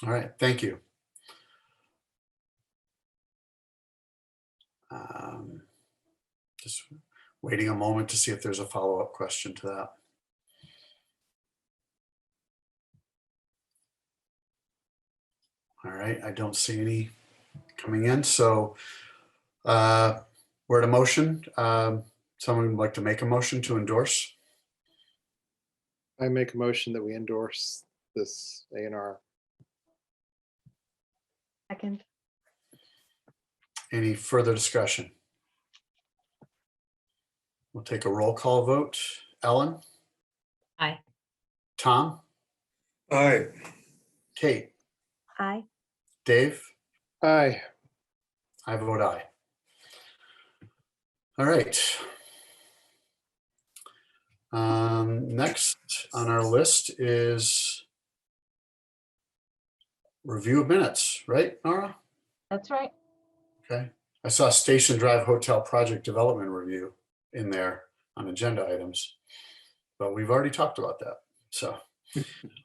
All right, thank you. Just waiting a moment to see if there's a follow-up question to that. All right, I don't see any coming in, so we're at a motion. Someone would like to make a motion to endorse? I make a motion that we endorse this A&R. Second. Any further discussion? We'll take a roll call vote. Ellen? Aye. Tom? Aye. Kate? Aye. Dave? Aye. I vote aye. All right. Next on our list is review of minutes, right, Nora? That's right. Okay. I saw Station Drive Hotel Project Development Review in there on agenda items, but we've already talked about that. So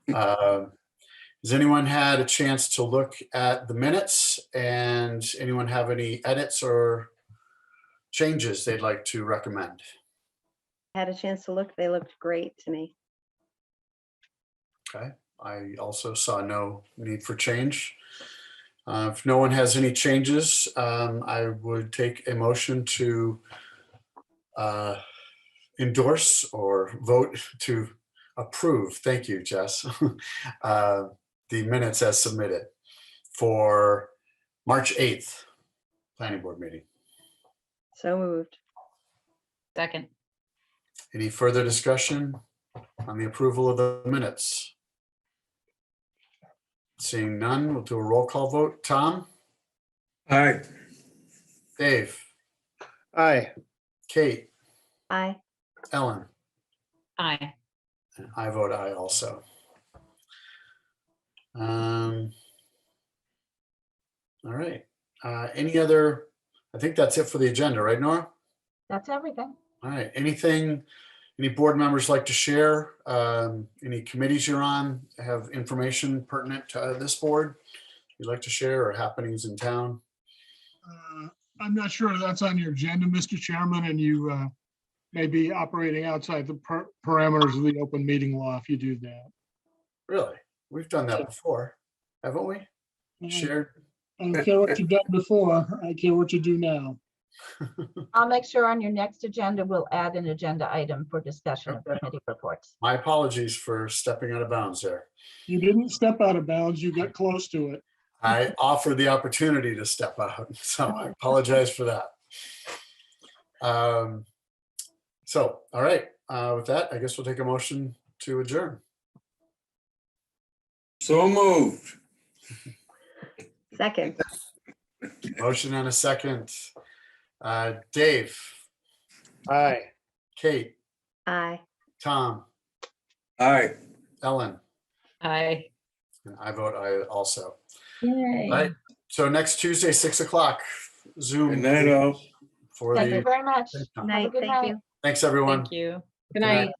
has anyone had a chance to look at the minutes, and anyone have any edits or changes they'd like to recommend? Had a chance to look, they looked great to me. Okay, I also saw no need for change. If no one has any changes, I would take a motion to endorse or vote to approve. Thank you, Jess. The minutes as submitted for March 8th planning board meeting. So moved. Second. Any further discussion on the approval of the minutes? Seeing none, we'll do a roll call vote. Tom? Aye. Dave? Aye. Kate? Aye. Ellen? Aye. And I vote aye also. All right. Any other, I think that's it for the agenda, right, Nora? That's everything. All right. Anything, any board members like to share? Any committees you're on have information pertinent to this board you'd like to share, or happenings in town? I'm not sure that's on your agenda, Mr. Chairman, and you may be operating outside the parameters of the open meeting law if you do that. Really? We've done that before, haven't we? Shared. I don't care what you've done before. I care what you do now. I'll make sure on your next agenda, we'll add an agenda item for discussion of committee reports. My apologies for stepping out of bounds there. You didn't step out of bounds. You got close to it. I offered the opportunity to step out, so I apologize for that. So, all right, with that, I guess we'll take a motion to adjourn. So moved. Second. Motion and a second. Dave, Aye. Kate, Aye. Tom, Aye. Ellen, Aye. And I vote aye also. Yay. All right. So next Tuesday, 6 o'clock, Zoom. Good night, all. For Thank you the, very much. Thank you. Have a Night, good thank night. you. thanks, everyone. Thank you. Good night.